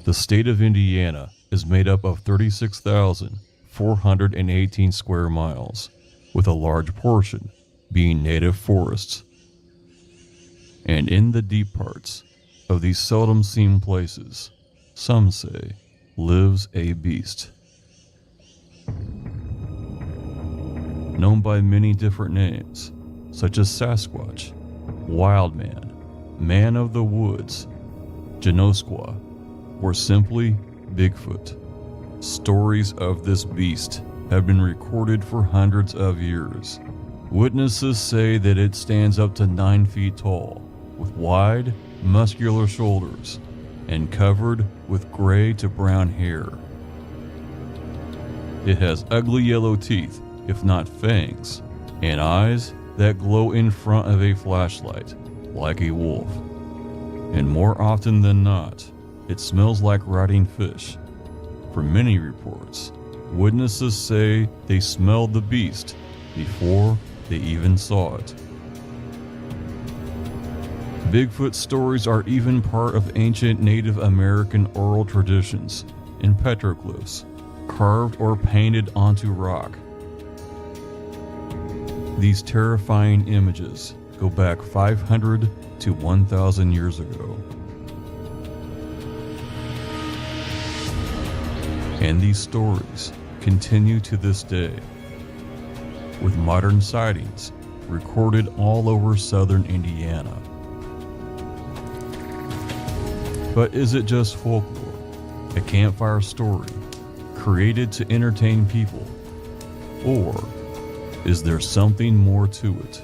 The state of Indiana is made up of 36,418 square miles, with a large portion being native forests. And in the deep parts of these seldom seen places, some say, lives a beast. Known by many different names, such as Sasquatch, Wild Man, Man of the Woods, Genosqua, or simply Bigfoot. Stories of this beast have been recorded for hundreds of years. Witnesses say that it stands up to 9 feet tall, with wide, muscular shoulders, and covered with gray to brown hair. It has ugly yellow teeth, if not fangs, and eyes that glow in front of a flashlight, like a wolf. And more often than not, it smells like rotting fish. From many reports, witnesses say they smelled the beast before they even saw it. Bigfoot stories are even part of ancient Native American oral traditions in petroglyphs, carved or painted onto rock. These terrifying images go back 500 to 1,000 years ago. And these stories continue to this day, with modern sightings recorded all over southern Indiana. But is it just folklore, a campfire story created to entertain people, or is there something more to it?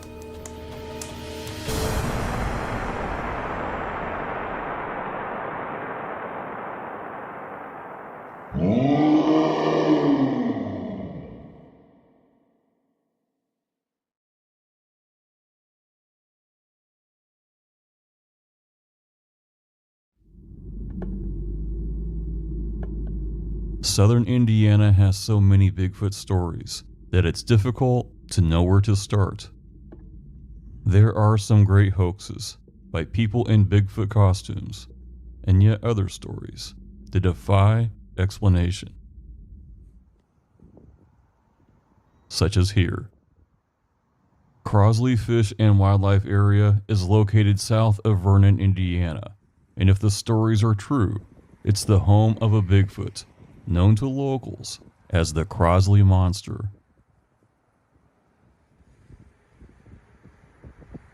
Southern Indiana has so many Bigfoot stories that it's difficult to know where to start. There are some great hoaxes by people in Bigfoot costumes, and yet other stories that defy explanation. Such as here. Crosley Fish and Wildlife Area is located south of Vernon, Indiana, and if the stories are true, it's the home of a Bigfoot, known to locals as the Crosley Monster.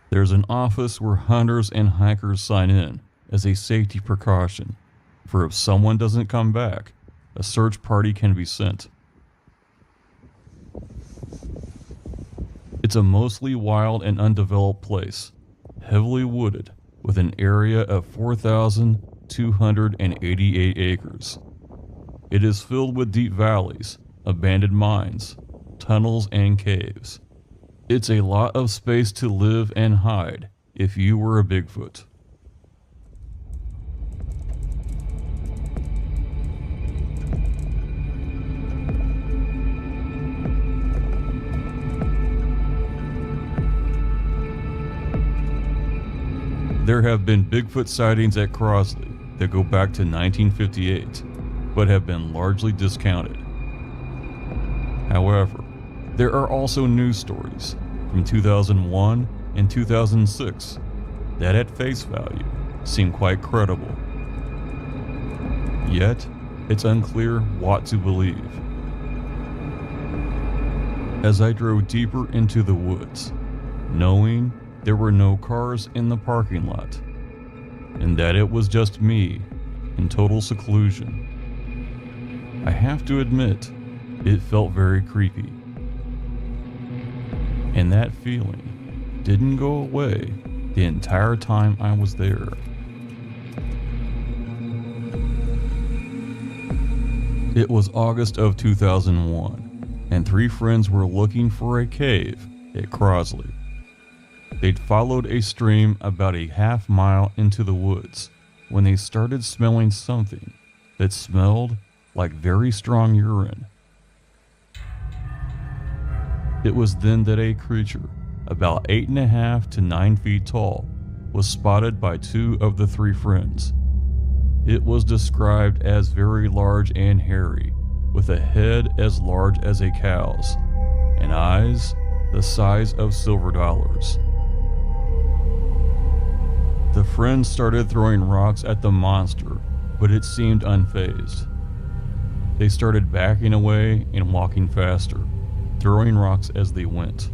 There's an office where hunters and hikers sign in as a safety precaution, for if someone doesn't come back, a search party can be sent. It's a mostly wild and undeveloped place, heavily wooded, with an area of 4,288 acres. It is filled with deep valleys, abandoned mines, tunnels, and caves. It's a lot of space to live and hide if you were a Bigfoot. There have been Bigfoot sightings at Crosley that go back to 1958, but have been largely discounted. However, there are also news stories from 2001 and 2006 that at face value seem quite credible. Yet, it's unclear what to believe. As I drove deeper into the woods, knowing there were no cars in the parking lot, and that it was just me in total seclusion, I have to admit, it felt very creepy. And that feeling didn't go away the entire time I was there. It was August of 2001, and 3 friends were looking for a cave at Crosley. They'd followed a stream about a half mile into the woods when they started smelling something that smelled like very strong urine. It was then that a creature about 8.5 to 9 feet tall was spotted by 2 of the 3 friends. It was described as very large and hairy, with a head as large as a cow's, and eyes the size of silver dollars. The friends started throwing rocks at the monster, but it seemed unfazed. They started backing away and walking faster, throwing rocks as they went.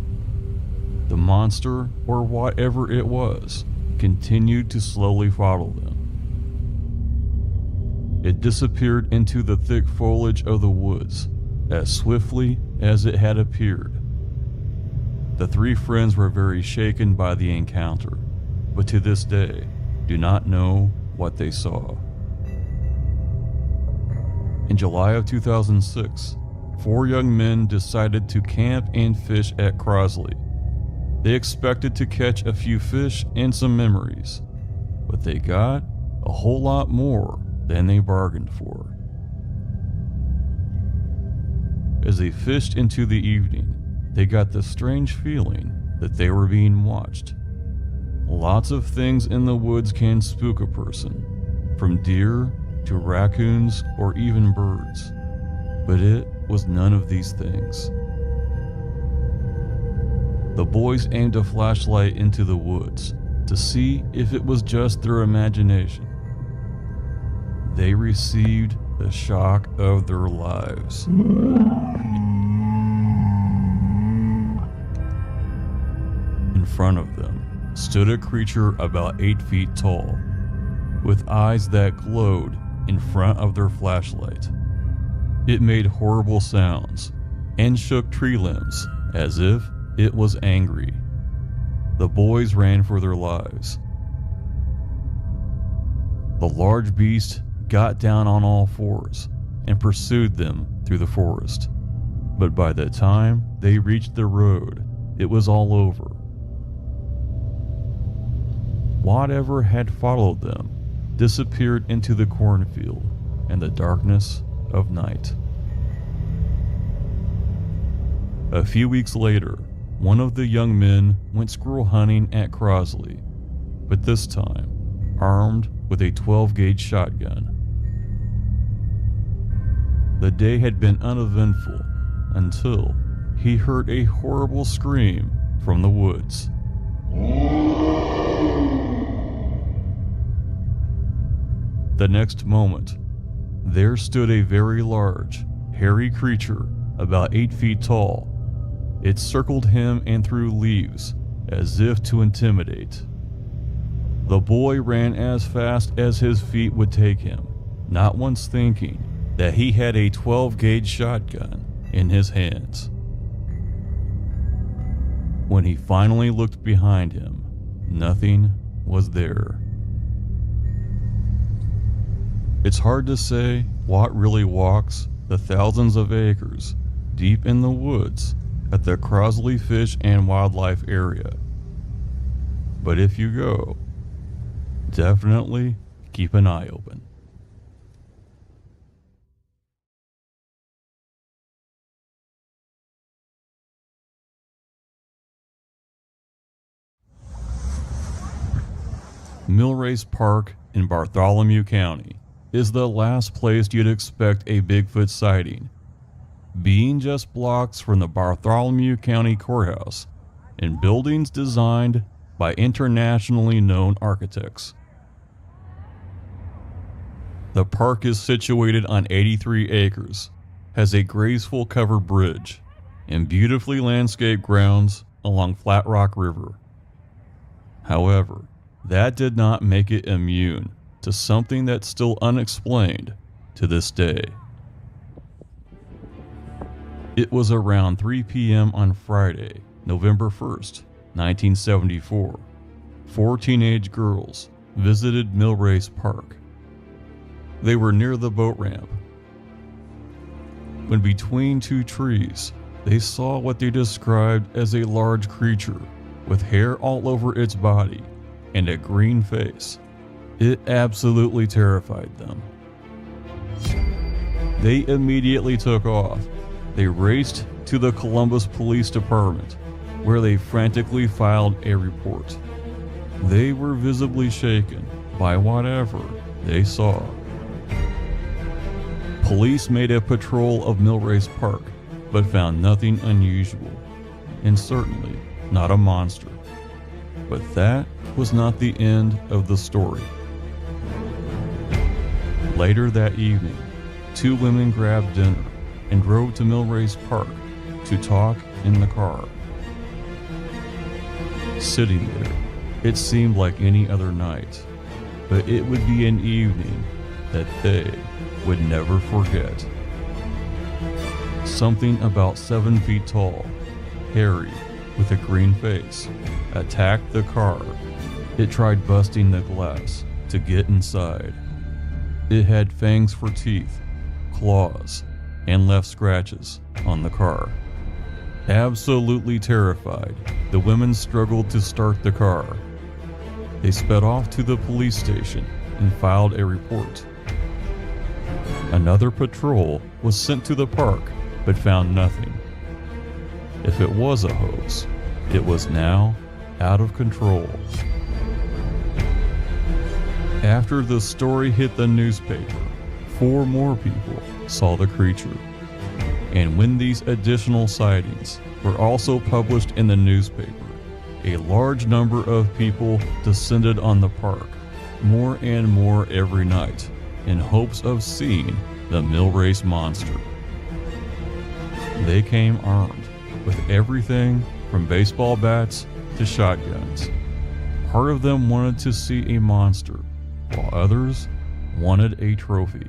The monster, or whatever it was, continued to slowly follow them. It disappeared into the thick foliage of the woods as swiftly as it had appeared. The three friends were very shaken by the encounter, but to this day do not know what they saw. In July of 2006, 4 young men decided to camp and fish at Crosley. They expected to catch a few fish and some memories, but they got a whole lot more than they bargained for. As they fished into the evening, they got the strange feeling that they were being watched. Lots of things in the woods can spook a person, from deer to raccoons or even birds, but it was none of these things. The boys aimed a flashlight into the woods to see if it was just their imagination. They received the shock of their lives. In front of them stood a creature about 8 feet tall, with eyes that glowed in front of their flashlight. It made horrible sounds and shook tree limbs as if it was angry. The boys ran for their lives. The large beast got down on all fours and pursued them through the forest. But by the time they reached the road, it was all over. Whatever had followed them disappeared into the cornfield and the darkness of night. A few weeks later, one of the young men went squirrel hunting at Crosley, but this time armed with a 12-gauge shotgun. The day had been uneventful until he heard a horrible scream from the woods. The next moment, there stood a very large, hairy creature about 8 feet tall. It circled him and threw leaves as if to intimidate. The boy ran as fast as his feet would take him, not once thinking that he had a 12-gauge shotgun in his hands. When he finally looked behind him, nothing was there. It's hard to say what really walks the thousands of acres deep in the woods at the Crosley Fish and Wildlife Area. But if you go, definitely keep an eye open. Millrace Park in Bartholomew County is the last place you'd expect a Bigfoot sighting, being just blocks from the Bartholomew County Courthouse and buildings designed by internationally known architects. The park is situated on 83 acres, has a graceful covered bridge, and beautifully landscaped grounds along Flat Rock River. However, that did not make it immune to something that's still unexplained to this day. It was around 3 p.m. on Friday, November 1st, 1974. 4 teenage girls visited Millrace Park. They were near the boat ramp when between 2 trees, they saw what they described as a large creature with hair all over its body and a green face. It absolutely terrified them. They immediately took off. They raced to the Columbus Police Department, where they frantically filed a report. They were visibly shaken by whatever they saw. Police made a patrol of Millrace Park, but found nothing unusual, and certainly not a monster. But that was not the end of the story. Later that evening, two women grabbed dinner and drove to Millrace Park to talk in the car. Sitting there, it seemed like any other night, but it would be an evening that they would never forget. Something about 7 feet tall, hairy, with a green face, attacked the car. It tried busting the glass to get inside. It had fangs for teeth, claws, and left scratches on the car. Absolutely terrified, the women struggled to start the car. They sped off to the police station and filed a report. Another patrol was sent to the park, but found nothing. If it was a hoax, it was now out of control. After the story hit the newspaper, 4 more people saw the creature. And when these additional sightings were also published in the newspaper, a large number of people descended on the park, more and more every night, in hopes of seeing the Millrace monster. They came armed with everything from baseball bats to shotguns. Part of them wanted to see a monster, while others wanted a trophy.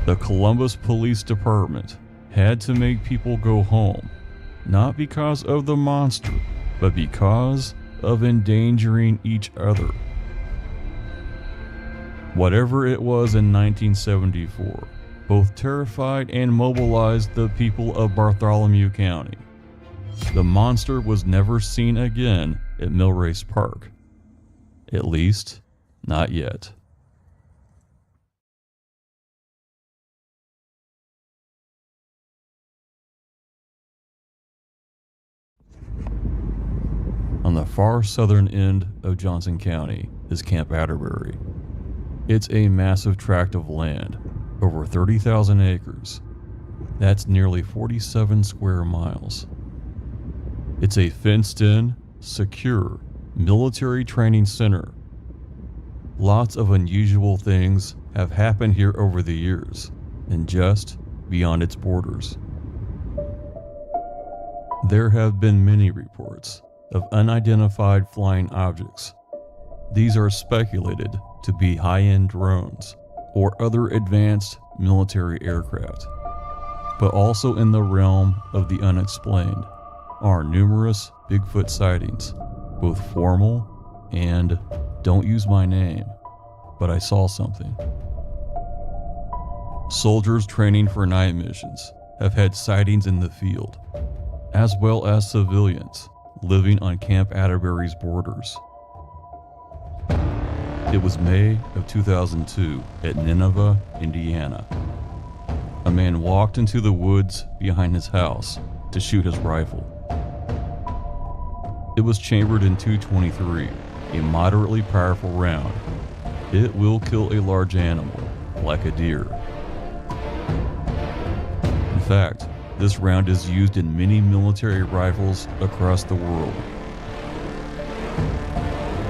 The Columbus Police Department had to make people go home, not because of the monster, but because of endangering each other. Whatever it was in 1974, both terrified and mobilized the people of Bartholomew County. The monster was never seen again at Millrace Park. At least, not yet. On the far southern end of Johnson County is Camp Atterbury. It's a massive tract of land, over 30,000 acres. That's nearly 47 square miles. It's a fenced-in, secure, military training center. Lots of unusual things have happened here over the years, and just beyond its borders. There have been many reports of unidentified flying objects. These are speculated to be high-end drones or other advanced military aircraft. But also in the realm of the unexplained are numerous Bigfoot sightings, both formal and "don't use my name, but I saw something." Soldiers training for night missions have had sightings in the field, as well as civilians living on Camp Atterbury's borders. It was May of 2002 at Nineveh, Indiana. A man walked into the woods behind his house to shoot his rifle. It was chambered in .223, a moderately powerful round. It will kill a large animal, like a deer. In fact, this round is used in many military rifles across the world.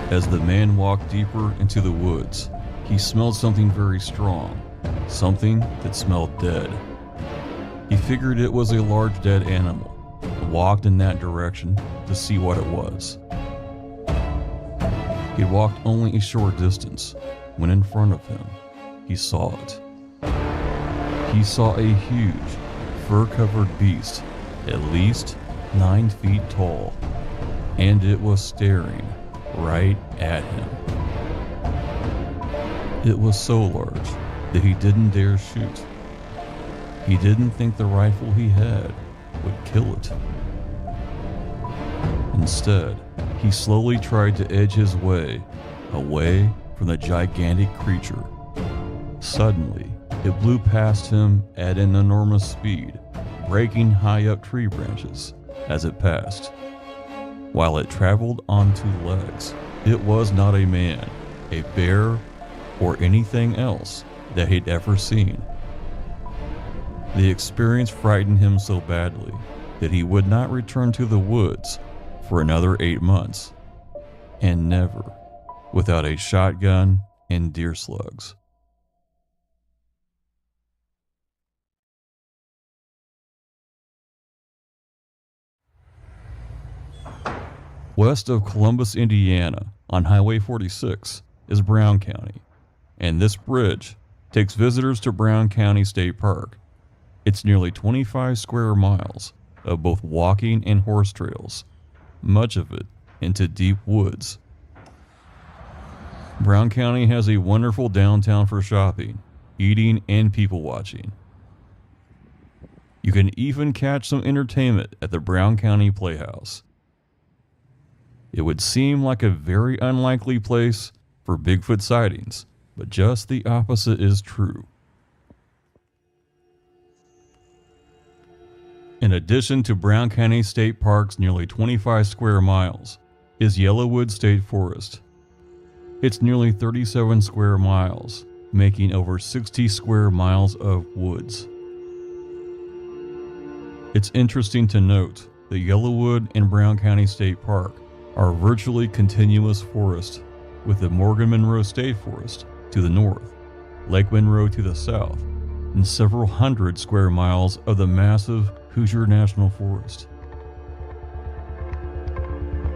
As the man walked deeper into the woods, he smelled something very strong, something that smelled dead. He figured it was a large dead animal, and walked in that direction to see what it was. He walked only a short distance when in front of him, he saw it. He saw a huge, fur-covered beast, at least 9 feet tall, and it was staring right at him. It was so large that he didn't dare shoot. He didn't think the rifle he had would kill it. Instead, he slowly tried to edge his way away from the gigantic creature. Suddenly, it blew past him at an enormous speed, breaking high up tree branches as it passed. While it traveled on 2 legs, it was not a man, a bear, or anything else that he'd ever seen. The experience frightened him so badly that he would not return to the woods for another 8 months, and never without a shotgun and deer slugs. West of Columbus, Indiana, on Highway 46, is Brown County, and this bridge takes visitors to Brown County State Park. It's nearly 25 square miles of both walking and horse trails, much of it into deep woods. Brown County has a wonderful downtown for shopping, eating, and people watching. You can even catch some entertainment at the Brown County Playhouse. It would seem like a very unlikely place for Bigfoot sightings, but just the opposite is true. In addition to Brown County State Park's nearly 25 square miles, is Yellowwood State Forest. It's nearly 37 square miles, making over 60 square miles of woods. It's interesting to note that Yellowwood and Brown County State Park are virtually continuous forests, with the Morgan Monroe State Forest to the north, Lake Monroe to the south, and several hundred square miles of the massive Hoosier National Forest.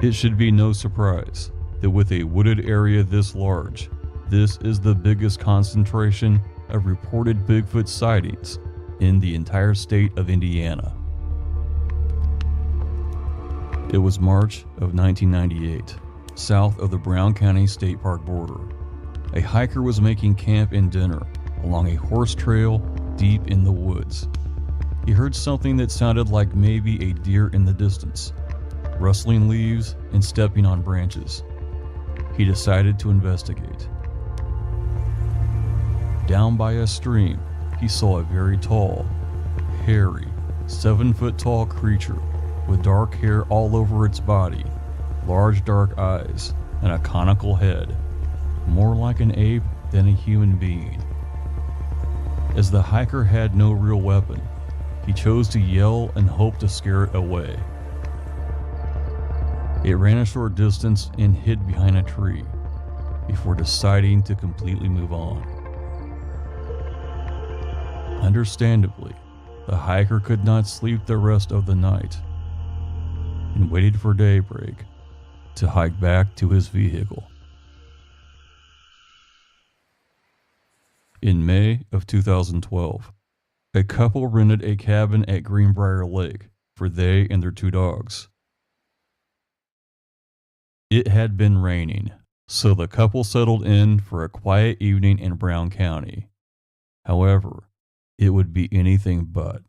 It should be no surprise that with a wooded area this large, this is the biggest concentration of reported Bigfoot sightings in the entire state of Indiana. It was March of 1998, south of the Brown County State Park border. A hiker was making camp and dinner along a horse trail deep in the woods. He heard something that sounded like maybe a deer in the distance, rustling leaves and stepping on branches. He decided to investigate. Down by a stream, he saw a very tall, hairy, 7-foot-tall creature with dark hair all over its body, large dark eyes, and a conical head, more like an ape than a human being. As the hiker had no real weapon, he chose to yell and hope to scare it away. It ran a short distance and hid behind a tree before deciding to completely move on. Understandably, the hiker could not sleep the rest of the night and waited for daybreak to hike back to his vehicle. In May of 2012, a couple rented a cabin at Greenbrier Lake for they and their 2 dogs. It had been raining, so the couple settled in for a quiet evening in Brown County. However, it would be anything but.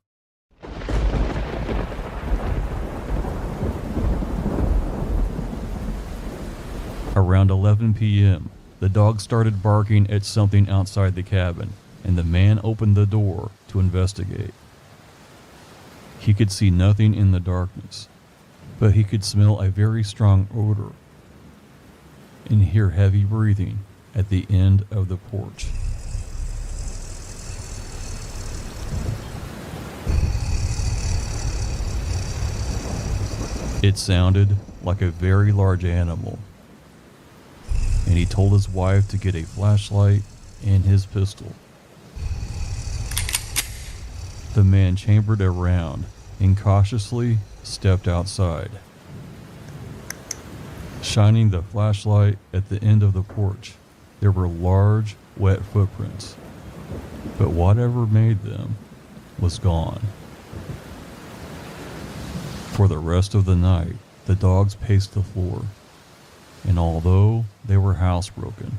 Around 11 p.m., the dog started barking at something outside the cabin, and the man opened the door to investigate. He could see nothing in the darkness, but he could smell a very strong odor and hear heavy breathing at the end of the porch. It sounded like a very large animal, and he told his wife to get a flashlight and his pistol. The man chambered around and cautiously stepped outside, shining the flashlight at the end of the porch. There were large, wet footprints, but whatever made them was gone. For the rest of the night, the dogs paced the floor, and although they were housebroken,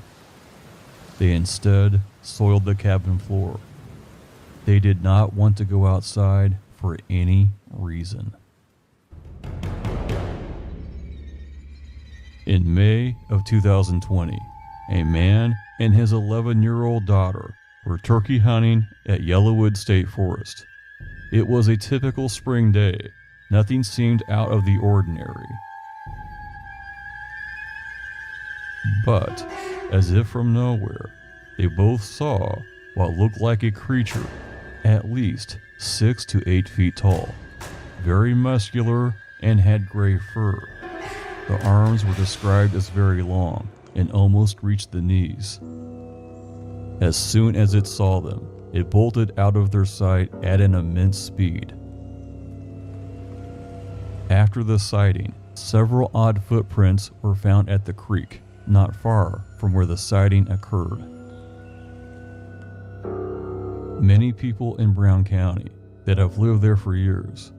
they instead soiled the cabin floor. They did not want to go outside for any reason. In May of 2020, a man and his 11-year-old daughter were turkey hunting at Yellowwood State Forest. It was a typical spring day. Nothing seemed out of the ordinary. But, as if from nowhere, they both saw what looked like a creature at least 6 to 8 feet tall, very muscular, and had gray fur. The arms were described as very long and almost reached the knees. As soon as it saw them, it bolted out of their sight at an immense speed. After the sighting, several odd footprints were found at the creek, not far from where the sighting occurred. Many people in Brown County that have lived there for years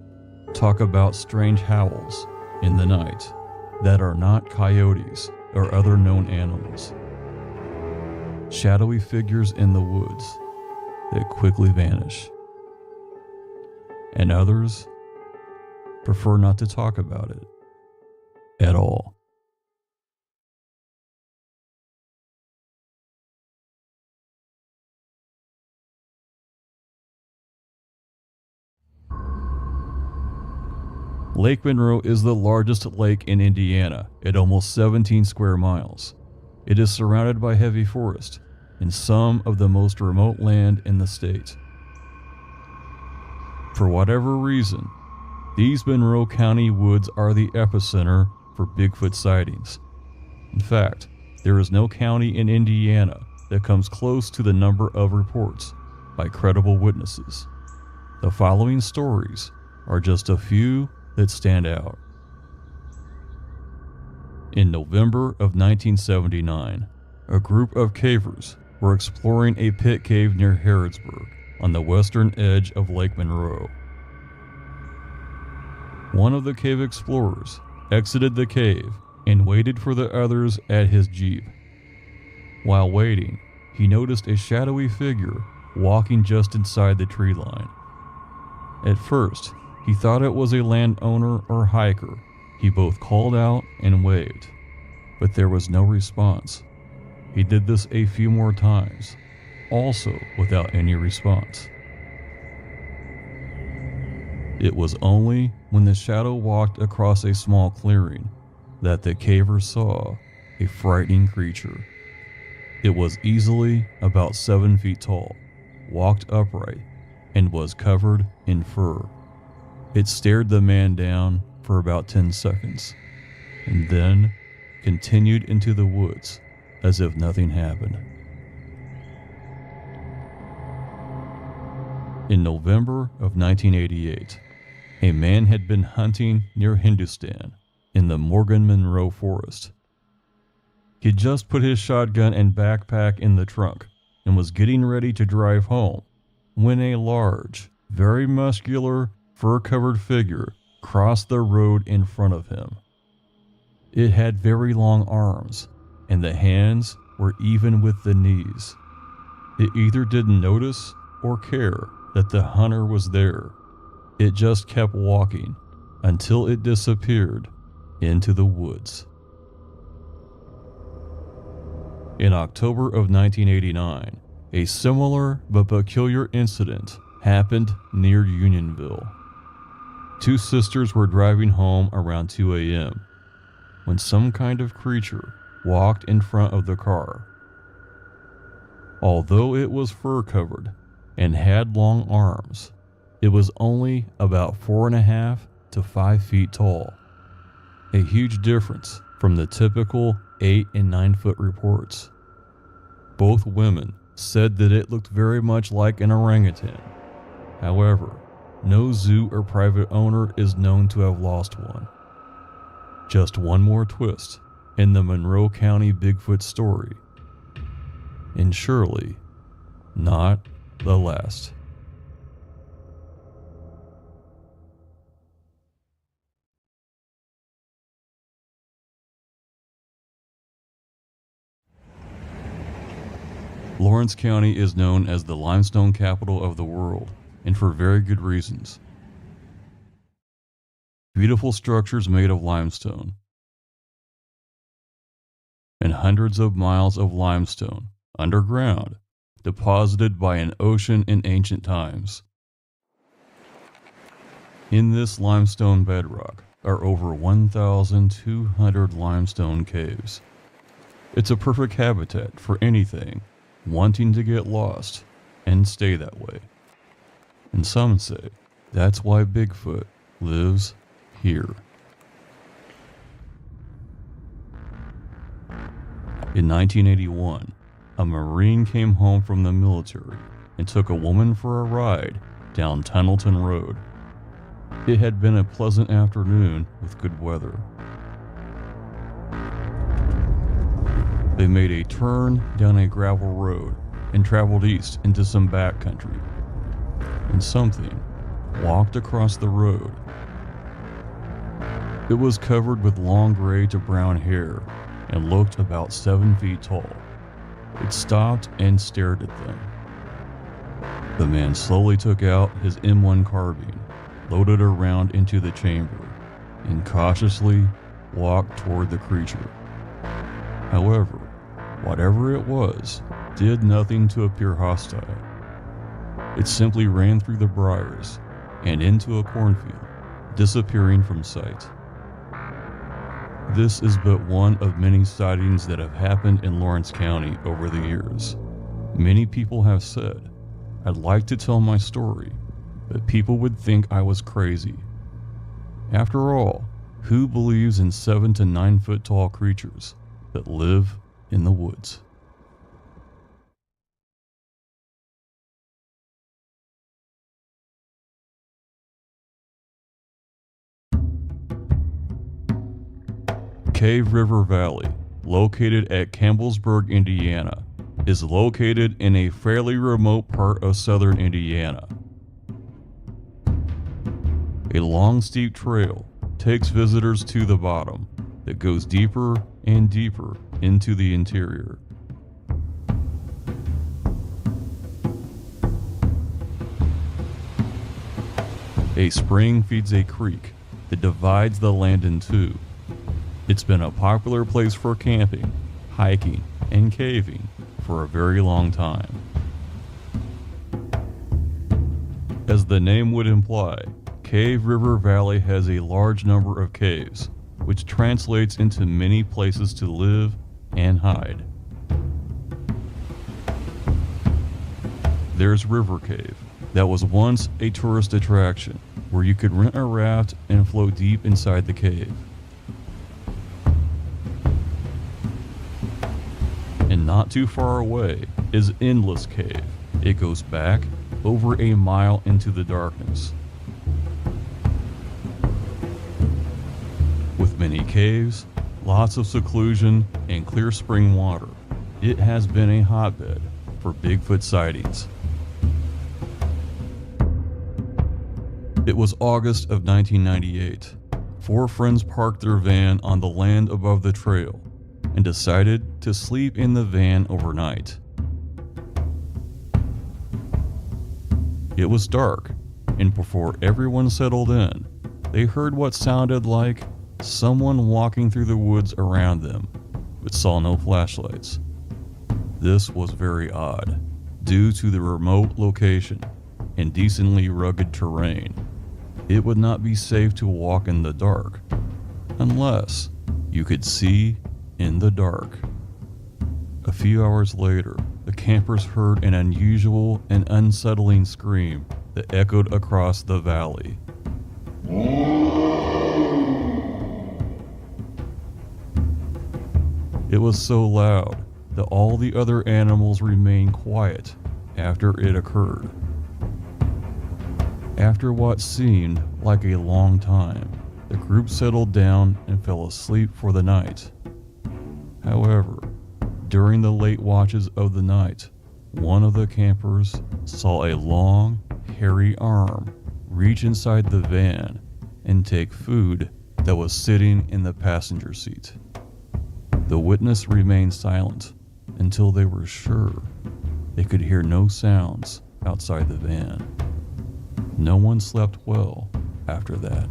talk about strange howls in the night that are not coyotes or other known animals. Shadowy figures in the woods that quickly vanish. And others prefer not to talk about it at all. Lake Monroe is the largest lake in Indiana at almost 17 square miles. It is surrounded by heavy forest and some of the most remote land in the state. For whatever reason, these Monroe County woods are the epicenter for Bigfoot sightings. In fact, there is no county in Indiana that comes close to the number of reports by credible witnesses. The following stories are just a few that stand out. In November of 1979, a group of cavers were exploring a pit cave near Harrodsburg on the western edge of Lake Monroe. One of the cave explorers exited the cave and waited for the others at his jeep. While waiting, he noticed a shadowy figure walking just inside the tree line. At first, he thought it was a landowner or hiker. He both called out and waved, but there was no response. He did this a few more times, also without any response. It was only when the shadow walked across a small clearing that the caver saw a frightening creature. It was easily about 7 feet tall, walked upright, and was covered in fur. It stared the man down for about 10 seconds, and then continued into the woods as if nothing happened. In November of 1988, a man had been hunting near Hindustan in the Morgan Monroe forest. He just put his shotgun and backpack in the trunk and was getting ready to drive home when a large, very muscular, fur-covered figure crossed the road in front of him. It had very long arms, and the hands were even with the knees. It either didn't notice or care that the hunter was there. It just kept walking until it disappeared into the woods. In October of 1989, a similar but peculiar incident happened near Unionville. Two sisters were driving home around 2 a.m. when some kind of creature walked in front of the car. Although it was fur-covered and had long arms, it was only about 4.5 to 5 feet tall, a huge difference from the typical 8 and 9 foot reports. Both women said that it looked very much like an orangutan. However, no zoo or private owner is known to have lost one. Just one more twist in the Monroe County Bigfoot story, and surely not the last. Lawrence County is known as the limestone capital of the world, and for very good reasons. Beautiful structures made of limestone, and hundreds of miles of limestone underground, deposited by an ocean in ancient times. In this limestone bedrock are over 1,200 limestone caves. It's a perfect habitat for anything wanting to get lost and stay that way. And some say that's why Bigfoot lives here. In 1981, a Marine came home from the military and took a woman for a ride down Tunnelton Road. It had been a pleasant afternoon with good weather. They made a turn down a gravel road and traveled east into some backcountry. And something walked across the road. It was covered with long gray to brown hair and looked about 7 feet tall. It stopped and stared at them. The man slowly took out his M1 carbine, loaded a round into the chamber, and cautiously walked toward the creature. However, whatever it was did nothing to appear hostile. It simply ran through the briars and into a cornfield, disappearing from sight. This is but one of many sightings that have happened in Lawrence County over the years. Many people have said, I'd like to tell my story, but people would think I was crazy. After all, who believes in 7 to 9 foot tall creatures that live in the woods? Cave River Valley, located at Campbellsburg, Indiana, is located in a fairly remote part of southern Indiana. A long, steep trail takes visitors to the bottom that goes deeper and deeper into the interior. A spring feeds a creek that divides the land in two. It's been a popular place for camping, hiking, and caving for a very long time. As the name would imply, Cave River Valley has a large number of caves, which translates into many places to live and hide. There's River Cave, that was once a tourist attraction where you could rent a raft and float deep inside the cave. And not too far away is Endless Cave. It goes back over a mile into the darkness. With many caves, lots of seclusion, and clear spring water, it has been a hotbed for Bigfoot sightings. It was August of 1998. 4 friends parked their van on the land above the trail and decided to sleep in the van overnight. It was dark, and before everyone settled in, they heard what sounded like someone walking through the woods around them, but saw no flashlights. This was very odd, due to the remote location and decently rugged terrain. It would not be safe to walk in the dark, unless you could see in the dark. A few hours later, the campers heard an unusual and unsettling scream that echoed across the valley. It was so loud that all the other animals remained quiet after it occurred. After what seemed like a long time, the group settled down and fell asleep for the night. However, during the late watches of the night, one of the campers saw a long, hairy arm reach inside the van and take food that was sitting in the passenger seat. The witness remained silent until they were sure they could hear no sounds outside the van. No one slept well after that.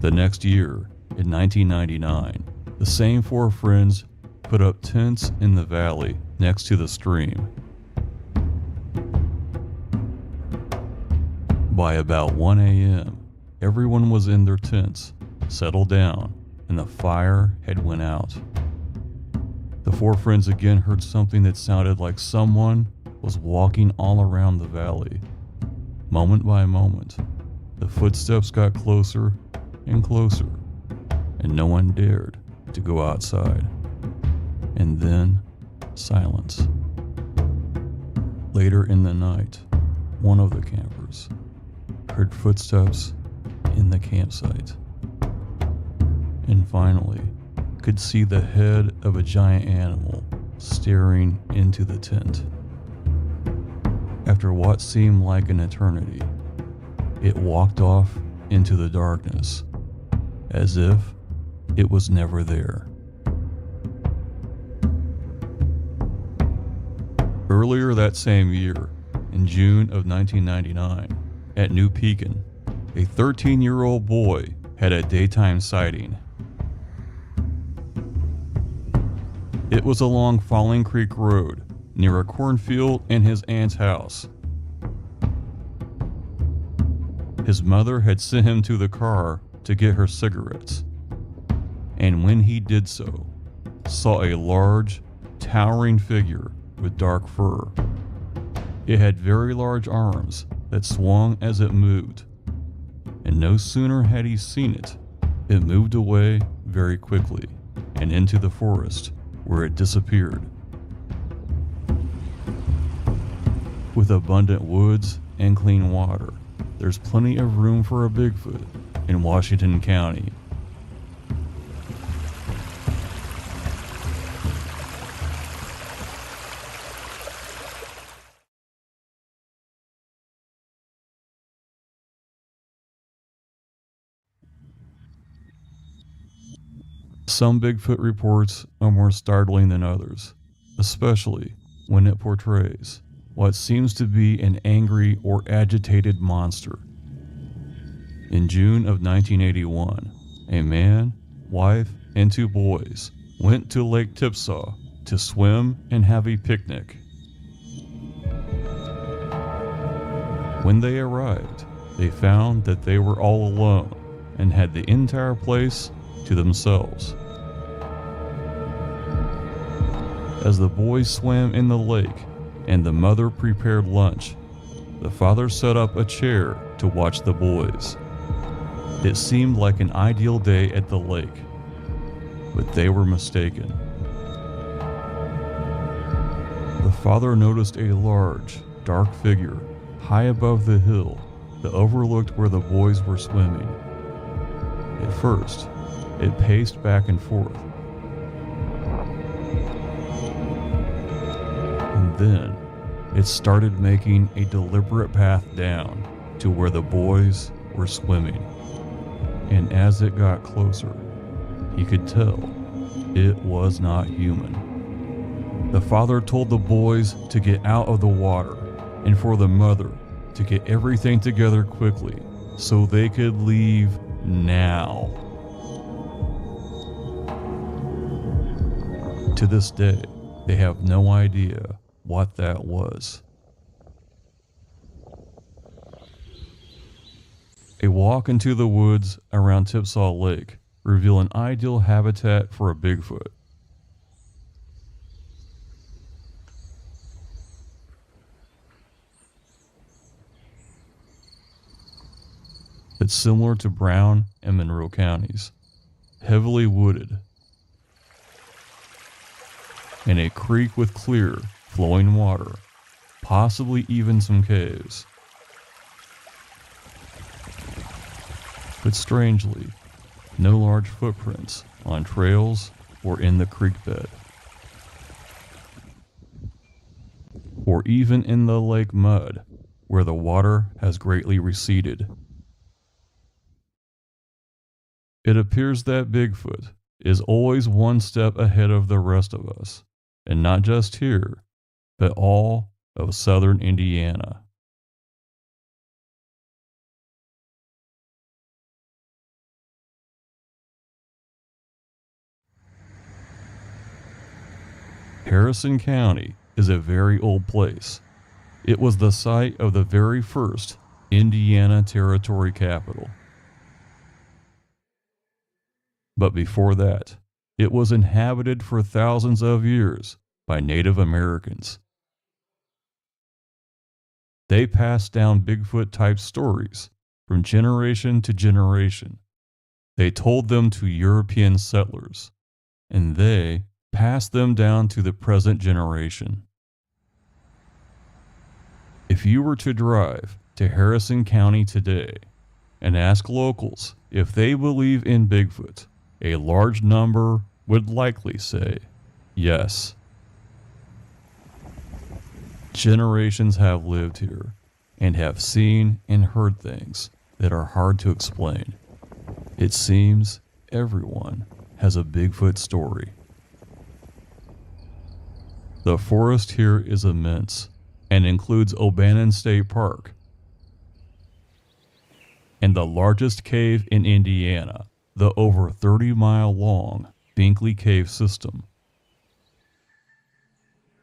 The next year, in 1999, the same 4 friends put up tents in the valley next to the stream. By about 1 a.m., everyone was in their tents, settled down, and the fire had went out. The four friends again heard something that sounded like someone was walking all around the valley. Moment by moment, the footsteps got closer and closer, and no one dared to go outside. And then, silence. Later in the night, one of the campers heard footsteps in the campsite, and finally could see the head of a giant animal staring into the tent. After what seemed like an eternity, it walked off into the darkness, as if it was never there. Earlier that same year, in June of 1999, at New Pekin, a 13-year-old boy had a daytime sighting. It was along Falling Creek Road, near a cornfield and his aunt's house. His mother had sent him to the car to get her cigarettes, and when he did so, saw a large, towering figure with dark fur. It had very large arms that swung as it moved, and no sooner had he seen it, it moved away very quickly and into the forest, where it disappeared. With abundant woods and clean water, there's plenty of room for a Bigfoot in Washington County. Some Bigfoot reports are more startling than others, especially when it portrays what seems to be an angry or agitated monster. In June of 1981, a man, wife, and two boys went to Lake Tipsaw to swim and have a picnic. When they arrived, they found that they were all alone and had the entire place to themselves. As the boys swam in the lake and the mother prepared lunch, the father set up a chair to watch the boys. It seemed like an ideal day at the lake, but they were mistaken. The father noticed a large, dark figure high above the hill that overlooked where the boys were swimming. At first, it paced back and forth. And then, it started making a deliberate path down to where the boys were swimming. And as it got closer, he could tell it was not human. The father told the boys to get out of the water and for the mother to get everything together quickly so they could leave now. To this day, they have no idea what that was. A walk into the woods around Tipsaw Lake reveal an ideal habitat for a Bigfoot. It's similar to Brown and Monroe counties, heavily wooded, and a creek with clear, flowing water, possibly even some caves. But strangely, no large footprints on trails or in the creek bed, or even in the lake mud where the water has greatly receded. It appears that Bigfoot is always one step ahead of the rest of us, and not just here, but all of southern Indiana. Harrison County is a very old place. It was the site of the very first Indiana Territory capital. But before that, It was inhabited for thousands of years by Native Americans. They passed down Bigfoot-type stories from generation to generation. They told them to European settlers, and they passed them down to the present generation. If you were to drive to Harrison County today and ask locals if they believe in Bigfoot, a large number would likely say yes. Generations have lived here and have seen and heard things that are hard to explain. It seems everyone has a Bigfoot story. The forest here is immense and includes Obannon State Park and the largest cave in Indiana, the over 30-mile-long Binkley Cave system.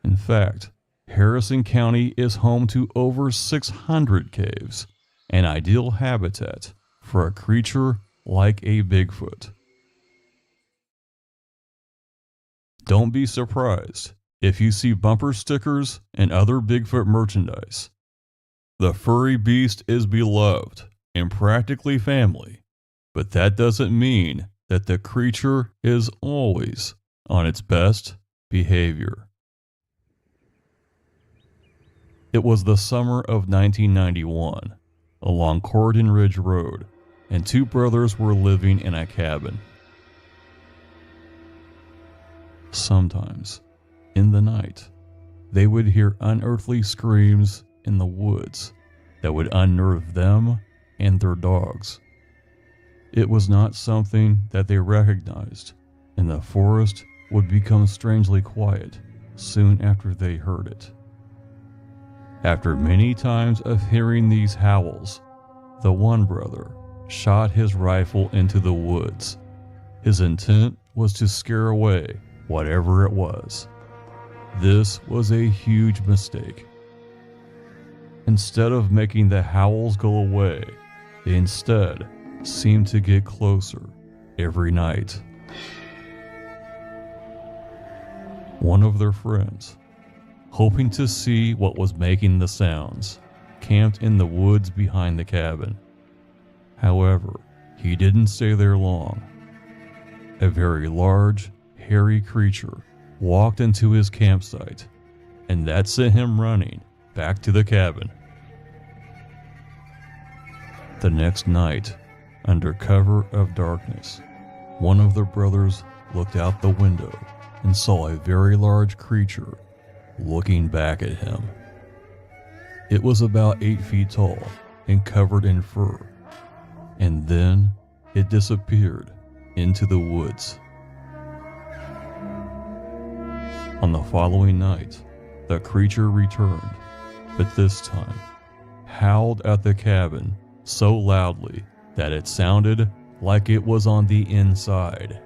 In fact, Harrison County is home to over 600 caves, an ideal habitat for a creature like a Bigfoot. Don't be surprised if you see bumper stickers and other Bigfoot merchandise. The furry beast is beloved and practically family, but that doesn't mean that the creature is always on its best behavior. It was the summer of 1991, along Corridon Ridge Road, and two brothers were living in a cabin. Sometimes, in the night, they would hear unearthly screams in the woods that would unnerve them and their dogs. It was not something that they recognized, and the forest would become strangely quiet soon after they heard it. After many times of hearing these howls, the one brother shot his rifle into the woods. His intent was to scare away whatever it was. This was a huge mistake. Instead of making the howls go away, they instead seemed to get closer every night. One of their friends, hoping to see what was making the sounds, camped in the woods behind the cabin. However, he didn't stay there long. A very large, hairy creature walked into his campsite, and that sent him running back to the cabin. The next night, under cover of darkness, one of the brothers looked out the window and saw a very large creature looking back at him. It was about 8 feet tall and covered in fur, and then it disappeared into the woods. On the following night, the creature returned, but this time howled at the cabin so loudly that it sounded like it was on the inside.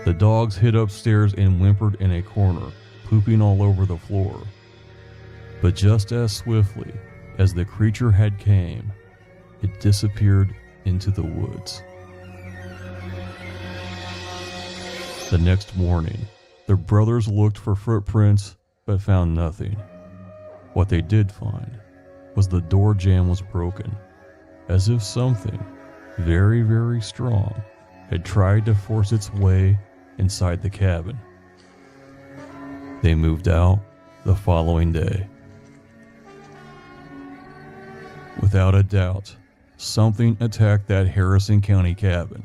The dogs hid upstairs and whimpered in a corner, pooping all over the floor. But just as swiftly as the creature had came, it disappeared into the woods. The next morning, the brothers looked for footprints but found nothing. What they did find was the door jamb was broken, as if something very, very strong had tried to force its way inside the cabin. They moved out the following day. Without a doubt, something attacked that Harrison County cabin,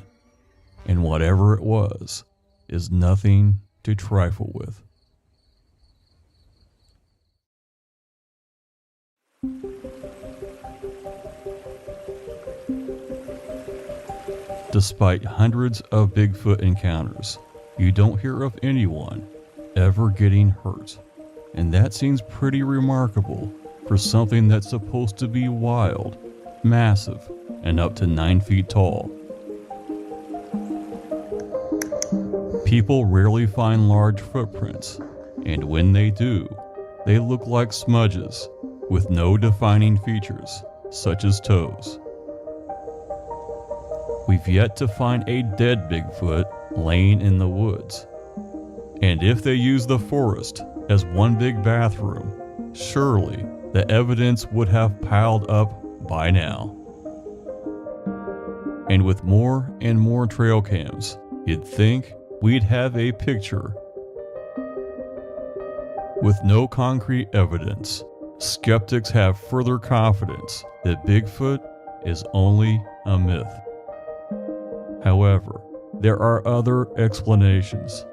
and whatever it was is nothing to trifle with. Despite hundreds of Bigfoot encounters, you don't hear of anyone ever getting hurt, and that seems pretty remarkable for something that's supposed to be wild, massive, and up to 9 feet tall. People rarely find large footprints, and when they do, they look like smudges with no defining features, such as toes. We've yet to find a dead Bigfoot laying in the woods. And if they use the forest as one big bathroom, surely the evidence would have piled up by now. And with more and more trail cams, you'd think we'd have a picture. With no concrete evidence, skeptics have further confidence that Bigfoot is only a myth. However, there are other explanations.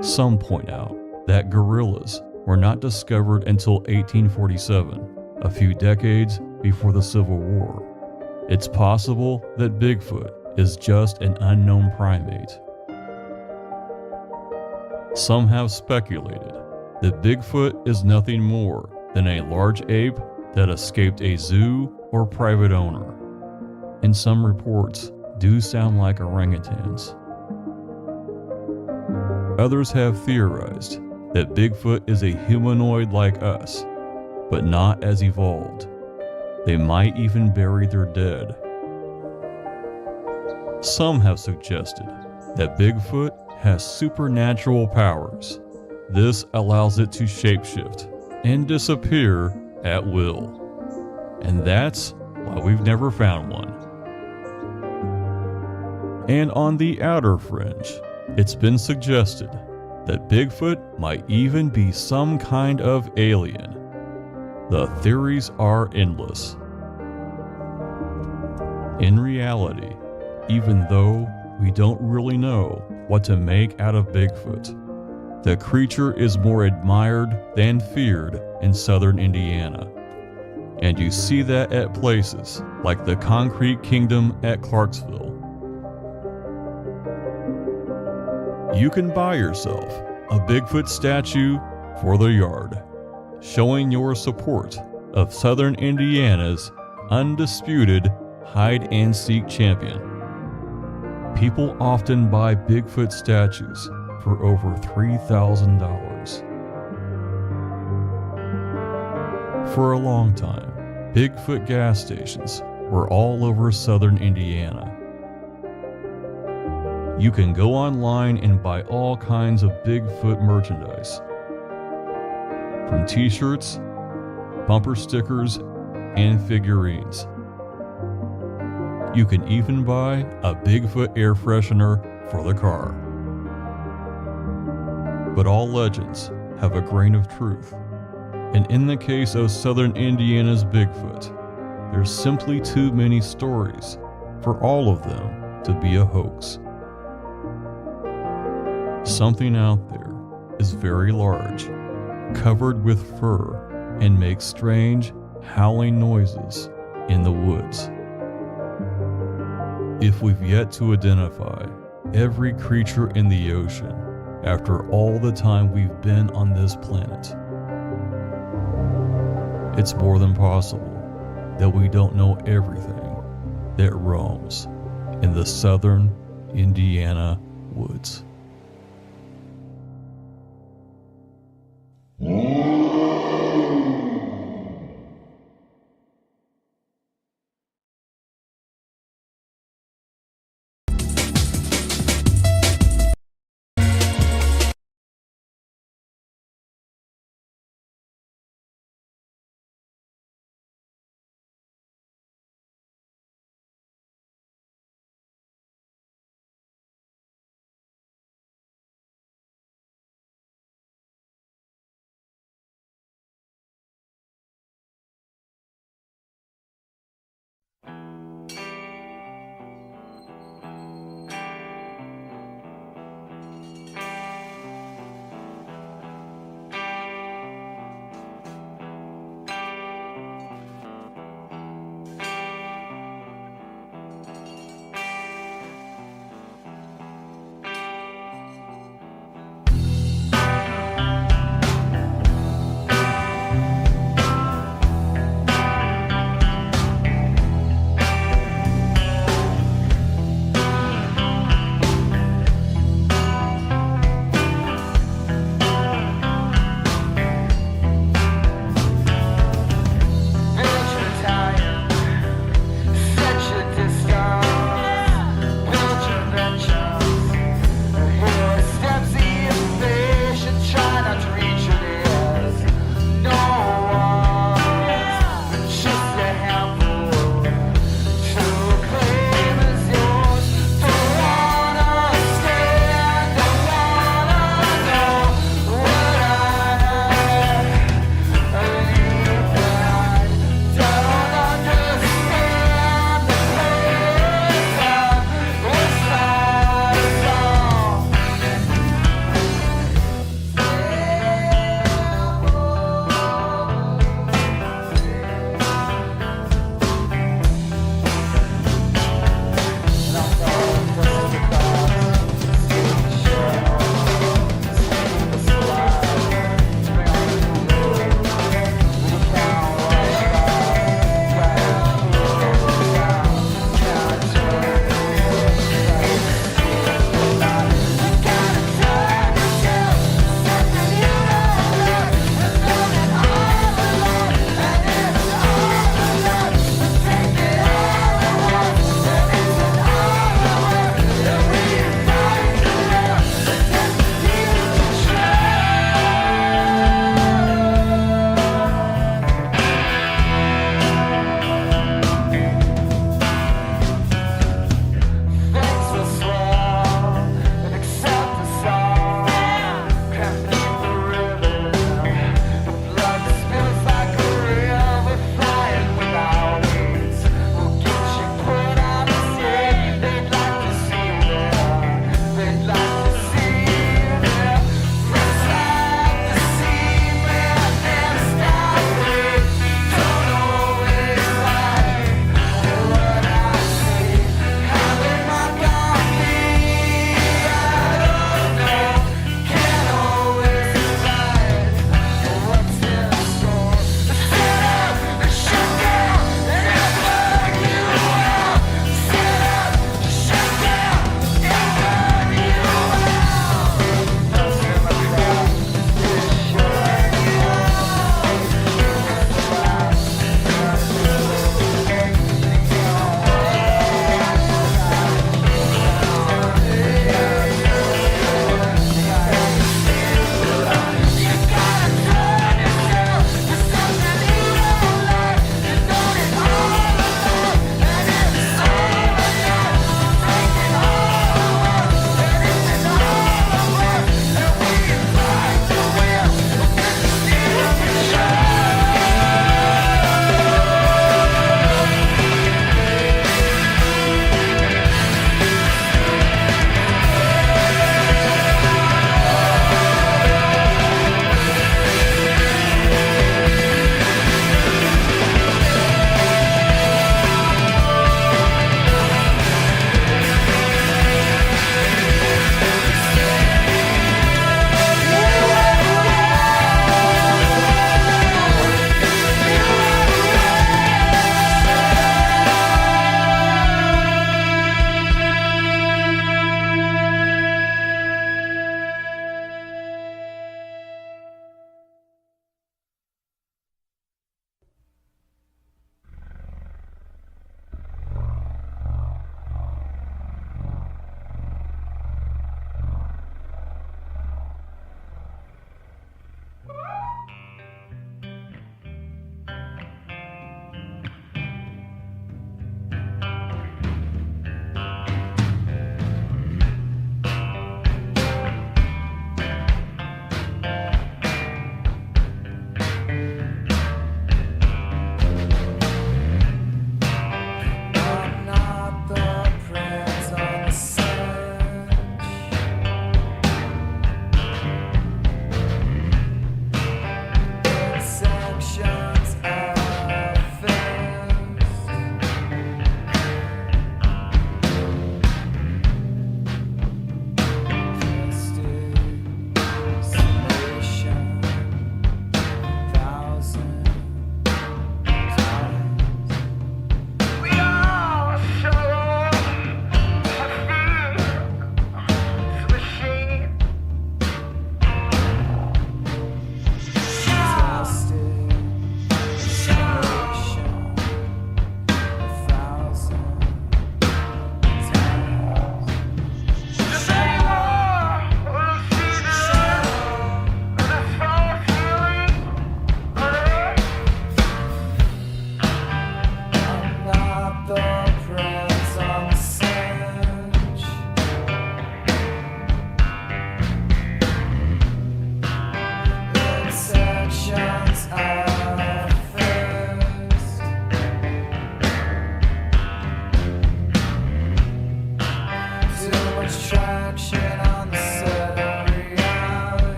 Some point out that gorillas were not discovered until 1847, a few decades before the Civil War. It's possible that Bigfoot is just an unknown primate. Some have speculated that Bigfoot is nothing more than a large ape that escaped a zoo or private owner. And some reports do sound like orangutans. Others have theorized that Bigfoot is a humanoid like us, but not as evolved. They might even bury their dead. Some have suggested that Bigfoot has supernatural powers. This allows it to shapeshift and disappear at will. And that's why we've never found one. And on the outer fringe, it's been suggested that Bigfoot might even be some kind of alien. The theories are endless. In reality, even though we don't really know what to make out of Bigfoot, the creature is more admired than feared in southern Indiana. And you see that at places like the Concrete Kingdom at Clarksville. You can buy yourself a Bigfoot statue for the yard, showing your support of southern Indiana's undisputed hide-and-seek champion. People often buy Bigfoot statues for over $3,000. For a long time, Bigfoot gas stations were all over southern Indiana. You can go online and buy all kinds of Bigfoot merchandise, from t-shirts, bumper stickers, and figurines. You can even buy a Bigfoot air freshener for the car. But all legends have a grain of truth. And in the case of southern Indiana's Bigfoot, there's simply too many stories for all of them to be a hoax. Something out there is very large, covered with fur, and makes strange, howling noises in the woods. If we've yet to identify every creature in the ocean after all the time we've been on this planet, it's more than possible that we don't know everything that roams in the southern Indiana woods.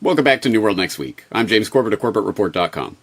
Welcome back to New World Next Week. I'm James Corbett of CorbettReport.com.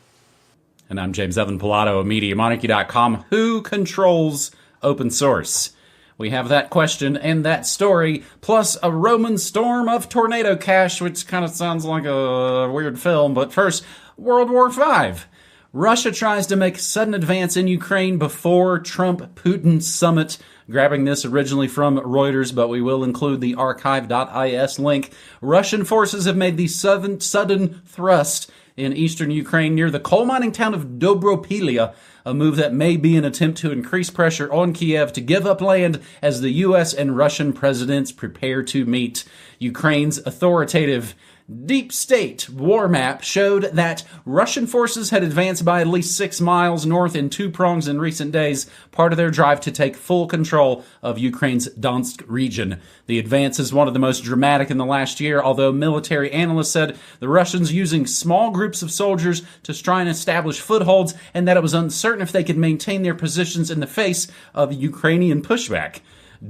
And I'm James Evan Pilato of MediaMonarchy.com. Who controls open source? We have that question and that story, plus a Roman storm of tornado cash, which kind of sounds like a weird film. But first, World War V. Russia tries to make sudden advance in Ukraine before Trump-Putin summit. Grabbing this originally from Reuters, but we will include the archive.is link. Russian forces have made the sudden thrust in eastern Ukraine near the coal mining town of Dobropilia, a move that may be an attempt to increase pressure on Kiev to give up land as the U.S. and Russian presidents prepare to meet. Ukraine's authoritative Deep State war map showed that Russian forces had advanced by at least 6 miles north in two prongs in recent days, part of their drive to take full control of Ukraine's Donetsk region. The advance is one of the most dramatic in the last year, although military analysts said the Russians using small groups of soldiers to try and establish footholds, and that it was uncertain if they could maintain their positions in the face of Ukrainian pushback.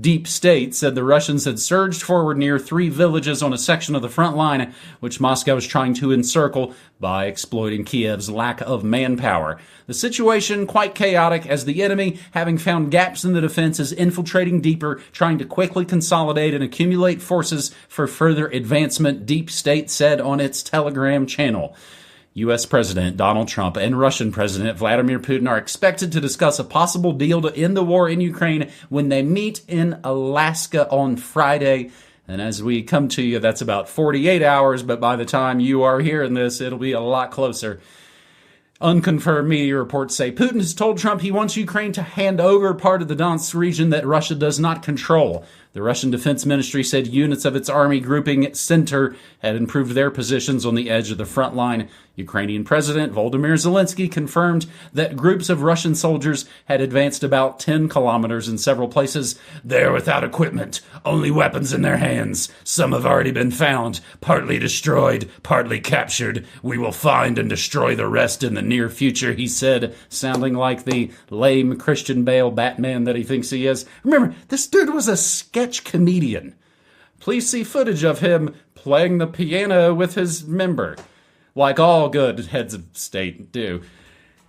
Deep State said the Russians had surged forward near 3 villages on a section of the front line, which Moscow is trying to encircle by exploiting Kiev's lack of manpower. The situation quite chaotic as the enemy, having found gaps in the defense, is infiltrating deeper, trying to quickly consolidate and accumulate forces for further advancement, Deep State said on its Telegram channel. U.S. President Donald Trump and Russian President Vladimir Putin are expected to discuss a possible deal to end the war in Ukraine when they meet in Alaska on Friday. And as we come to you, that's about 48 hours, but by the time you are hearing this, it'll be a lot closer. Unconfirmed media reports say Putin has told Trump he wants Ukraine to hand over part of the Donetsk region that Russia does not control. The Russian Defense Ministry said units of its army grouping Center had improved their positions on the edge of the front line. Ukrainian President Volodymyr Zelensky confirmed that groups of Russian soldiers had advanced about 10 kilometers in several places. They're without equipment, only weapons in their hands. Some have already been found, partly destroyed, partly captured. We will find and destroy the rest in the near future, he said, sounding like the lame Christian Bale Batman that he thinks he is. Remember, this dude was a sketch comedian. Please see footage of him playing the piano with his member, like all good heads of state do.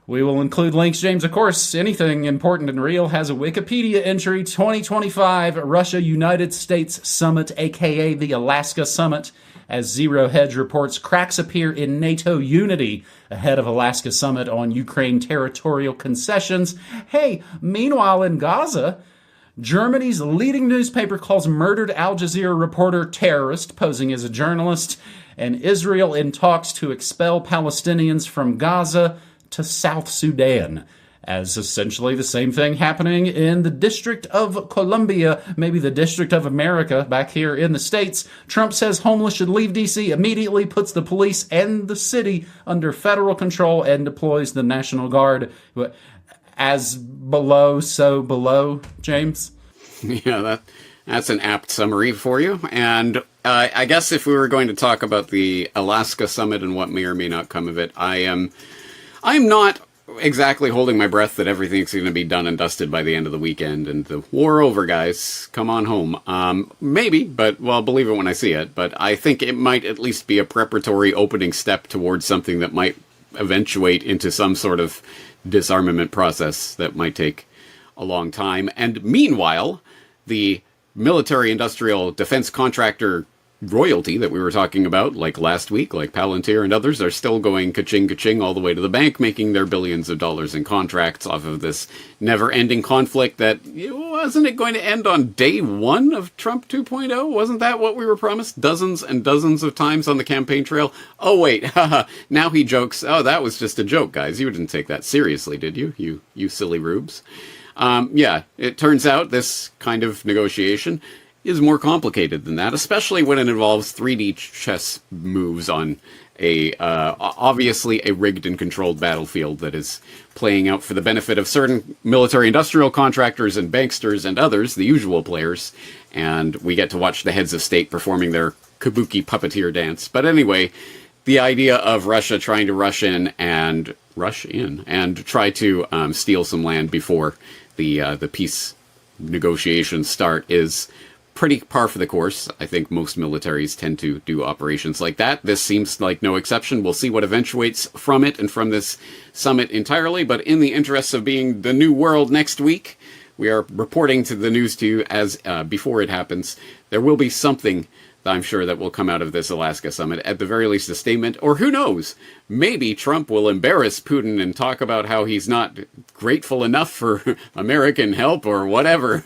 We will include links, James. Of course, anything important and real has a Wikipedia entry. 2025 Russia-United States Summit, a.k.a. the Alaska Summit. As Zero Hedge reports, cracks appear in NATO unity ahead of Alaska Summit on Ukraine territorial concessions. Hey, meanwhile in Gaza, Germany's leading newspaper calls murdered Al Jazeera reporter terrorist, posing as a journalist, and Israel in talks to expel Palestinians from Gaza to South Sudan. As essentially the same thing happening in the District of Columbia, maybe the District of America back here in the States. Trump says homeless should leave D.C., immediately puts the police and the city under federal control and deploys the National Guard. As below, so below, James? Yeah, that's an apt summary for you. And I guess if we were going to talk about the Alaska Summit and what may or may not come of it, I'm not exactly holding my breath that everything's going to be done and dusted by the end of the weekend and the war over, guys. Come on home. Maybe, but, well, I'll believe it when I see it. But I think it might at least be a preparatory opening step towards something that might eventuate into some sort of disarmament process that might take a long time. And meanwhile, the military-industrial defense contractor royalty that we were talking about, like last week, like Palantir and others, are still going ka-ching, ka-ching all the way to the bank, making their billions of dollars in contracts off of this never-ending conflict that, wasn't it going to end on day one of Trump 2.0? Wasn't that what we were promised dozens and dozens of times on the campaign trail? Oh, wait, haha, now he jokes, oh, that was just a joke, guys. You didn't take that seriously, did you? You silly rubes. Yeah, it turns out this kind of negotiation is more complicated than that, especially when it involves 3D chess moves on obviously a rigged and controlled battlefield that is playing out for the benefit of certain military-industrial contractors and banksters and others, the usual players, and we get to watch the heads of state performing their kabuki puppeteer dance. But anyway, the idea of Russia trying to rush in and try to steal some land before the peace negotiations start is pretty par for the course. I think most militaries tend to do operations like that. This seems like no exception. We'll see what eventuates from it and from this summit entirely. But in the interests of being the new world next week, we are reporting to the news to you as before it happens. There will be something I'm sure that will come out of this Alaska summit, at the very least a statement, or who knows, maybe Trump will embarrass Putin and talk about how he's not grateful enough for American help or whatever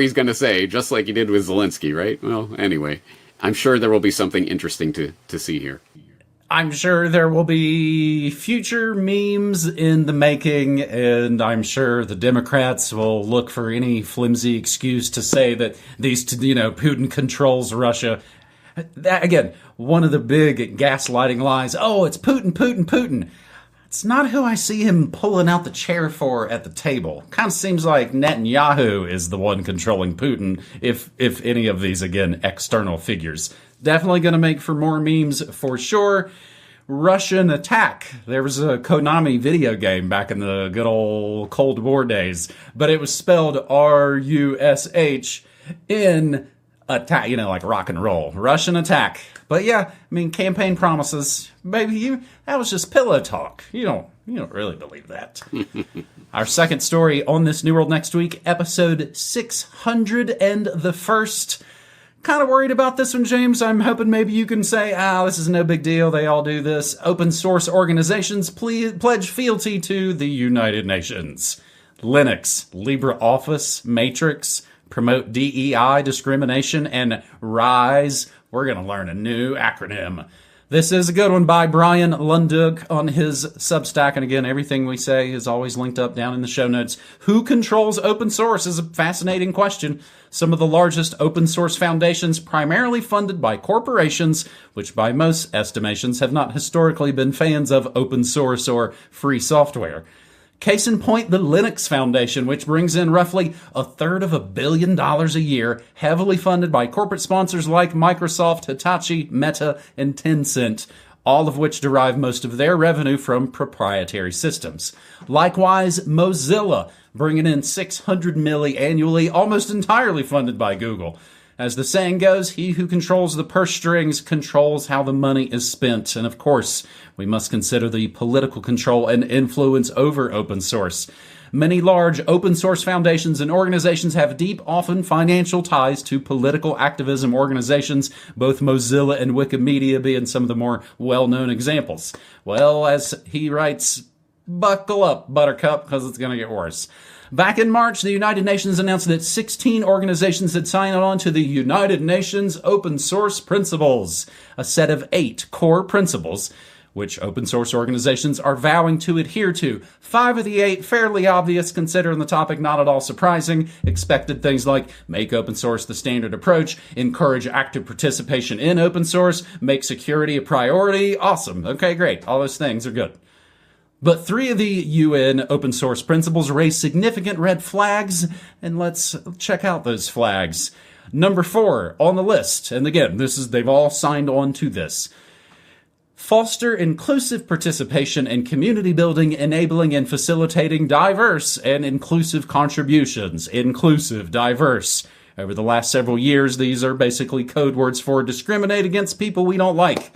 he's going to say, just like he did with Zelensky, right? Well, anyway, I'm sure there will be something interesting to see here. I'm sure there will be future memes in the making, and I'm sure the Democrats will look for any flimsy excuse to say that Putin controls Russia. That, again, one of the big gaslighting lies. Oh, it's Putin, Putin, Putin. It's not who I see him pulling out the chair for at the table. Kind of seems like Netanyahu is the one controlling Putin, if any of these, again, external figures. Definitely going to make for more memes for sure. Russian attack. There was a Konami video game back in the good old Cold War days, but it was spelled R-U-S-H in attack, like rock and roll. Russian attack. But yeah, I mean, campaign promises. Baby, that was just pillow talk. You don't really believe that. Our second story on This New World next week, episode 601. Kind of worried about this one, James. I'm hoping maybe you can say, this is no big deal. They all do this. Open source organizations pledge fealty to the United Nations. Linux, LibreOffice, Matrix, promote DEI discrimination, and RISE. We're going to learn a new acronym. This is a good one by Brian Lundug on his Substack. And again, everything we say is always linked up down in the show notes. Who controls open source is a fascinating question. Some of the largest open source foundations primarily funded by corporations, which by most estimations have not historically been fans of open source or free software. Case in point, the Linux Foundation, which brings in roughly $250 million a year, heavily funded by corporate sponsors like Microsoft, Hitachi, Meta, and Tencent, all of which derive most of their revenue from proprietary systems. Likewise, Mozilla, bringing in $600 million annually, almost entirely funded by Google. As the saying goes, he who controls the purse strings controls how the money is spent. And of course, we must consider the political control and influence over open source. Many large open source foundations and organizations have deep, often financial ties to political activism organizations, both Mozilla and Wikimedia being some of the more well-known examples. Well, as he writes, buckle up, Buttercup, because it's going to get worse. Back in March, the United Nations announced that 16 organizations had signed on to the United Nations Open Source Principles, a set of 8 core principles, which open source organizations are vowing to adhere to. 5 of the 8 fairly obvious, considering the topic not at all surprising. Expected things like make open source the standard approach, encourage active participation in open source, make security a priority. Awesome. Okay, great. All those things are good. But 3 of the UN open source principles raise significant red flags, and let's check out those flags. Number 4 on the list, and again, they've all signed on to this. Foster inclusive participation in community building, enabling and facilitating diverse and inclusive contributions. Inclusive, diverse. Over the last several years, these are basically code words for discriminate against people we don't like.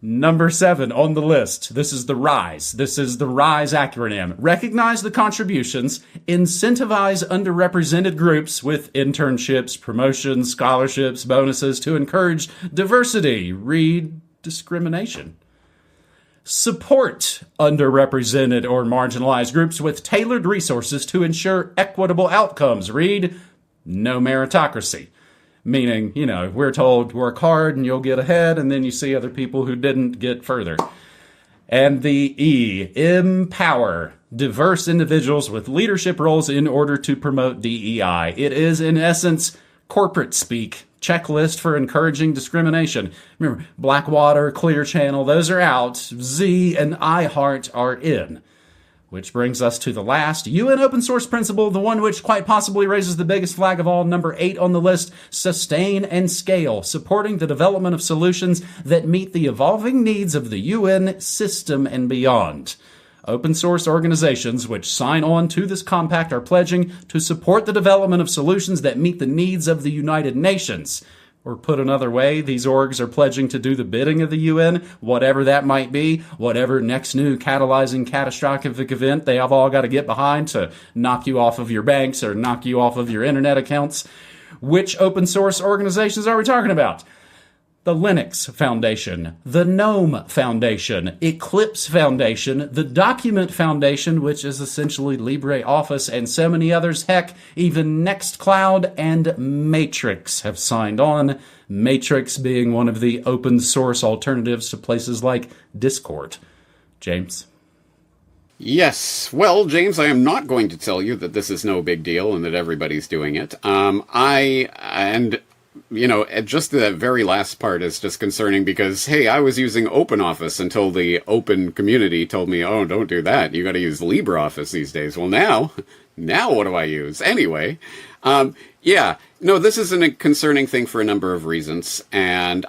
Number 7 on the list. This is the RISE. This is the RISE acronym. Recognize the contributions, incentivize underrepresented groups with internships, promotions, scholarships, bonuses to encourage diversity. Read discrimination. Support underrepresented or marginalized groups with tailored resources to ensure equitable outcomes. Read no meritocracy. Meaning, we're told work hard and you'll get ahead, and then you see other people who didn't get further. And the E, empower diverse individuals with leadership roles in order to promote DEI. It is, in essence, corporate speak. Checklist for encouraging discrimination. Remember, Blackwater, Clear Channel, those are out. Z and iHeart are in. Which brings us to the last UN open source principle, the one which quite possibly raises the biggest flag of all, number 8 on the list, sustain and scale, supporting the development of solutions that meet the evolving needs of the UN system and beyond. Open source organizations which sign on to this compact are pledging to support the development of solutions that meet the needs of the United Nations. Or put another way, these orgs are pledging to do the bidding of the UN, whatever that might be, whatever next new catalyzing catastrophic event they have all got to get behind to knock you off of your banks or knock you off of your internet accounts. Which open source organizations are we talking about? The Linux Foundation, the GNOME Foundation, Eclipse Foundation, the Document Foundation, which is essentially LibreOffice, and so many others. Heck, even Nextcloud and Matrix have signed on. Matrix being one of the open source alternatives to places like Discord. James? Yes. Well, James, I am not going to tell you that this is no big deal and that everybody's doing it. just the very last part is just concerning because, hey, I was using OpenOffice until the open community told me, oh, don't do that. You got to use LibreOffice these days. Well, now what do I use? Anyway, this is a concerning thing for a number of reasons, and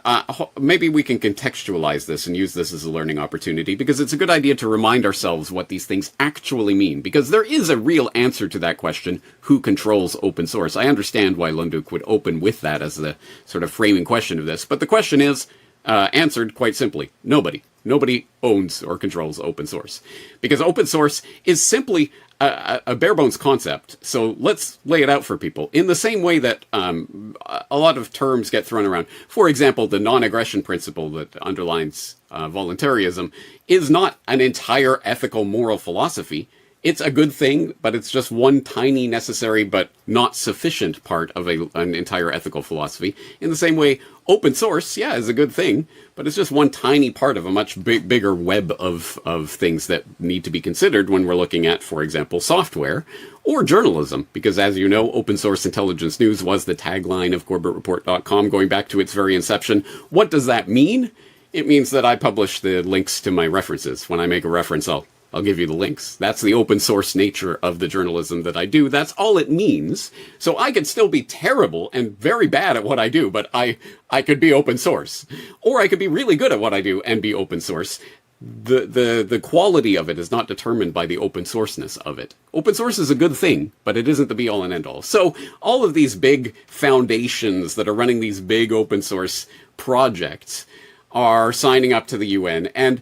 maybe we can contextualize this and use this as a learning opportunity, because it's a good idea to remind ourselves what these things actually mean, because there is a real answer to that question: who controls open source? I understand why Lunduk would open with that as the sort of framing question of this, but the question is answered quite simply: nobody. Nobody owns or controls open source, because open source is simply a bare bones concept. So let's lay it out for people in the same way that a lot of terms get thrown around. For example, the non-aggression principle that underlines voluntarism is not an entire ethical moral philosophy. It's a good thing, but it's just one tiny, necessary, but not sufficient part of an entire ethical philosophy. In the same way, open source, is a good thing, but it's just one tiny part of a much bigger web of things that need to be considered when we're looking at, for example, software or journalism. Because as you know, open source intelligence news was the tagline of CorbettReport.com going back to its very inception. What does that mean? It means that I publish the links to my references. When I make a reference, I'll give you the links. That's the open source nature of the journalism that I do. That's all it means. So I could still be terrible and very bad at what I do, but I could be open source. Or I could be really good at what I do and be open source. The quality of it is not determined by the open sourceness of it. Open source is a good thing, but it isn't the be all and end all. So all of these big foundations that are running these big open source projects are signing up to the UN, and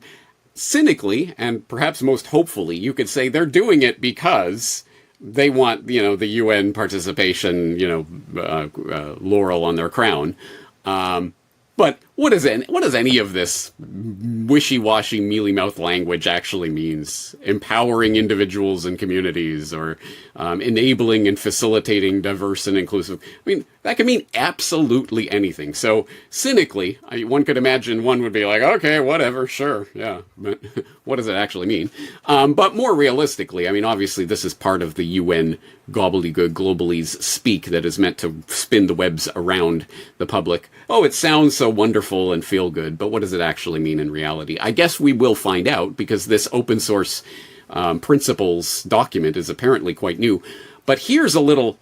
cynically, and perhaps most hopefully, you could say they're doing it because they want, the UN participation, laurel on their crown. But what does any of this wishy-washy, mealy-mouthed language actually means? Empowering individuals and communities, or enabling and facilitating diverse and inclusive. I mean, that could mean absolutely anything. So, cynically, one could imagine one would be like, okay, whatever, sure, yeah. But what does it actually mean? But more realistically, I mean, obviously, this is part of the UN gobbledygook globalese speak that is meant to spin the webs around the public. Oh, it sounds so wonderful and feel good, but what does it actually mean in reality? I guess we will find out, because this open source principles document is apparently quite new. But here's a little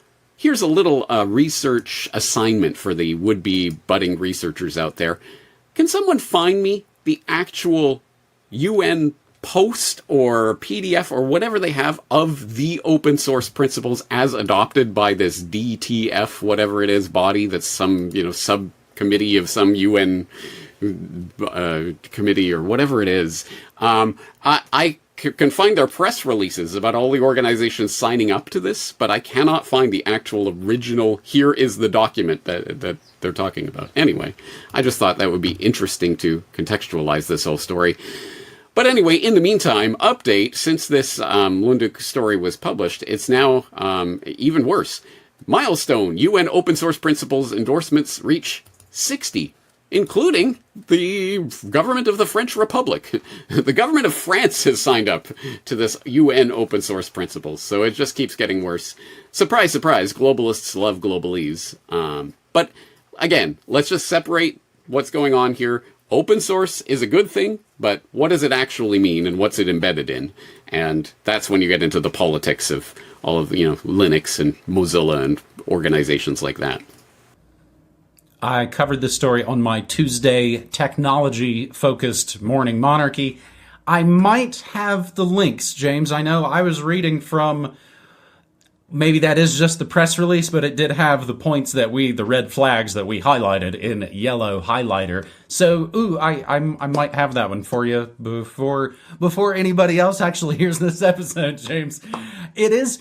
research assignment for the would-be budding researchers out there. Can someone find me the actual UN post or PDF or whatever they have of the open source principles as adopted by this DTF, whatever it is, body that's some, subcommittee of some UN committee or whatever it is? I can find their press releases about all the organizations signing up to this, but I cannot find the actual original, here is the document that they're talking about. Anyway, I just thought that would be interesting to contextualize this whole story. But anyway, in the meantime, update, since this Lunduk story was published, it's now even worse. Milestone, UN open source principles endorsements reach 60, including the government of the French Republic. The government of France has signed up to this UN open source principles, so it just keeps getting worse. Surprise, surprise, globalists love globalese. But again, let's just separate what's going on here. Open source is a good thing, but what does it actually mean, and what's it embedded in? And that's when you get into the politics of all of, Linux and Mozilla and organizations like that. I covered this story on my Tuesday technology-focused Morning Monarchy. I might have the links, James. I know I was reading from, maybe that is just the press release, but it did have the points that the red flags that we highlighted in yellow highlighter. So, I might have that one for you before anybody else actually hears this episode, James. It is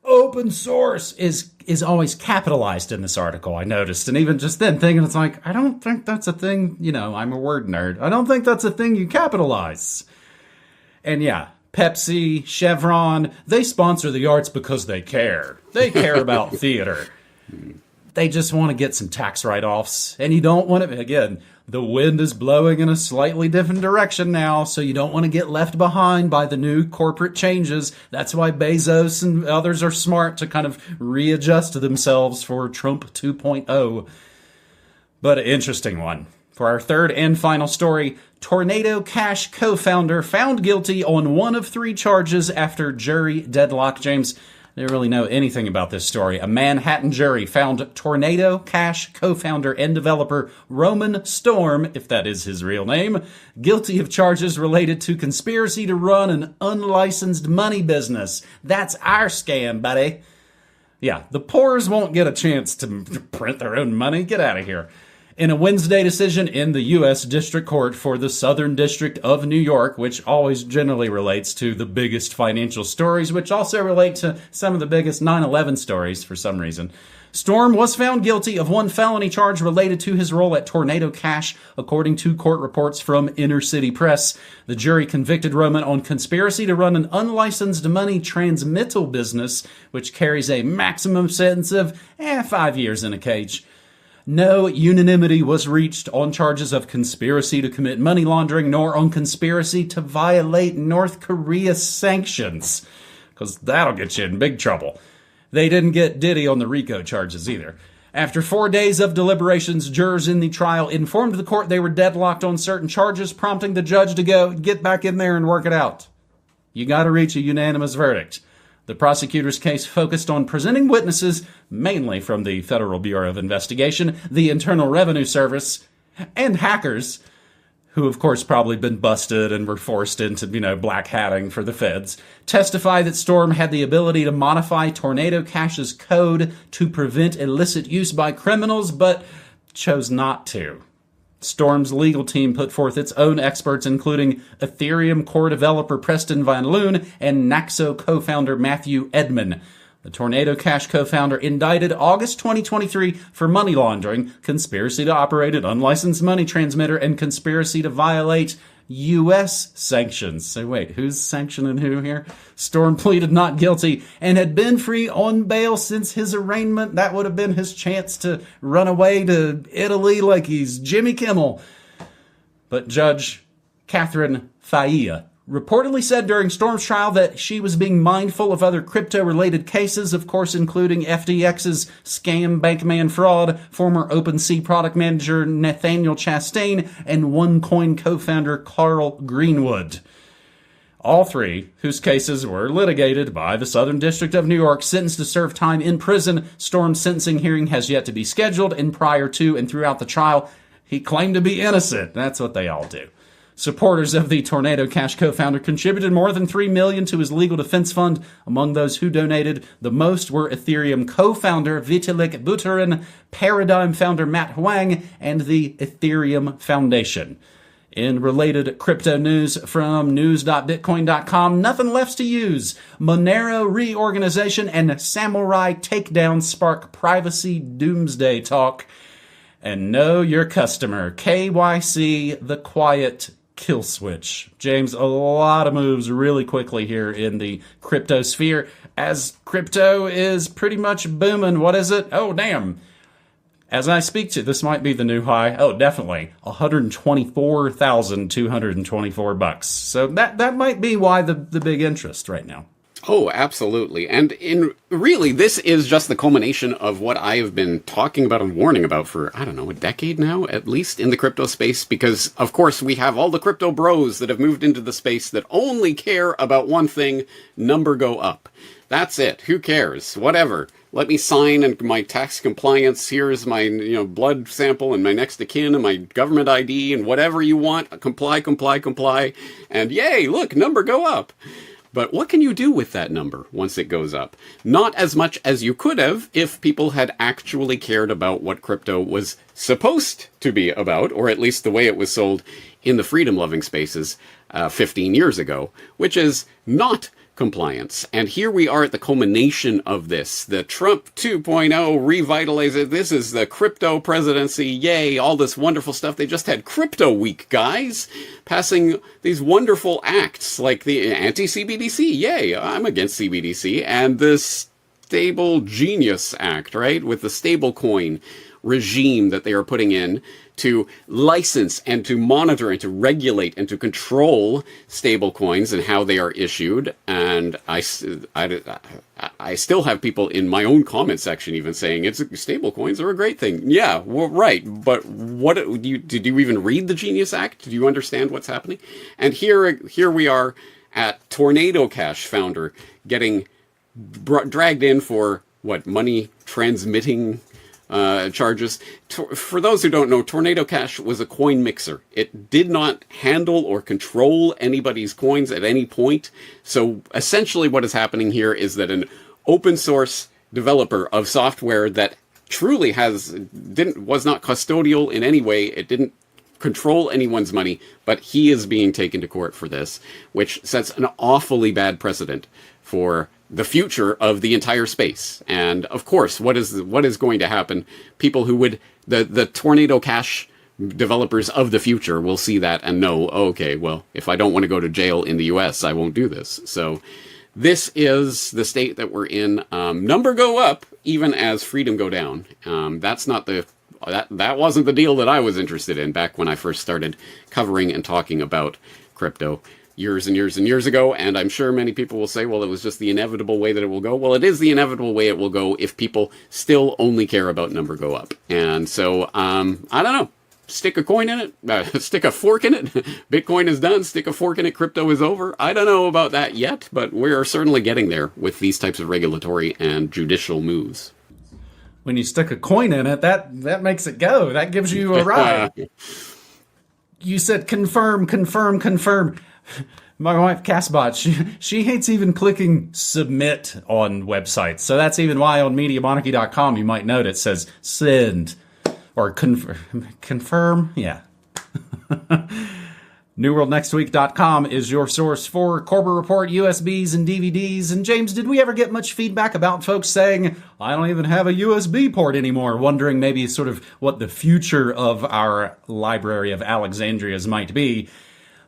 open source is always capitalized in this article, I noticed. And even just then thinking, it's like, I don't think that's a thing, I'm a word nerd. I don't think that's a thing you capitalize. And yeah, Pepsi, Chevron, they sponsor the arts because they care. They care about theater. They just want to get some tax write-offs. And you don't want to, again, the wind is blowing in a slightly different direction now, so you don't want to get left behind by the new corporate changes. That's why Bezos and others are smart to kind of readjust themselves for Trump 2.0. but an interesting one. For our third and final story, Tornado Cash co-founder found guilty on one of 3 charges after jury deadlock. James, I didn't really know anything about this story. A Manhattan jury found Tornado Cash co-founder and developer Roman Storm, if that is his real name, guilty of charges related to conspiracy to run an unlicensed money business. That's our scam, buddy. Yeah, the poors won't get a chance to print their own money. Get out of here. In a Wednesday decision in the U.S. District Court for the Southern District of New York, which always generally relates to the biggest financial stories, which also relate to some of the biggest 9/11 stories for some reason, Storm was found guilty of 1 felony charge related to his role at Tornado Cash, according to court reports from Inner City Press. The jury convicted Roman on conspiracy to run an unlicensed money transmittal business, which carries a maximum sentence of 5 years in a cage. No unanimity was reached on charges of conspiracy to commit money laundering, nor on conspiracy to violate North Korea's sanctions, because that'll get you in big trouble. They didn't get Diddy on the RICO charges either. After 4 days of deliberations, jurors in the trial informed the court they were deadlocked on certain charges, prompting the judge to get back in there and work it out. You gotta reach a unanimous verdict. The prosecutor's case focused on presenting witnesses, mainly from the Federal Bureau of Investigation, the Internal Revenue Service, and hackers, who of course probably been busted and were forced into, black hatting for the feds, testify that Storm had the ability to modify Tornado Cash's code to prevent illicit use by criminals, but chose not to. Storm's legal team put forth its own experts, including Ethereum core developer Preston Van Loon and Naxo co-founder Matthew Edman. The Tornado Cash co-founder indicted August 2023 for money laundering, conspiracy to operate an unlicensed money transmitter, and conspiracy to violate U.S. sanctions. So wait, who's sanctioning who here? Storm pleaded not guilty and had been free on bail since his arraignment. That would have been his chance to run away to Italy like he's Jimmy Kimmel. But Judge Catherine Failla reportedly said during Storm's trial that she was being mindful of other crypto-related cases, of course including FTX's scam bankman fraud, former OpenSea product manager Nathaniel Chastain, and OneCoin co-founder Carl Greenwood. All 3, whose cases were litigated by the Southern District of New York, sentenced to serve time in prison. Storm's sentencing hearing has yet to be scheduled, and prior to and throughout the trial, he claimed to be innocent. That's what they all do. Supporters of the Tornado Cash co-founder contributed more than $3 million to his legal defense fund. Among those who donated the most were Ethereum co-founder Vitalik Buterin, Paradigm founder Matt Huang, and the Ethereum Foundation. In related crypto news from news.bitcoin.com, nothing left to use. Monero reorganization and Samurai takedown spark privacy doomsday talk. And know your customer, KYC, the quiet kill switch. James, a lot of moves really quickly here in the crypto sphere, as crypto is pretty much booming. What is it? Oh, damn. As I speak to, this might be the new high. Oh, definitely. $124,224. So that might be why the big interest right now. Oh, absolutely. And really, this is just the culmination of what I have been talking about and warning about for, a decade now, at least in the crypto space, because, of course, we have all the crypto bros that have moved into the space that only care about one thing: number go up. That's it. Who cares? Whatever. Let me sign and my tax compliance. Here's my, blood sample and my next of kin and my government ID and whatever you want. Comply. And yay, look, number go up. But what can you do with that number once it goes up? Not as much as you could have if people had actually cared about what crypto was supposed to be about, or at least the way it was sold in the freedom-loving spaces 15 years ago, which is not compliance. And here we are at the culmination of this. The Trump 2.0 revitalized. This is the crypto presidency. Yay, all this wonderful stuff. They just had Crypto Week, guys, passing these wonderful acts like the anti-CBDC. Yay, I'm against CBDC. And the Stable Genius Act, right, with the stable coin, regime that they are putting in to license and to monitor and to regulate and to control stable coins and how they are issued. And I still have people in my own comment section even saying stable coins are a great thing. Yeah, well, right. But did you even read the Genius Act? Did you understand what's happening? And here we are at Tornado Cash founder getting dragged in for money transmitting charges. For those who don't know, Tornado Cash was a coin mixer. It did not handle or control anybody's coins at any point. So essentially what is happening here is that an open source developer of software that truly was not custodial in any way, it didn't control anyone's money, but he is being taken to court for this, which sets an awfully bad precedent for the future of the entire space. And of course, what is going to happen? People who would the Tornado Cash developers of the future will see that and know, okay, well, if I don't want to go to jail in the US, I won't do this. So this is the state that we're in. Number go up, even as freedom go down. That wasn't the deal that I was interested in back when I first started covering and talking about crypto years and years and years ago. And I'm sure many people will say, well, it was just the inevitable way that it will go. Well, it is the inevitable way it will go if people still only care about number go up. And so, I don't know. Stick a coin in it, stick a fork in it. Bitcoin is done. Stick a fork in it. Crypto is over. I don't know about that yet, but we are certainly getting there with these types of regulatory and judicial moves. When you stick a coin in it, that makes it go. That gives you a ride. You said confirm. My wife, Castbot, she hates even clicking submit on websites. So that's even why on MediaMonarchy.com you might note it says send or confirm. Yeah. NewWorldNextWeek.com is your source for Corporate Report, USBs, and DVDs. And James, did we ever get much feedback about folks saying, I don't even have a USB port anymore, wondering maybe sort of what the future of our Library of Alexandrias might be?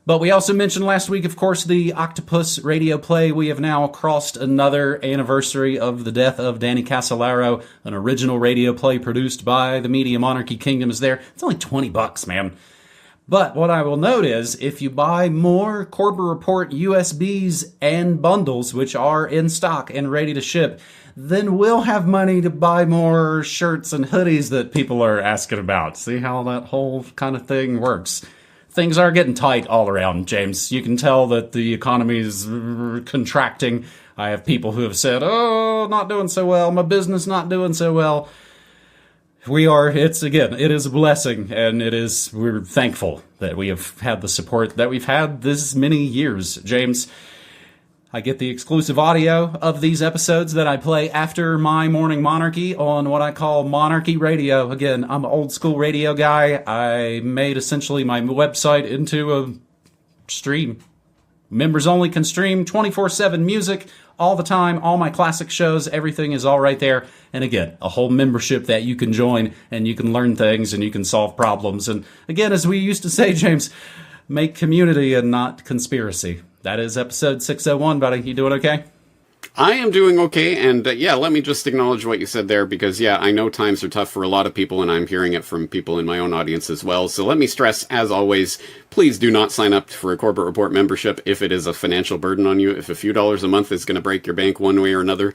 But we also mentioned last week, of course, the Octopus radio play. We have now crossed another anniversary of the death of Danny Casolaro. An original radio play produced by the Media Monarchy Kingdom is there. It's only $20, man. But what I will note is, if you buy more Corporate Report USBs and bundles, which are in stock and ready to ship, then we'll have money to buy more shirts and hoodies that people are asking about. See how that whole kind of thing works. Things are getting tight all around, James. You can tell that the economy is contracting. I have people who have said, oh, not doing so well, my business not doing so well. It is a blessing, and we're thankful that we have had the support that we've had this many years. James, I get the exclusive audio of these episodes that I play after my Morning Monarchy on what I call Monarchy Radio. Again, I'm an old school radio guy. I made essentially my website into a stream. Members only can stream 24/7 music all the time, all my classic shows, everything is all right there. And again, a whole membership that you can join and you can learn things and you can solve problems. And again, as we used to say, James, make community and not conspiracy. That is episode 601, buddy. You doing okay? I am doing okay, and let me just acknowledge what you said there, because I know times are tough for a lot of people, and I'm hearing it from people in my own audience as well. So let me stress, as always, please do not sign up for a Corporate Report membership if it is a financial burden on you. If a few dollars a month is going to break your bank one way or another,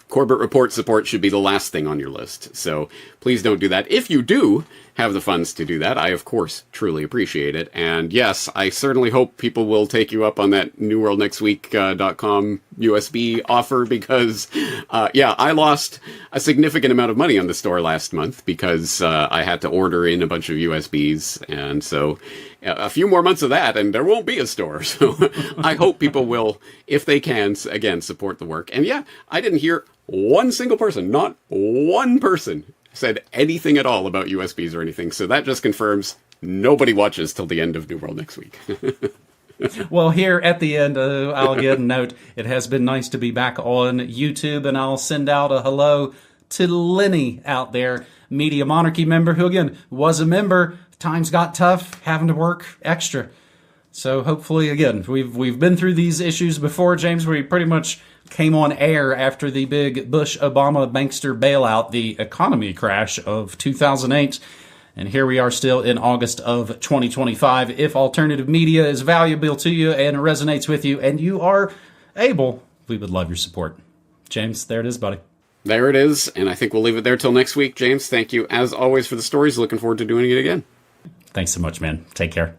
Corporate Report support should be the last thing on your list. So please don't do that. If you do have the funds to do that, I, of course, truly appreciate it. And yes, I certainly hope people will take you up on that NewWorldNextWeek.com USB offer, because, I lost a significant amount of money on the store last month because I had to order in a bunch of USBs. And so a few more months of that, and there won't be a store. So I hope people will, if they can, again, support the work. And I didn't hear one single person, not one person, said anything at all about USBs or anything. So that just confirms nobody watches till the end of New World Next Week. Well, here at the end, I'll again note, it has been nice to be back on YouTube, and I'll send out a hello to Lenny out there, Media Monarchy member, who again was a member. Times got tough, having to work extra. So hopefully, again, we've been through these issues before, James. We pretty much came on air after the big Bush-Obama bankster bailout, the economy crash of 2008. And here we are still in August of 2025. If alternative media is valuable to you and resonates with you and you are able, we would love your support. James, there it is, buddy. There it is, and I think we'll leave it there till next week. James, thank you as always for the stories. Looking forward to doing it again. Thanks so much, man. Take care.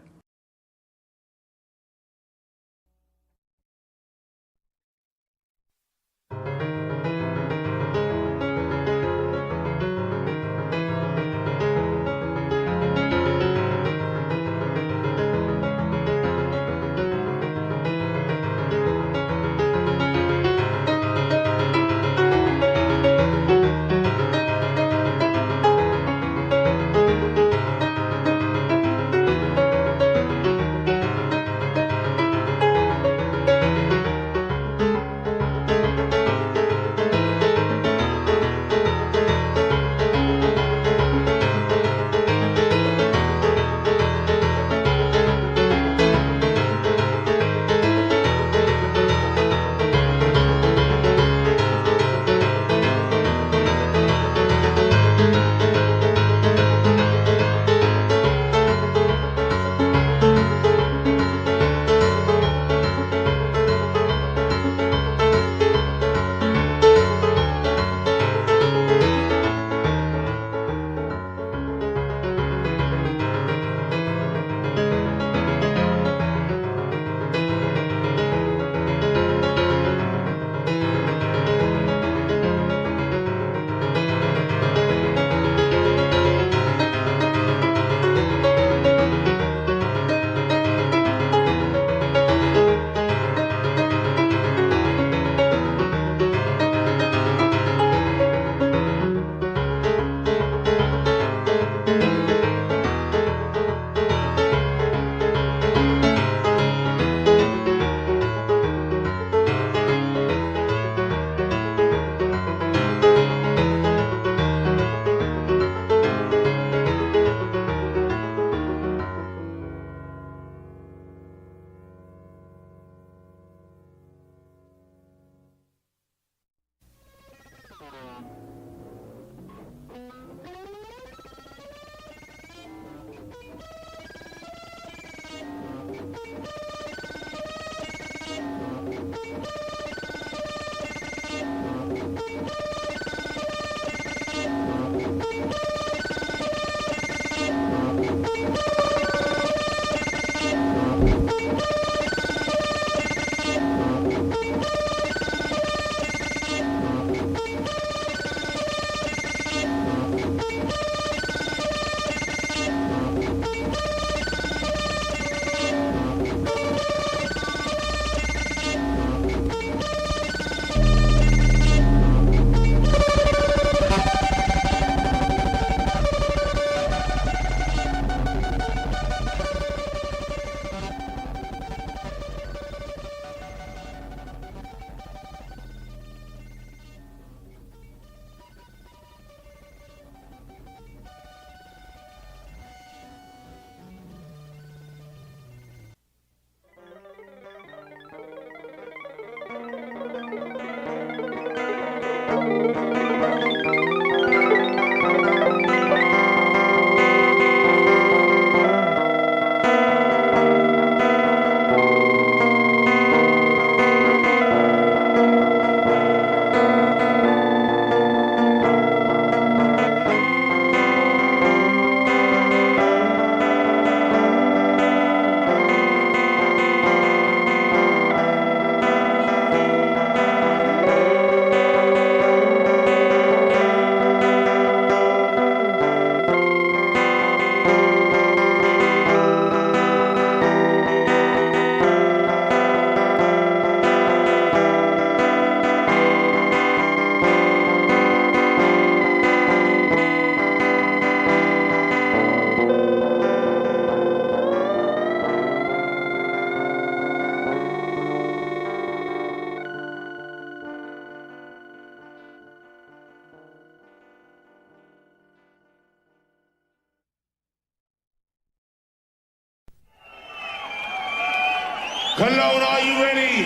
Cologne, are you ready?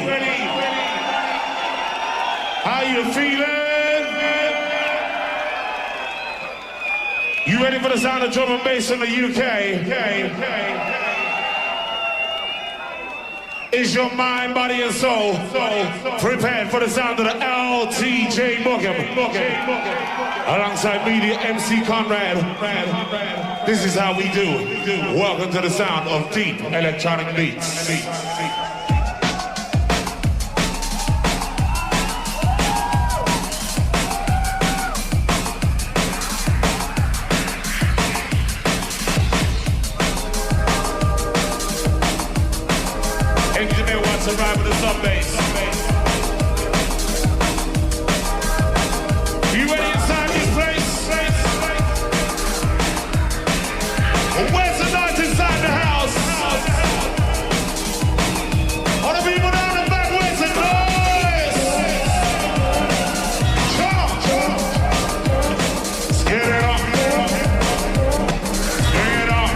How you feeling? You ready for the sound of drum and bass in the UK? Is your mind, body, and soul prepared for the sound of the LTJ Bookham? Alongside me, the MC Conrad. This is how we do. Welcome to the sound of deep electronic beats. Engineer wants to ride with the sub bass. You ready inside this place? Where's the noise inside the house? All the people down the back, where's the noise? Come on. Let's get it on. Get on.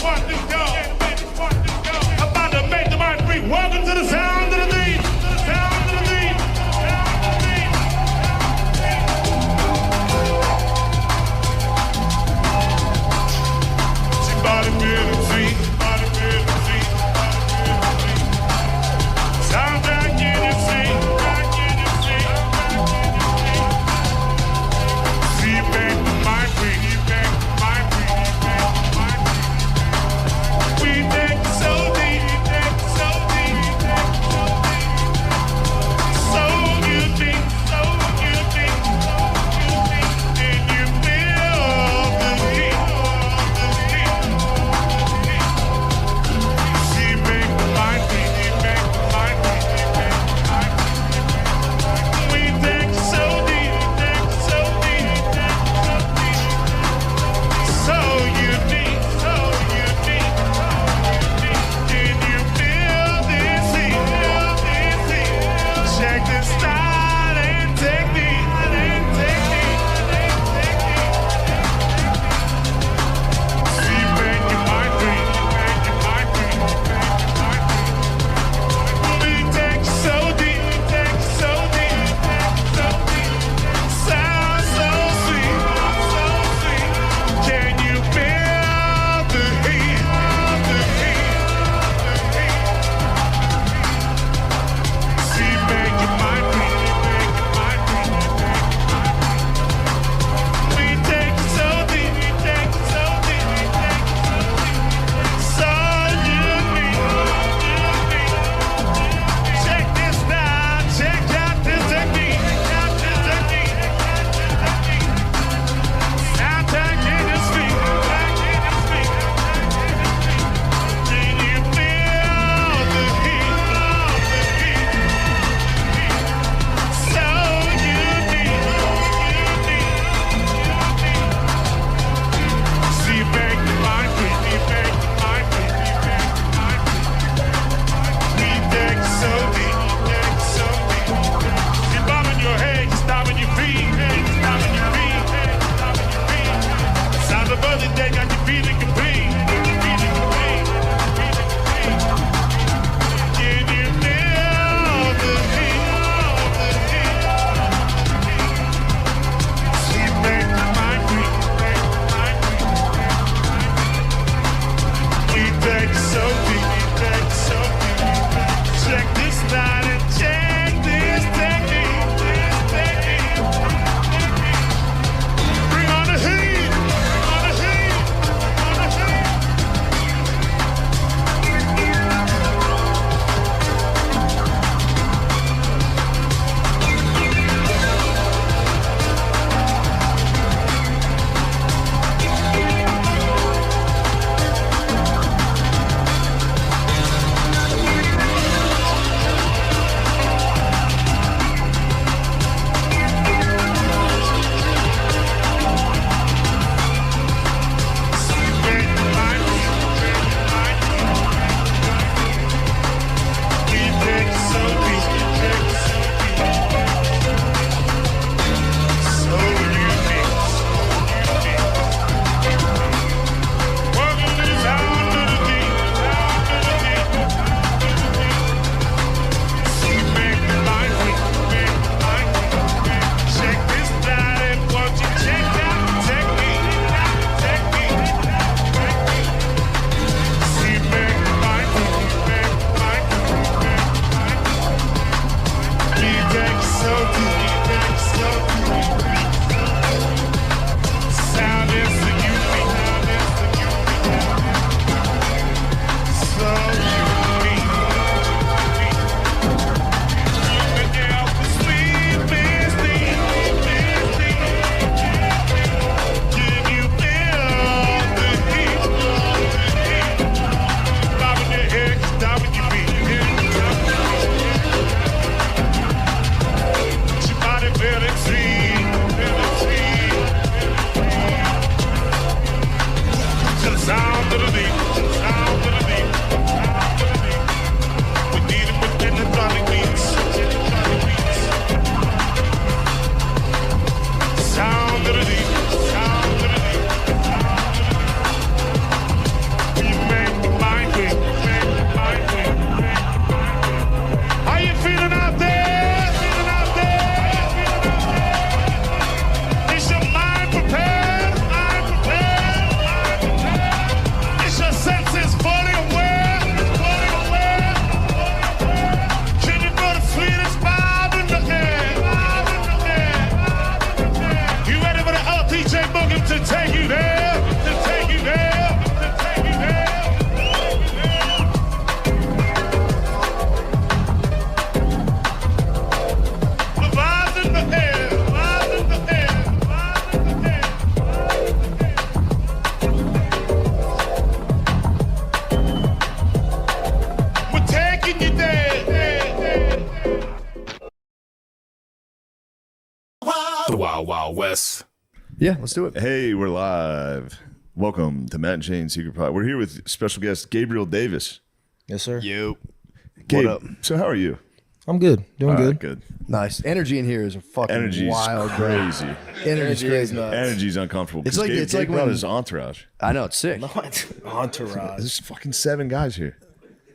About to make the mic free. Welcome to the sound of the beat. Sound of the beat. Sound of the beat. She body feeling sweet. Body feeling sweet. Sound back in your seat. Back in your seat. See you back the mic free. Back the mic free. Back the mic free. We take so deep. Take so deep. Take so deep. So unique. So unique. So unique. And you feel the heat. The heat. See you back the mic free. Back the mic free. Back the mic free. We take so deep. Take so deep. Take so deep. So unique. So unique. Can you feel this heat? Feel this heat? Check the style and technique. And technique. And technique. See you back in my dream. Back in my dream. Back in my dream. We take so deep. Take so deep. Take so deep. Sound so sweet. So sweet. Can you feel the heat? The heat. The heat. See back in my dream. Back in my dream. Back in my dream. We take so deep. We take so deep. We take so deep. So unique. Unique. Check this out. Check out this technique. Check out this technique. Sound back in your speak. Back in your speak. Can you feel the heat? The heat. So unique. Unique. See you back to my feet. See you back to my feet. See you back to my feet. We take so deep. Take so deep. You're bobbing your head. You're stopping your feet. You're stopping your feet. You're stopping your feet. Sound of birthday got you feeling complete. Feeling complete. Feeling complete. Can you feel the heat? The heat. See you back to my feet. Back to my feet. We take so deep. We take so deep. Check this out and check this technique. This technique. Bring on the heat. Bring on the heat. Bring on the heat. us. Yeah, let's do it. Hey, we're live. Welcome to Matt and Shane's Secret Pod. We're here with special guest Gabriel Davis. Yes, sir. You. Gabe, What up? So how are you? I'm good. Doing good. Good. Nice. Energy in here is a fucking Energy's wild. crazy. Energy's crazy. Energy's uncomfortable. It's 'cause like- Gabe, it's Gabe like brought when- his entourage. I know, it's sick. Entourage. There's fucking 7 guys here.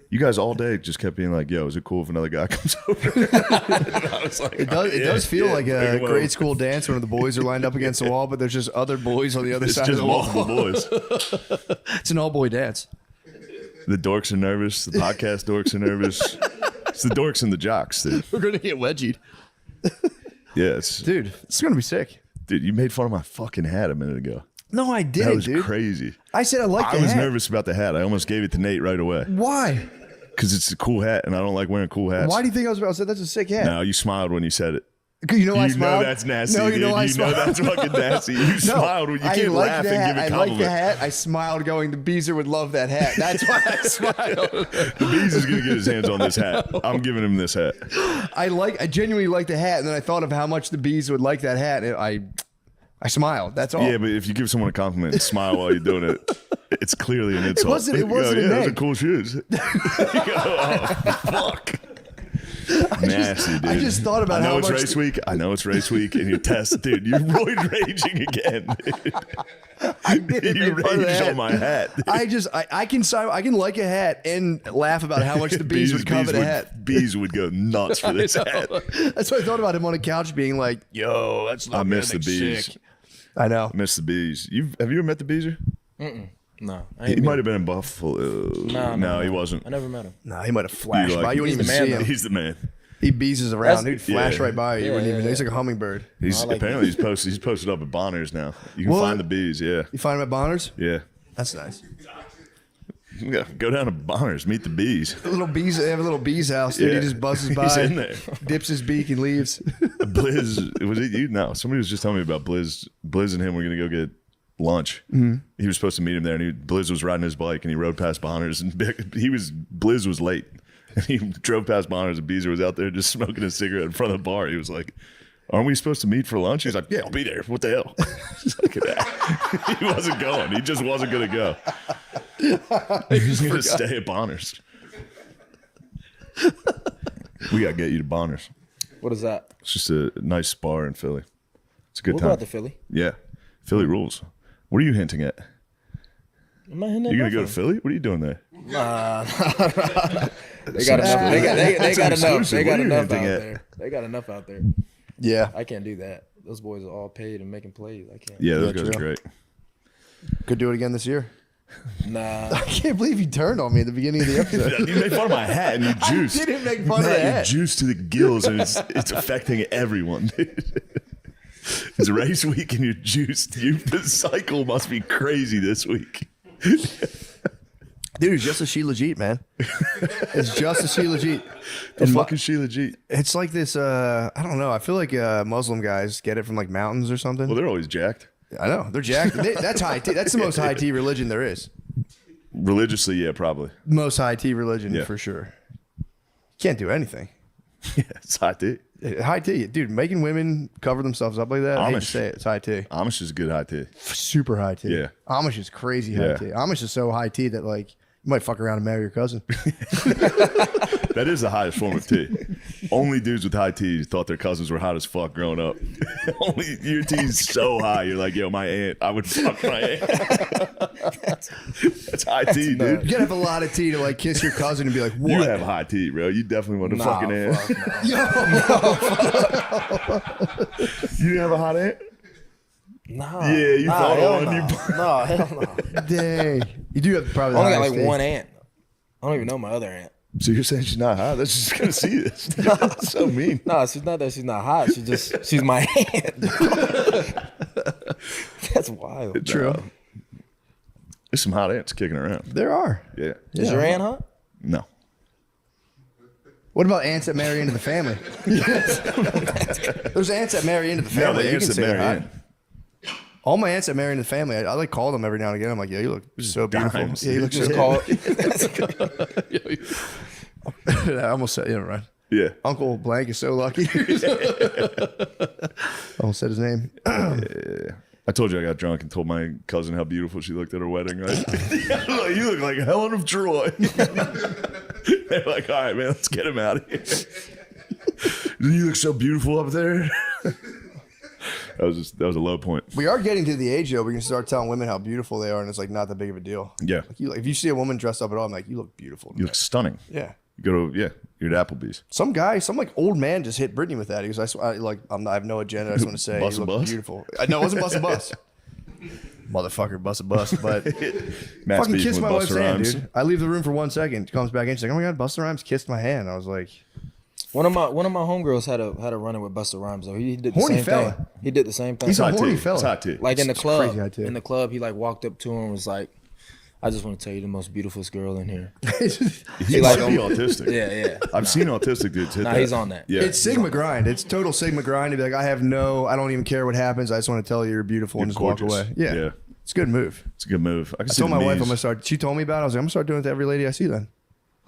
You guys all day just kept being like, "Yo, is it cool if another guy comes over?" I was like, It does feel like a bring 'em grade over. school dance when the boys are lined up against the wall, but there's just other boys on the other It's side of just the wall. multiple boys. It's an all-boy dance. The dorks are nervous. The podcast dorks are nervous. It's the dorks and the jocks, dude. We're gonna get wedgied, Yeah, dude. It's gonna be sick. dude. You made fun of my fucking hat a minute ago. No, I That didn't, was dude. crazy. I said I like the I was hat. nervous about the hat. I almost gave it to Nate right away Why? because it's a cool hat, and I don't like wearing cool hats. Why do you think I was about to say that's a sick hat? No, you smiled when you said it. Because you know I You smiled. know that's nasty. No, you dude. know I You smiled. know that's fucking nasty. You smiled when you I can't liked laugh the and hat. give a I compliment. liked the hat. I smiled, going, "The Beezer would love that hat." That's why I smiled. The Bees is gonna get his hands on this hat. I'm giving him this hat. I genuinely like the hat, and then I thought of how much the Bees would like that hat, and I smiled. That's all. Yeah, but if you give someone a compliment and smile while you're doing it, it's clearly an insult. wasn't- it You go, wasn't a yeah, those are neg. cool shoes. You go, oh, fuck. Nasty, dude. I just thought about I know how it's much race week. I know it's race week, and you're tested, dude. You're roid raging again. Dude. I didn't You make fun of the raged hat. on my hat. I can like a hat and laugh about how much the Bees would covet a hat. Bees would go nuts for this hat. That's what I thought about him on a couch, being like, "Yo, that's I miss the Bees. sick." I know. I miss the Bees. Have you ever met the Beezer? No. I He ain't might been- have been in Buffalo. No, he wasn't. I never met him. No, he might have flashed You by. You wouldn't he's even the see man. him. He's the man. He beezes around. That's- He'd flash yeah. right by you. You wouldn't Yeah, even. yeah, He's like a hummingbird. He's I like apparently he's posted up at Bonner's now. You can What? find the Bees. Yeah, You find him at Bonner's? yeah. That's nice. Yeah, go down to Bonner's, meet the Bees. The little bees. They have a little bees house. Dude. Yeah. He just buzzes by. He's in there. Dips his beak and leaves. Blizz, was it you? No, somebody was just telling me about Blizz. Blizz and him were gonna go get lunch. Mm-hmm. He was supposed to meet him there, and Blizz was riding his bike, and he rode past Bonner's, and Blizz was late, and he drove past Bonner's, and Beezer was out there just smoking a cigarette in front of the bar. He was like, "Aren't we supposed to meet for lunch?" He's like, "Yeah, I'll be there. What the hell?" He's like, he wasn't going. He just wasn't gonna go. He was gonna stay at Bonner's. We gotta get you to Bonner's. What is that? It's just a nice bar in Philly. It's a good What time. about the Philly? Yeah, Philly rules. What are you hinting at? I'm not hitting You gonna go to Philly? What are you doing there? They got enough. They got enough. They What got are you enough out hinting at? there. They got enough out there. Yeah. I can't do that. Those boys are all paid and making plays. I can't. Yeah, those Yeah, guys are true. great. Could do it again this year. Nah. I can't believe you turned on me at the beginning of the episode. You made fun of my hat and you juiced. didn't make fun of Matt, the you're hat. juiced to the gills and it's affecting everyone. Dude. It's race week and you're juiced. The cycle must be crazy this week. Dude, it's just a Sheila Jeet, man. It's just a Sheila Jeet. The fuck is Sheila G? It's like this, I don't know. I feel like Muslim guys get it from like mountains or something. Well, they're always jacked. I know. They're jacked. That's high tea. That's the most high tea religion there is. Religiously, yeah, probably. Most high tea religion Yeah. for sure. Can't do anything. Yeah, it's high tea. High tea. Dude, making women cover themselves up like that, I hate to Amish. say it. It's high tea. Amish is good high tea. Super high tea. Yeah. Amish is crazy high Yeah. tea. Amish is so high tea that like you might fuck around and marry your cousin. That is the highest form of tea. Only dudes with high tea thought their cousins were hot as fuck growing up. Only your tea's so high, you're like, yo, my aunt, I would fuck my aunt. That's high tea, You dude. gotta have a lot of tea to like kiss your cousin and be like, what? You have high tea, bro. You definitely want to Nah, fucking aunt. fuck no. You didn't have a hot aunt? Nah. Yeah, you nah, thought hell of one. no. You- No, hell no. Dang. You do have probably I the only got highest like tea. one aunt. I don't even know my other aunt. So you're saying she's not hot? That's just gonna see this. That's so mean. No, she's not that she's not hot. She's my aunt. That's wild. True. There's some hot ants kicking around. There are. Yeah. Is your aunt hot? No. What about ants that marry into the family? There's ants that marry into the No, family. the You ants can that say marry that. in. All my aunts that marry into the family, I like call them every now and again. I'm like, yeah, you look so beautiful. Dimes. Yeah, you look Just so call it. I almost said, right. Yeah. Uncle Blank is so lucky. Almost said his name. I told you I got drunk and told my cousin how beautiful she looked at her wedding, right? Like, you look like Helen of Troy. They're like, all right, man, let's get him out of here. You look so beautiful up there. That was a low point. We are getting to the age though. We can start telling women how beautiful they are, and it's like not that big of a deal. Yeah. Like, if you see a woman dressed up at all, I'm like, you look beautiful. You look stunning. Yeah. You go to, you're at Applebee's. Some guy, some like old man just hit Brittany with that. He goes, I have no agenda. I just want to say you look beautiful. No, it wasn't Bust a Bus. Motherfucker, Bust a Bus. But fucking kissed my wife's hand, dude. I leave the room for 1 second. Comes back in. She's like, oh my God, Busta Rhymes kissed my hand. I was like... One of my homegirls had a run-in with Busta Rhymes though. He did the Horny same fella. thing. He did the same thing. He's a Hot horny too. fella. It's hot too. Like in the club. crazy hot too. In the club, he like walked up to her and was like, "I just want to tell you the most beautifulest girl in here." He like, might be autistic. Yeah. I've seen autistic dudes hit Nah, that. he's on that. Yeah. It's Sigma grind. It's total Sigma grind to be like, I don't even care what happens. I just want to tell you you're beautiful and just gorgeous. walk away. Yeah. It's a good move. It's a good move. I I told my wife I'm gonna start. She told me about it. I was like, I'm gonna start doing it to every lady I see then.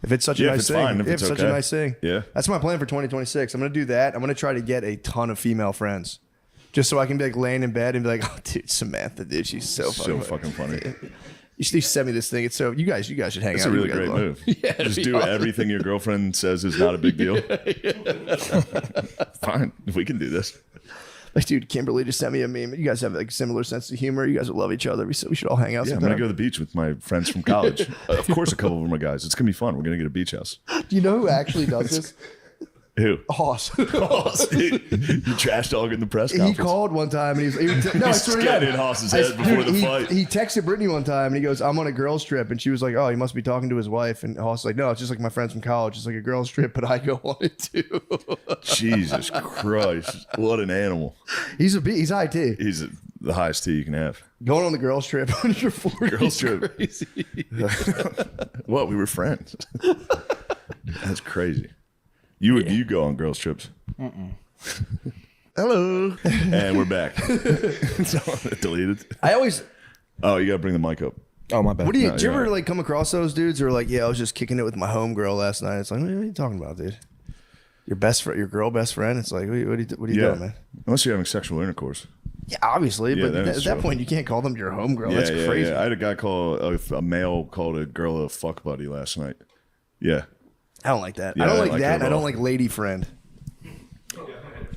If it's such a Yeah, if nice it's thing. fine, if it's such a okay. nice thing. Yeah. That's my plan for 2026. I'm gonna do that. I'm gonna try to get a ton of female friends. Just so I can be like laying in bed and be like, oh dude, Samantha, dude, she's so fucking funny. You should send me this thing. It's so you guys should hang That's out. a really You guys great love- move. Yeah, Just do everything your girlfriend says is not a big deal. Fine, we can do this. Like, dude, Kimberly just sent me a meme. You guys have like similar sense of humor. You guys will love each other. We should all hang out. Yeah, I'm sometime. gonna go to the beach with my friends from college. Of course, a couple of them are guys. It's gonna be fun. We're gonna get a beach house. Do you know who actually does this? Who? Hoss. You trash dog in the press He conference. called one time and no, I He's swear to God. getting in Hoss's head before the fight. He texted Brittany one time and he goes, I'm on a girls trip. And she was like, oh, he must be talking to his wife. And Hoss was like, no, it's just like my friends from college. It's like a girls trip, but I go on it too. Jesus Christ. What an animal. He's high T. He's the highest T you can have. Going on the girls trip when you're 40. Girls trip. Crazy. What? We were friends. That's crazy. You go on girls trips. Hello. And we're back. Deleted. I always, Oh, you gotta bring the mic up. Oh my bad. do you you're ever right. like come across those dudes who are like, yeah, I was just kicking it with my homegirl last night. It's like, what are you talking about, dude? Your best friend, your girl best friend. It's like, what are you doing, man? Unless you're having sexual intercourse. Yeah, obviously, Yeah, but that at is that true. point, you can't call them your homegirl. That's crazy. I had a guy a male called a girl a fuck buddy last night. Yeah. I don't like that. Yeah, I don't I like like that. her And I at don't all. like lady friend.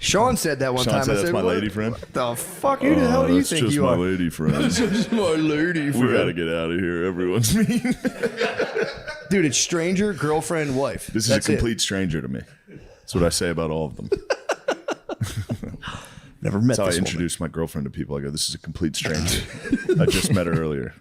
Sean said that one Sean time. said I that's said, my what lady friend? What the fuck? Who the hell do you That's think just you my are? lady friend. That's just my lady friend. We gotta get out of here. Everyone's mean. Dude, it's stranger, girlfriend, wife. This is That's a it. complete stranger to me. That's what I say about all of them. Never met That's how I this woman. introduce my girlfriend to people. I go, this is a complete stranger. I just met her earlier.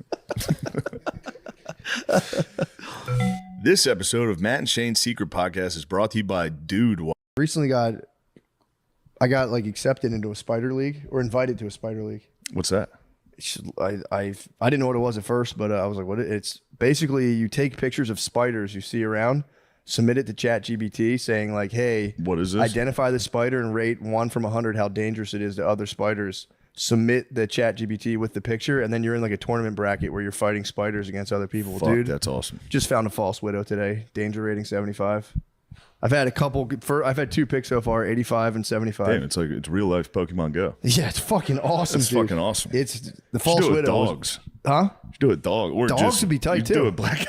This episode of Matt and Shane's Secret Podcast is brought to you by Dude. Recently I got like accepted into a spider league or invited to a spider league. What's that? I didn't know what it was at first, but I was like, it's basically you take pictures of spiders you see around, submit it to ChatGPT saying like, hey, What is this? identify the spider and rate 1 from 100 how dangerous it is to other spiders. Submit the ChatGPT with the picture, and then you're in like a tournament bracket where you're fighting spiders against other people. Fuck, Dude, that's awesome. just found a false widow today. Danger rating 75. I've had I've had 2 picks so far, 85 and 75. Damn, it's real life Pokemon Go. Yeah, it's fucking awesome. That's dude. fucking awesome. It's the You should false do it with widow. dogs. Huh? You should do it with dog. Or Dogs just, would be tight, you too. Do it black.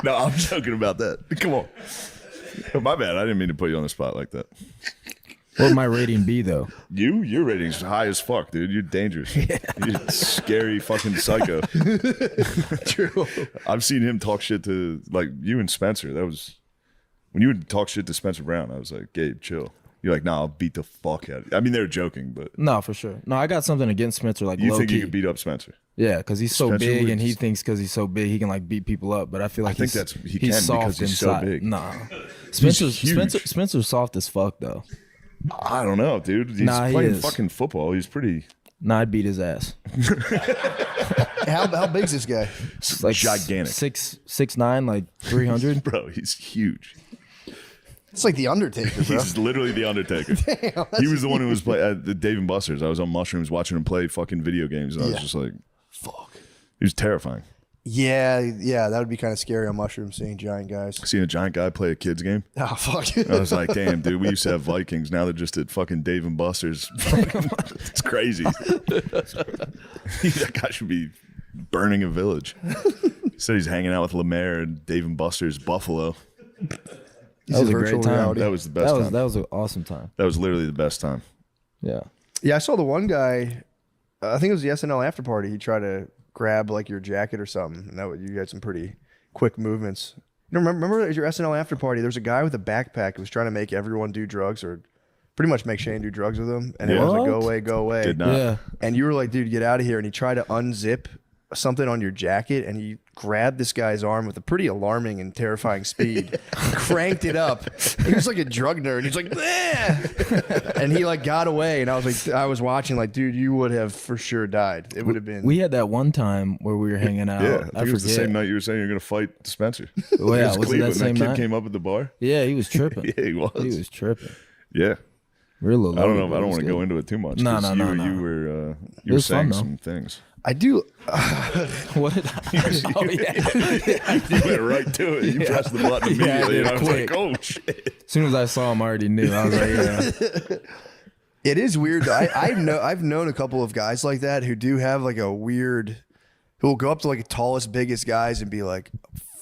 No, I'm joking about that. Come on. Oh, my bad. I didn't mean to put you on the spot like that. What would my rating be though? Your rating's high as fuck, dude. You're dangerous. You're a scary fucking psycho. True. I've seen him talk shit to like you and Spencer. That was when you would talk shit to Spencer Brown. I was like, Gabe, chill. You're like, nah, I'll beat the fuck out of you. I mean, they were joking, but No, for sure. No, I got something against Spencer. Like you low think key. you could beat up Spencer? Yeah, because he's so Spencer big, would- and he thinks because he's so big he can like beat people up. But I feel like think he's he can because he's so big. Nah, Spencer's huge. Spencer's soft as fuck though. I don't know, dude. He's Nah, he playing is. fucking football. He's pretty Nah, I'd beat his ass. How big's this guy? It's like gigantic. 6'9", like 300. Bro, he's huge. It's like the Undertaker, bro. He's literally the Undertaker. He was the one who was at the Dave and Buster's. I was on mushrooms watching him play fucking video games, and I was Yeah. just like, fuck. He was terrifying. Yeah, that would be kind of scary on mushrooms, seeing giant guys. Seeing a giant guy play a kid's game. Oh, fuck. I was like, damn, dude, we used to have Vikings. Now they're just at fucking Dave and Buster's. It's crazy. That guy should be burning a village. He said he's hanging out with Lemaire and Dave and Buster's Buffalo. That was a great time. reality. That was the best time. That was an awesome time. That was literally the best time. Yeah. Yeah, I saw the one guy, I think it was the SNL after party. He tried to grab like your jacket or something, and you had some pretty quick movements. You know, remember at your SNL after party, there was a guy with a backpack who was trying to make everyone do drugs, or pretty much make Shane do drugs with him, and it was like, go away. Did not. Yeah. And you were like, dude, get out of here. And he tried to unzip something on your jacket, and he grabbed this guy's arm with a pretty alarming and terrifying speed, cranked it up. He was like a drug nerd. He's like, "Bleh!" And he like got away. And I was watching like, dude, you would have for sure died. It would have been. We had that one time where we were hanging out. Yeah, I think it was the same night you were saying you're going to fight Spencer. Well, yeah, was it that same kid night? came up at the bar. Yeah, he was tripping. Yeah, he was. He was tripping. Yeah. Real low. I don't know. I don't want to go into it too much. No. You were saying some things. I do. What did I? Oh, yeah. You went right to it. You pressed the button immediately. And I was quick. like, oh, shit. As soon as I saw him, I already knew. I was like, yeah. It is weird. Though. I've known a couple of guys like that who do have like a weird, who will go up to like the tallest, biggest guys and be like,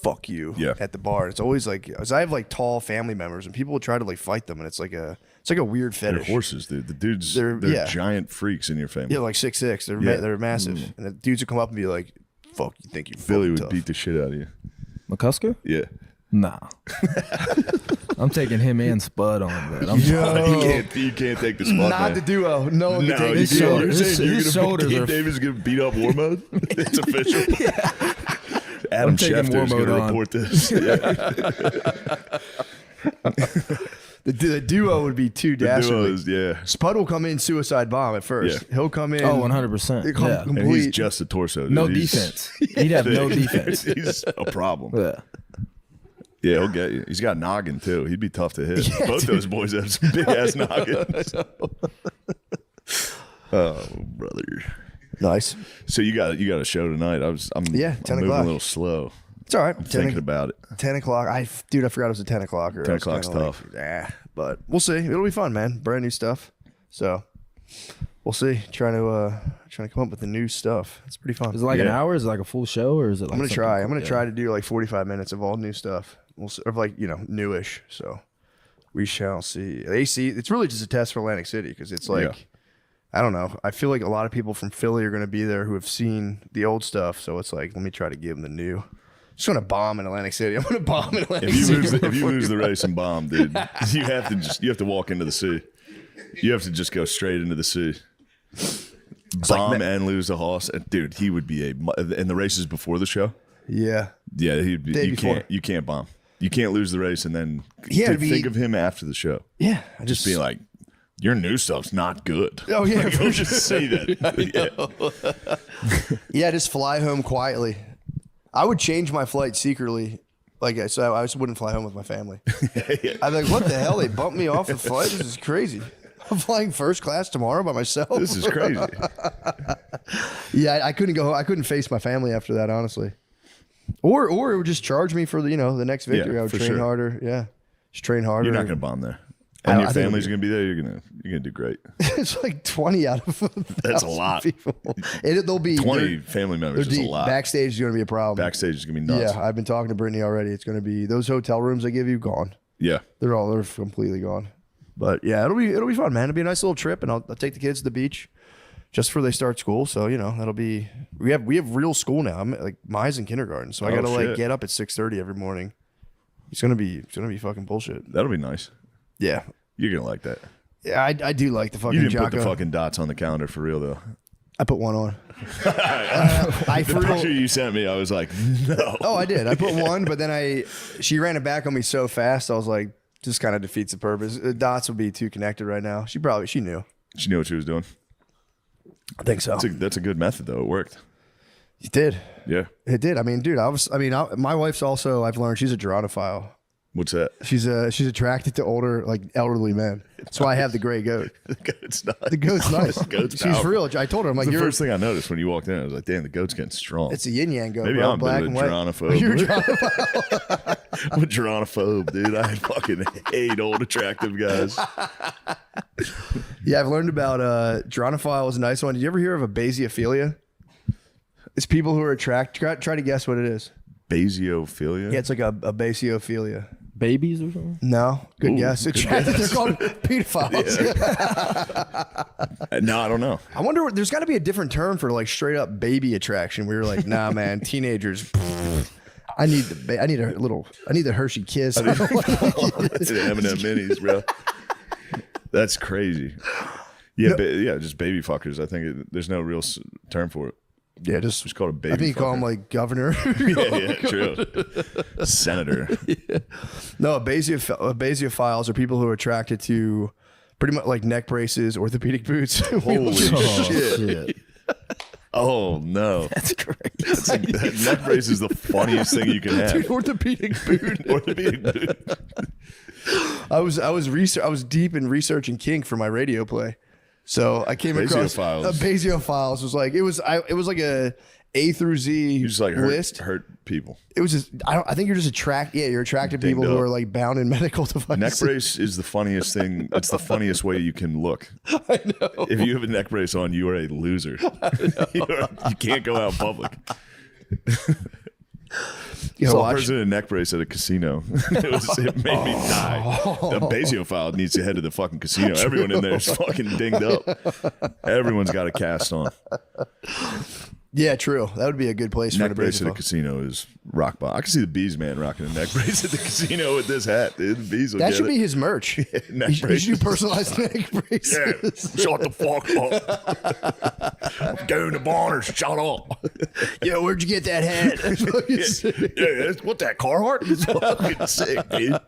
fuck you at the bar. It's always like, because I have like tall family members and people will try to like fight them, and it's like a weird fetish. They're horses, dude. The dudes, they're giant freaks in your family. Yeah, like 6'6". They're massive. And the dudes would come up and be like, fuck, you think you're Philly would tough. beat the shit out of you. McCusker? Yeah. Nah. I'm taking him and Spud on that. You can't take the spot. Not the duo. No one can take you the can't. duo. You're saying His shoulders Gabe are- Davis is going to beat up War Mode? It's official. Adam I'm taking Schefter is War going to Mode on. report this. Yeah. The duo would be too The dastardly. duo is, Spud will come in suicide bomb at first. Yeah. He'll come in. Oh, 100%. Yeah. and he's just a torso. Dude. No He's- defense. He'd have no defense. He's a problem. Yeah. Yeah, he'll get you. He's got noggin too. He'd be tough to hit. Both those boys have some big ass noggins. Oh, brother. Nice. So you got a show tonight. I'm 10 moving o'clock. a little slow. It's all right. I'm thinking about it. 10 o'clock. I forgot it was a 10 o'clock. 10 o'clock's tough. But we'll see. It'll be fun, man. Brand new stuff. So we'll see. Trying to come up with the new stuff. It's pretty fun. Is it like an hour? Is it like a full show, or is it like I'm gonna something try. cool? I'm gonna try to do like 45 minutes of all new stuff. We'll see, or like newish. So we shall see. It's really just a test for Atlantic City because it's like I don't know. I feel like a lot of people from Philly are gonna be there who have seen the old stuff. So it's like let me try to give them the new. Just gonna bomb in Atlantic City. I'm gonna bomb in Atlantic City. If you lose the race and bomb, dude, you have to walk into the sea. You have to just go straight into the sea. Bomb and lose the horse, and dude, he would be in the races before the show. Yeah. You can't bomb. You can't lose the race and then think of him after the show. Yeah. Just be like, your new stuff's not good. Oh yeah, like, he'll just say that. Yeah, just fly home quietly. I would change my flight secretly. Like, so I just wouldn't fly home with my family. I'd be like, what the hell? They bumped me off the flight? This is crazy. I'm flying first class tomorrow by myself. This is crazy. Yeah, I couldn't go. I couldn't face my family after that, honestly. Or it would just charge me for the next victory. Yeah, I would for train sure. harder. Yeah, just train harder. You're not gonna bomb there. And your I think family's gonna be there. You're gonna do great. It's like 20 out of 1,000 That's a lot. people. They'll be 20 family members is a lot. Backstage is going to be a problem. Backstage is gonna be nuts. Yeah, I've been talking to Brittany already. It's going to be those hotel rooms they give you gone. Yeah. They're completely gone. But yeah, it'll be fun, man. It'll be a nice little trip, and I'll take the kids to the beach just before they start school. So that'll be we have real school now. I'm like Maya's in kindergarten, so I got to like get up at 6:30 every morning. It's gonna be fucking bullshit. That'll be nice. Yeah, You're gonna like that. yeah. I do like the fucking. You didn't put Jocko. the fucking dots on the calendar for real though. I put one on. The picture you sent me, I was like, no. Oh, I did. I put one, but then she ran it back on me so fast. I was like, just kind of defeats the purpose. The dots would be too connected right now. She knew. She knew what she was doing. I think so. That's a good method though. It worked. It did. Yeah. It did. I mean, dude, my wife's also, I've learned she's a gerontopile. What's that? She's attracted to older, like elderly men. That's why I have the gray goat. The goat's not. The goat's nice. The goat's She's powerful. real. I told her, I'm like, The you're first thing I noticed when you walked in, I was like, damn, the goat's getting strong. it's a yin yang goat. Maybe bro. I'm Black a and bit of white. geronophobe. You're a geronophobe. I'm a geronophobe, dude. I fucking hate old attractive guys. Yeah, I've learned about geronophile is a nice one. Did you ever hear of a basiophilia? It's people who are attracted. Try to guess what it is. Basiophilia? Yeah, it's like a basiophilia. Babies or something? No, good Ooh, guess. good They're guess. called pedophiles. No, I don't know. I wonder. There's got to be a different term for like straight up baby attraction. Where you're like, nah, man, teenagers. I need the Hershey Kiss. It's the M&M minis, bro. That's crazy. Yeah, just baby fuckers. I think there's no real term for it. Yeah, It's called a baby. I think you call fucker. him like governor. yeah, true. Senator. No, basiophiles are people who are attracted to pretty much like neck braces, orthopedic boots. Holy shit. Oh no, That's great. that neck brace is the funniest thing you can have. Dude, orthopedic boot. Orthopedic boot. I was deep in researching kink for my radio play, so I came across Basiophiles. Basiophiles was like it was like a A through Z You just like list. hurt people. It was just I think you're just attracted. Yeah, you're attracted to people Dinged who up. are like bound in medical devices. Neck brace is the funniest thing. It's the funniest way you can look. I know. If you have a neck brace on, you are a loser. you can't go out in public. You Saw know, a watch. person in a neck brace at a casino. it made me die. The basiophile needs to head to the fucking casino. Everyone in there is fucking dinged up. Everyone's got a cast on. Yeah, true. That would be a good place for Neck a brace at a basiophile. casino is rock bottom. I can see the bees man rocking a neck brace at the casino with this hat. Dude. The bees will That get should it. be his merch. Neck He should braces. do personalized neck braces. Yeah, shut the fuck up. I'm going to Barners. Shut up. Yo, where'd you get that hat? That's fucking sick. Yeah, what that Carhartt? It's fucking sick, dude.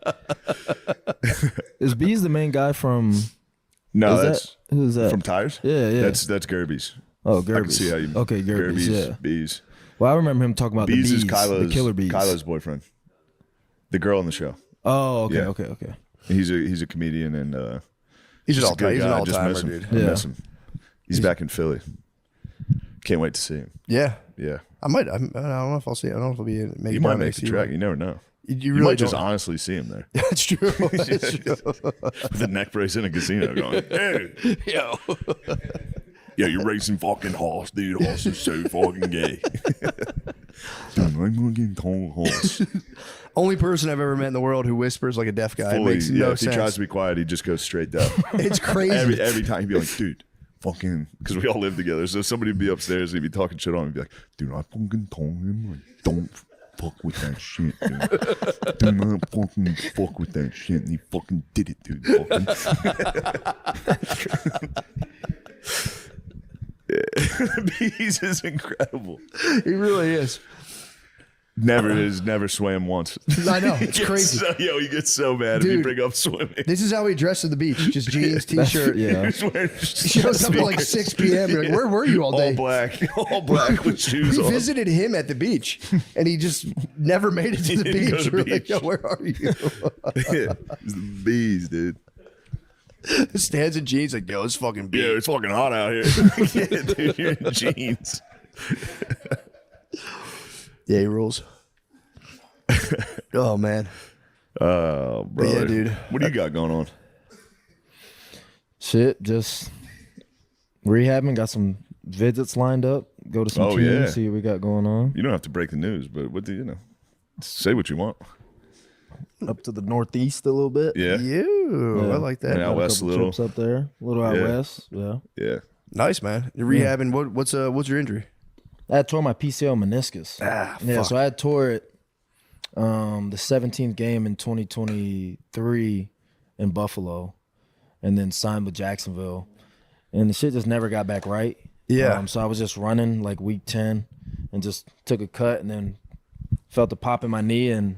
Is Bees the main guy from? No, Is that's who's that? from Tires. Yeah, yeah. That's Gerby's. Oh, I can Gerby's. see how you. Okay, Gerby's. Yeah. Bees. Well, I remember him talking about Bees the is bees, Kyla's the killer bees. Kyla's boyfriend, the girl on the show. Oh, okay, Yeah. okay. He's a comedian and He's just an a good he's an guy. I all just timer, miss him. dude. I Yeah. miss him. He's back in Philly. Can't wait to see him. Yeah. Yeah, I don't know if I'll see it. I don't know if I'll be maybe you might down make next the year. track. You never know. You You really might just don't. honestly see him there That's true. That's true. with a neck brace in a casino, going, "Hey, Yo. yeah, you're racing fucking horse, dude. Horse is so fucking gay." I'm fucking tall horse. Only person I've ever met in the world who whispers like a deaf guy. It Fully, makes yeah, no if he sense. tries to be quiet, he just goes straight down. It's crazy. every time he'd be like, dude, fucking, because we all live together. So somebody would be upstairs and he'd be talking shit on him. He'd be like, dude, I fucking told him, like, don't fuck with that shit, dude. Do not fucking fuck with that shit. And he fucking did it, dude. Bees is incredible. He really is. Never swam once. I know. It's He gets crazy. he gets so mad if you Dude. bring up swimming. This is how he dressed at the beach. Just jeans, t-shirt. Yeah. He's wearing He shows up at like 6 p.m. You're like, where were you all all day? all black with shoes We on. visited him at the beach, and he just never made it to the didn't go beach. to the We're like, beach. yo, where are you? Yeah, it's the bees, dude. Stands in jeans, like, yo, it's fucking beach. Yeah, it's fucking hot out here. Yeah, dude, you're in jeans. Yeah, he rules. Oh, man. Oh, bro. Yeah, dude. What do you got going on? Shit, just rehabbing. Got some visits lined up. Go to some Oh, teams, yeah. see what we got going on. You don't have to break the news, but what do you know? Say what you want. Up to the northeast a little bit. Yeah. I like that. And out Got a west a couple little. trips up there. A little out Yeah. west. Yeah. Yeah. Nice, man. You're rehabbing. What's your injury? I had tore my PCL meniscus. Yeah, fuck. so I had tore it the 17th game in 2023 in Buffalo, and then signed with Jacksonville, and the shit just never got back right. Yeah. So I was just running like week 10, and just took a cut, and then felt the pop in my knee, and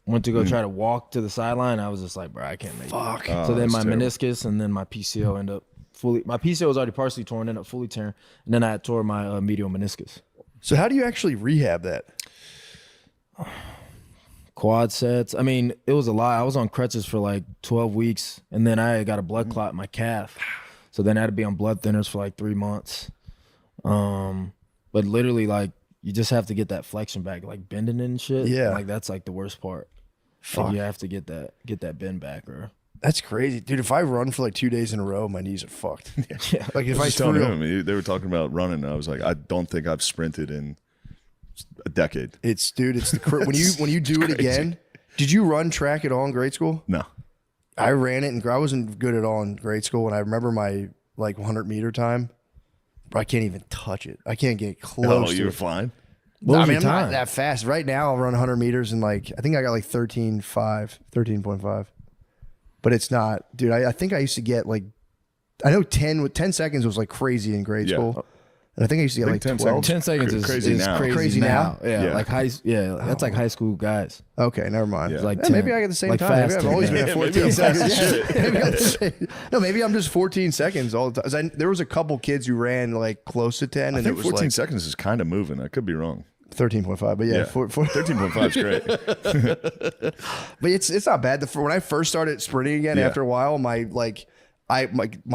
went to go try to walk to the sideline. I was just like, bro, I can't make Fuck. it. So then that's my terrible. meniscus and then my PCL ended up fully. My PCL was already partially torn, ended up fully tearing, and then I had tore my medial meniscus. So how do you actually rehab that? quad sets. I mean, it was a lot. I was on crutches for like 12 weeks, and then I got a blood clot in my calf. So then I had to be on blood thinners for like 3 months. But literally, like, you just have to get that flexion back, like bending it and shit. Yeah. Like, that's like the worst part. Fuck. Like, you have to get that bend back, or. That's crazy, dude. If I run for like 2 days in a row, my knees are fucked. Yeah. Like if I I was threw telling him, they were talking about running, and I was like, I don't think I've sprinted in a decade. it's the when you do it crazy. again. Did you run track at all in grade school? No. I ran it, and I wasn't good at all in grade school. And I remember my like 100-meter time, but I can't even touch it. I can't get close. Oh, to you were it. flying? What was I mean, your I'm not time? that fast. Right now, I'll run 100 meters and like I think I got like 13.5. But it's not, dude. I think I used to get like, I know 10 seconds was like crazy in grade Yeah. school. And I think I used to get I like think 10 12. 10 seconds is Crazy is now. crazy, Crazy now. now? Yeah, Yeah. like that's like high school guys. Okay, never mind. Yeah. Like Yeah, maybe 10. I get the same Like time. Maybe fast I've 10, always yeah. been at Yeah, maybe 14 I'm fast seconds. as shit. Maybe I'm the same. No, maybe I'm just 14 seconds all the time. There was a couple kids who ran like close to 10, I and think it was 14 like seconds is kind of moving. I could be wrong. 13.5. But yeah, Yeah. 13.5. 13.5 is great. But it's not bad. When I first started sprinting again, Yeah. after a while, my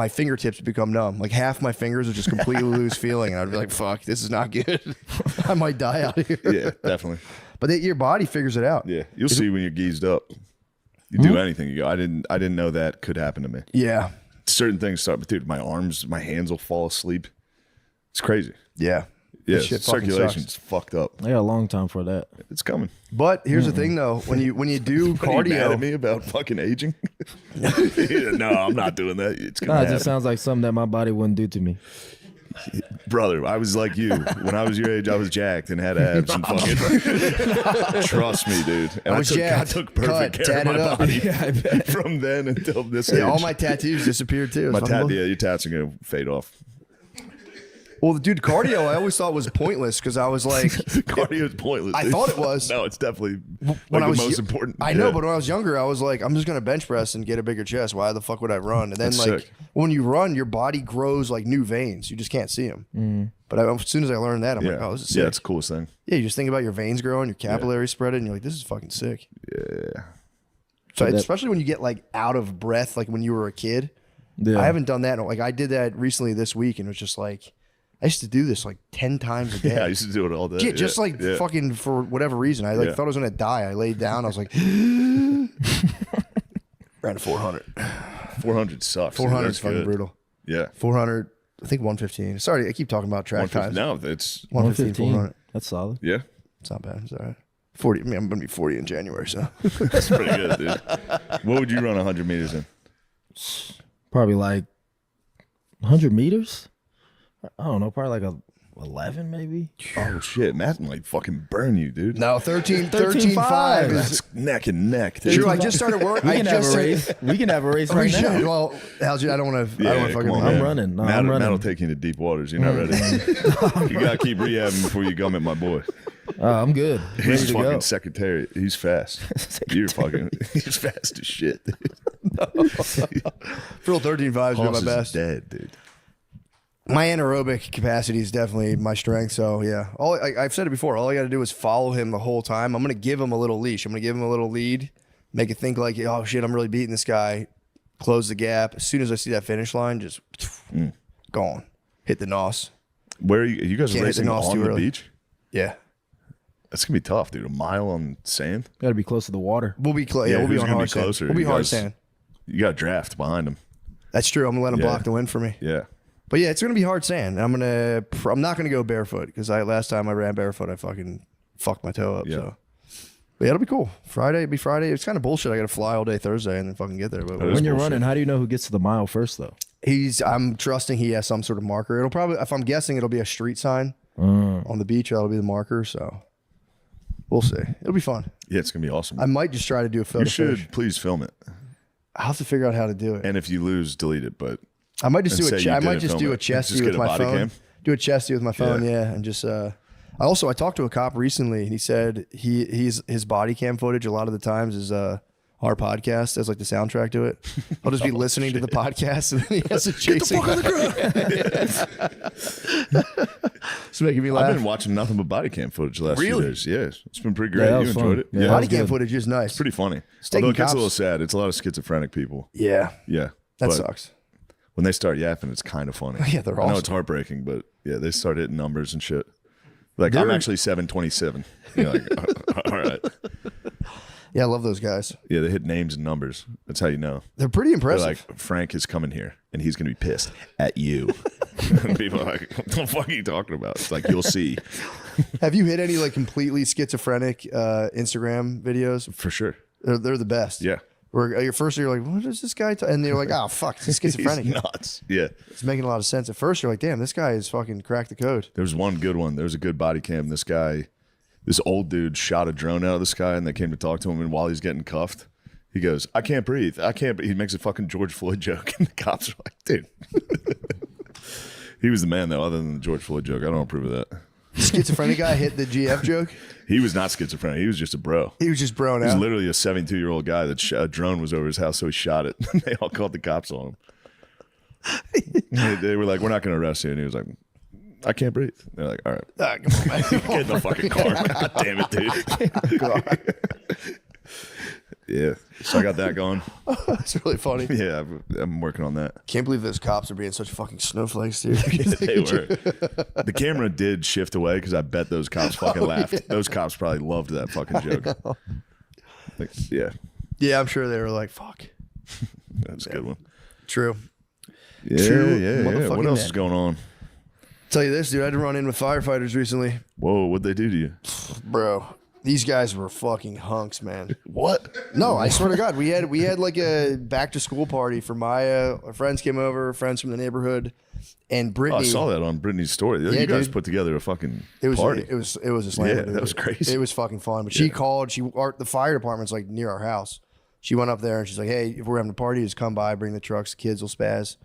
fingertips would become numb. Like half my fingers would just completely lose feeling, and I'd be like, "Fuck, this is not good. I might die out here." Yeah, definitely. But your body figures it out. Yeah, you'll see when you're geezed up. You do anything, you go, I didn't know that could happen to me. Yeah. Certain things start, but dude, my hands will fall asleep. It's crazy. Yeah. Yeah, This shit fucking circulation's fucked up. I got a long time for that. It's coming. But here's the thing, though: when you do What, are you mad at cardio, me about fucking aging? No, I'm not doing that. It's gonna Nah, it happen. just sounds like something that my body wouldn't do to me. Brother, I was like you. When I was your age, I was jacked and had abs and fucking. Trust me, dude. And I was jacked, I took perfect cut, care of tatted my up. body Yeah, I bet. from then until this age. yeah, all my tattoos disappeared too. My your tats are gonna fade off. Well, dude, cardio I always thought was pointless because I was like, Cardio is pointless. I dude. thought it was. No, it's definitely when like I the was most yo- important. I know, Yeah. but when I was younger, I was like, I'm just gonna bench press and get a bigger chest. Why the fuck would I run? And then That's like sick. when you run, your body grows like new veins. You just can't see them. But as soon as I learned that, I'm like, oh, this is sick. yeah, it's the coolest thing. Yeah, you just think about your veins growing, your capillaries spreading, and you're like, this is fucking sick. Yeah. So that- especially when you get like out of breath, like when you were a kid. Yeah. I haven't done that. Like I did that recently this week, and it was just like I used to do this like 10 times a day. Yeah, I used to do it all day. Yeah, just like yeah. fucking for whatever reason. I like Yeah. thought I was gonna die. I laid down. I was like, ran to 400. 400 sucks. 400 is That's fucking good. brutal. Yeah. 400. I think 115. Sorry, I keep talking about track 150 times. No, it's 115, 400. That's solid. yeah. It's not bad. It's all right. 40. I mean, I'm gonna be 40 in January, so That's pretty good, dude. What would you run 100 meters in? Probably like 100 meters. I don't know. Probably like a 11 maybe. Oh shit, Matt might fucking burn you, dude. no 13 13.5 5 is That's neck and neck. Dude. true. I just started work. We I can have just a race. We can have a race We right should. now. Well, Algie, I don't want to. I Yeah, don't want to fucking. come on, I'm man. running. No, Matt, I'm running. Matt'll take you into deep waters. You're not ready. You gotta keep rehabbing before you come at my boy. I'm good. Ready He's to fucking go. secretariat. He's fast. You're fucking. He's fast as shit. Dude. Real 13 5s doing Hoss my is best. dead, dude. My anaerobic capacity is definitely my strength. So yeah, I've said it before. All I got to do is follow him the whole time. I'm gonna give him a little leash. I'm gonna give him a little lead, make it think like, oh shit, I'm really beating this guy. Close the gap. As soon as I see that finish line, just gone. Hit the nos. Where are you? You guys are Can't hit the racing nos on too the early. beach? Yeah, That's gonna be tough, dude. A mile on sand. Got to be close to the water. we'll be yeah, we'll be who's on gonna hard sand. closer? We'll be You hard guys- sand. You got a draft behind him. That's true. I'm gonna let him Yeah. block the wind for me. Yeah. But yeah, it's gonna be hard sand. I'm not gonna go barefoot because last time I ran barefoot, I fucking fucked my toe up. Yeah. So, but yeah, it'll be cool. It'll be Friday. It's kind of bullshit. I got to fly all day Thursday and then fucking get there. But That is When you're bullshit. running, how do you know who gets to the mile first though? I'm trusting he has some sort of marker. It'll probably, if I'm guessing, it'll be a street sign on the beach. That'll be the marker. So we'll see. It'll be fun. Yeah, it's gonna be awesome. I might just try to do a photo You should finish. please film it, I'll have to figure out how to do it. and if you lose, delete it. But I might just and do say you I might didn't just film do a it. chesty Just get with a my body phone. cam? Do a chesty with my phone, Yeah. yeah, and just. I talked to a cop recently, and he said his body cam footage a lot of the times is our podcast as like the soundtrack to it. I'll just be listening to the podcast and then he has to chase it. It's making me laugh. I've been watching nothing but body cam footage the last few days. Yeah, it's been pretty great. Yeah, you enjoyed it? Yeah, body cam footage is nice. It's pretty funny. Taking Although it gets cops. a little sad. It's a lot of schizophrenic people. Yeah. Yeah. That but sucks. when they start yapping, it's kind of funny. Yeah, they're I know awesome. it's heartbreaking, but yeah, they start hitting numbers and shit. Like, I'm Dude. actually 727. You're like, all right. Yeah, I love those guys. Yeah, they hit names and numbers. That's how you know. They're pretty They're impressive. like, Frank is coming here, and he's going to be pissed at you. And people are like, what the fuck are you talking about? It's like, you'll see. Have you hit any like completely schizophrenic Instagram videos? For sure. They're the best. Yeah. Where you're like, what is this guy? And you're like, oh, fuck, he's schizophrenic. He's nuts. Yeah. It's making a lot of sense. At first, you're like, damn, this guy is fucking cracked the code. There was one good one. There was a good body cam. This old dude shot a drone out of the sky, and they came to talk to him. And while he's getting cuffed, he goes, I can't breathe. I can't breathe. He makes a fucking George Floyd joke. And the cops are like, dude. He was the man, though, other than the George Floyd joke. I don't approve of that. Schizophrenic guy hit the GF joke. He was not schizophrenic. He was just a bro. He was just broing He was out. literally a 72-year-old guy that a drone was over his house, so he shot it. They all called the cops on him. They were like, we're not going to arrest you. And he was like, I can't breathe. They're like, all right. Come on, man. Get in the fucking car. God damn it, dude. Yeah. So I got that going. It's really funny. Yeah, I'm working on that. Can't believe those cops are being such fucking snowflakes, dude. They were. The camera did shift away because I bet those cops fucking laughed. Yeah. Those cops probably loved that fucking joke. Like, yeah, Yeah, I'm sure they were like, fuck. that was a good one. True. Yeah, True yeah. motherfucking What else man. is going on? Tell you this, dude, I had to run in with firefighters recently. Whoa, what'd they do to you? Bro, these guys were fucking hunks, man. What? No, I swear to God, we had like a back to school party for Maya. Our friends came over, friends from the neighborhood, and Oh, Brittany. I saw that on Brittany's story. Yeah, You guys dude. put together a fucking It was party. it was a slam. Yeah, that was crazy. It was fucking fun. But she called. The fire department's like near our house. She went up there and she's like, "Hey, if we're having a party, just come by, bring the trucks. The kids will spaz."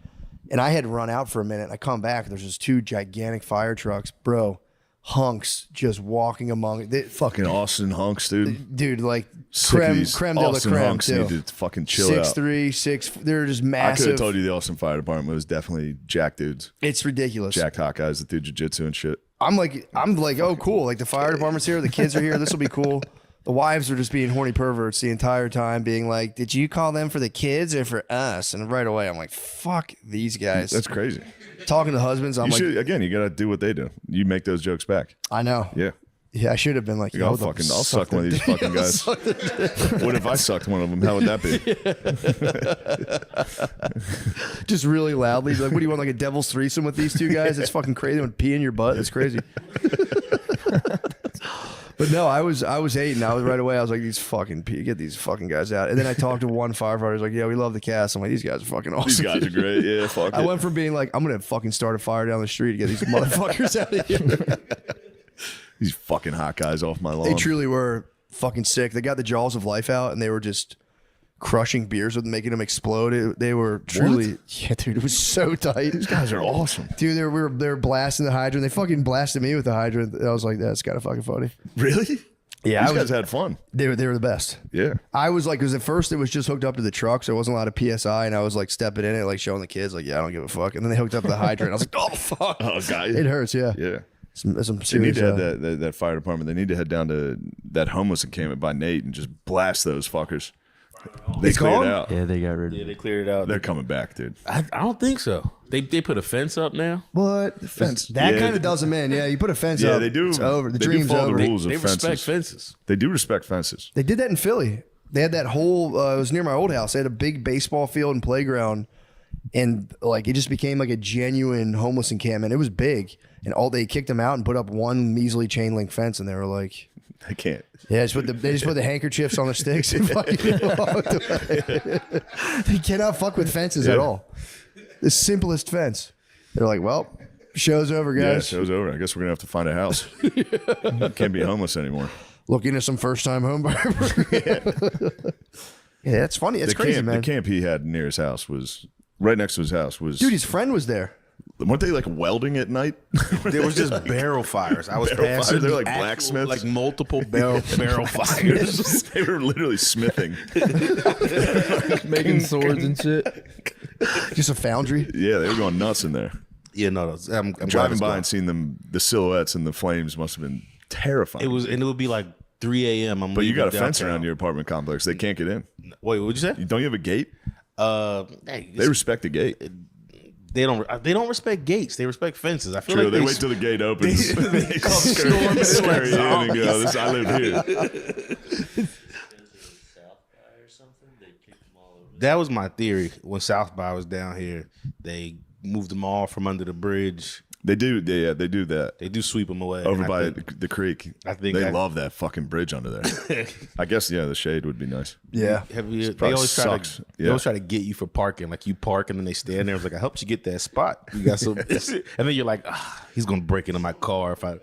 And I had run out for a minute. I come back. There's just two gigantic fire trucks, bro. Hunks just walking among it. Fucking Austin hunks, dude. Dude, like Sick of creme these de la Austin creme hunks too. need to fucking chill out. 6'3", 6. They're just I could massive. have told you the Austin Fire Department was definitely jack dudes. It's ridiculous. Jacked hot guys that do jiu-jitsu and shit. I'm like, oh, cool. Like the fire department's here. The kids are here. This will be cool. The wives are just being horny perverts the entire time, being like, did you call them for the kids or for us? And right away, I'm like, fuck these guys. That's crazy. Talking to husbands, I'm You like, should, again, you got to do what they do. You make those jokes back. I know. Yeah. Yeah, I should have been like, I'll suck one of these fucking guys. What if I sucked one of them? How would that be? Just really loudly. Like, what do you want, like a devil's threesome with these two guys? It's fucking crazy. They would pee in your butt. It's crazy. But no, I was hating. I was right away. I was like, get these fucking guys out. And then I talked to one firefighter. He's like, yeah, we love the cast. I'm like, these guys are fucking awesome. These guys are great. Yeah, fuck I it. went from being like, I'm gonna fucking start a fire down the street to get these motherfuckers out of here. These fucking hot guys off my lawn. They truly were fucking sick. They got the jaws of life out, and they were just crushing beers with them, making them explode. They were truly, yeah, dude. It was so tight. These guys are awesome. Dude, they were blasting the hydrant. They fucking blasted me with the hydrant. I was like, that's kind of fucking funny. Really? Yeah, These guys had fun. They were the best. Yeah. I was like, because at first it was just hooked up to the truck, so it wasn't a lot of PSI, and I was like stepping in it, like showing the kids, like, yeah, I don't give a fuck. And then they hooked up the hydrant. I was like, oh fuck. Oh, guys. It hurts, yeah. Yeah. Some They need serious. to have that fire department. They need to head down to that homeless encampment by Nate and just blast those fuckers. They It's cleared gone? out. Yeah, they got rid of Yeah, it. they cleared it out. They're coming back, dude. I don't think so. They put a fence up now. What? The fence. That Yeah. kind of does them in. Yeah, you put a fence Yeah, up. they do. It's over. The They do dream's follow the over. rules of They respect fences. fences. They do respect fences. They did that in Philly. They had that whole, it was near my old house. They had a big baseball field and playground. And like, it just became like a genuine homeless encampment. It was big. And they kicked them out and put up one measly chain link fence. And they were like, They can't. yeah, they just put the handkerchiefs on the sticks and fucking walked away. They cannot fuck with fences at all. The simplest fence. They're like, well, show's over, Yeah, guys. show's over. I guess we're gonna have to find a house. Can't be homeless anymore. Looking at some first time home buyer. Yeah, that's funny. It's the crazy, camp, man. The camp he had near his house was right next to his house. Was Dude, his friend was there. Weren't they like welding at night? There was just barrel fires. I was Barrel passing fires? They're the like actual, blacksmiths? like multiple barrel fires. They were literally smithing. Making swords and shit. Just a foundry. Yeah, they were going nuts in there. Yeah, no, I'm Driving by and seeing them, the silhouettes and the flames must have been terrifying. it would be like 3 a.m. But you got a fence around your apartment complex. They can't get in. Wait, what'd you say? Don't you have a gate? They respect the gate. They don't respect gates. They respect fences. I feel True, like they wait till the gate opens. They scurry in and go, I live here. That was my theory. When South by was down here, they moved them all from under the bridge. They do, they do that. They do sweep them away. Over by the creek. I think they love that fucking bridge under there. I guess, the shade would be nice. Yeah. They always try to get you for parking. Like you park and then they stand there. It's like, I helped you get that spot. You got some, and then you're like, he's gonna break into my car if I.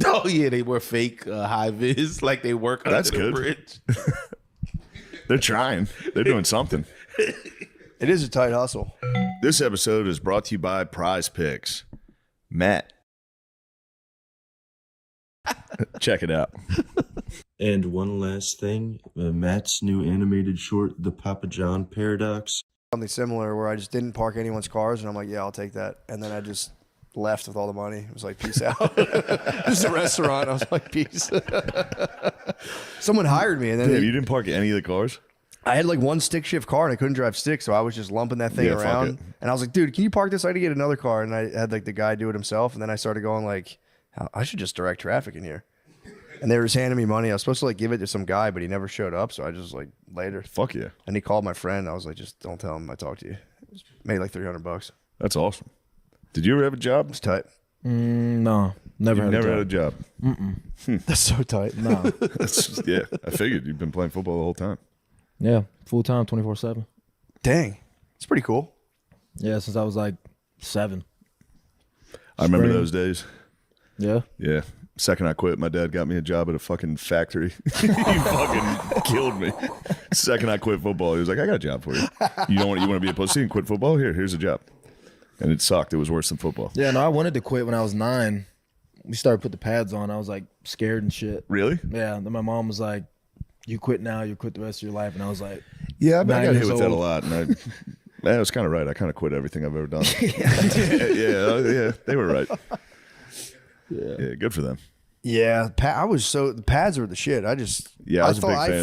Oh yeah, they wear fake high vis like they work under the bridge. They're trying. They're doing something. It is a tight hustle. This episode is brought to you by Prize Picks. Matt. Check it out. And one last thing, Matt's new animated short, The Papa John Paradox. Something similar where I just didn't park anyone's cars, and I'm like, yeah, I'll take that. And then I just left with all the money. It was like, peace out. Just a restaurant. I was like, peace. Someone hired me, and then you didn't park any of the cars? I had like one stick shift car and I couldn't drive stick, so I was just lumping that thing around. And I was like, dude, can you park this? I need to get another car. And I had like the guy do it himself. And then I started going like, I should just direct traffic in here. And they were just handing me money. I was supposed to like give it to some guy, but he never showed up. So I just like later. Fuck yeah. And he called my friend. I was like, just don't tell him I talked to you. Made like $300. That's awesome. Did you ever have a job? It's tight. No, never had a job. That's so tight. No. I figured you've been playing football the whole time. Yeah, full time, 24/7. Dang, it's pretty cool. Yeah, since I was like 7. I remember those days. Yeah. Yeah. Second I quit, my dad got me a job at a fucking factory. He fucking killed me. Second I quit football, he was like, I got a job for you. You want to be a pussy and quit football? Here's a job. And it sucked. It was worse than football. Yeah, no, I wanted to quit when I was 9. We started putting the pads on. I was like scared and shit. Really? Yeah. Then my mom was like, you quit now, you quit the rest of your life. And I was like, yeah, I got hit with that a lot. And I was kind of right. I kind of quit everything I've ever done. yeah, they were right. Yeah, good for them. Yeah, the pads were the shit. I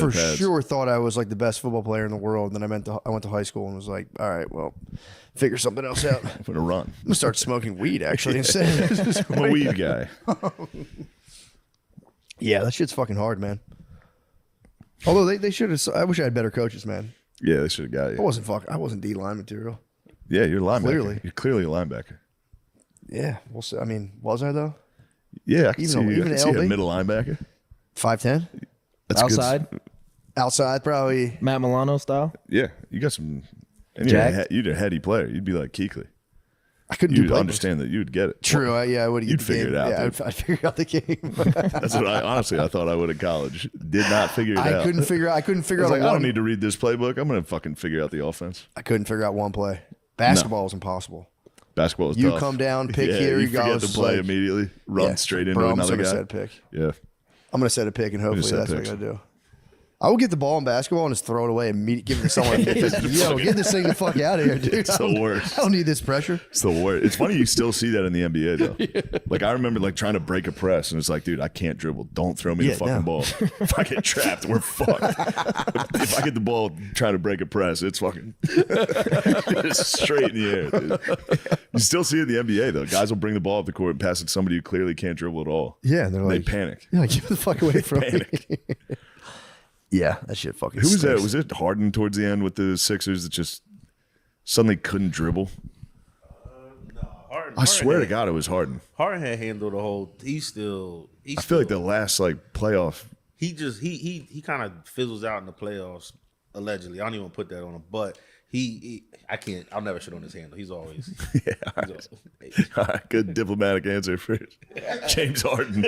for sure thought I was like the best football player in the world. And then I went to high school and was like, all right, well, figure something else out. I'm gonna run. I'm gonna start smoking weed actually instead. I'm a weed guy. Yeah, that shit's fucking hard, man. Although they should have. I wish I had better coaches, man. Yeah, they should have got you. I wasn't D line material. Yeah, you're a linebacker. Clearly. You're clearly a linebacker. Yeah, we'll see. I mean, was I though? Yeah, I can see a LB? middle linebacker. 5'10"? That's outside. Good. Outside, probably. Matt Milano style. Yeah, you got some. And you're a heady player. You'd be like Kuechly. I couldn't do. You'd understand that. You'd get it. True. I would. You'd figure it out. Yeah, I'd figure out the game. That's what I thought I would in college. Did not figure it out. I couldn't figure out. I don't need to read this playbook. I'm going to fucking figure out the offense. I couldn't figure out one play. Basketball was impossible. Basketball is you tough. Come down, pick here, you go. forget to play immediately, run straight into another guy. Set a pick. Yeah, I'm gonna set a pick, and hopefully that's what I gotta do. I will get the ball in basketball and just throw it away and give it to someone. Yo, get this thing the fuck out of here, dude. It's the worst. I don't need this pressure. It's the worst. It's funny you still see that in the NBA though. Yeah. Like I remember like trying to break a press and it's like, dude, I can't dribble. Don't throw me the fucking ball. If I get trapped, we're fucked. If I get the ball trying to break a press, it's fucking it's straight in the air, dude. You still see it in the NBA though. Guys will bring the ball up the court and pass it to somebody who clearly can't dribble at all. Yeah, and they panic. Yeah, get the fuck away from me. Yeah, that shit fucking Who was that? Was it Harden towards the end with the Sixers that just suddenly couldn't dribble? No, Harden. I swear to God, it was Harden. Harden had handled the whole. I feel like the last like playoff. He kind of fizzles out in the playoffs. Allegedly, I don't even put that on him, but I can't. I'll never shit on his handle. He's always. Yeah. All right, good diplomatic answer for James Harden.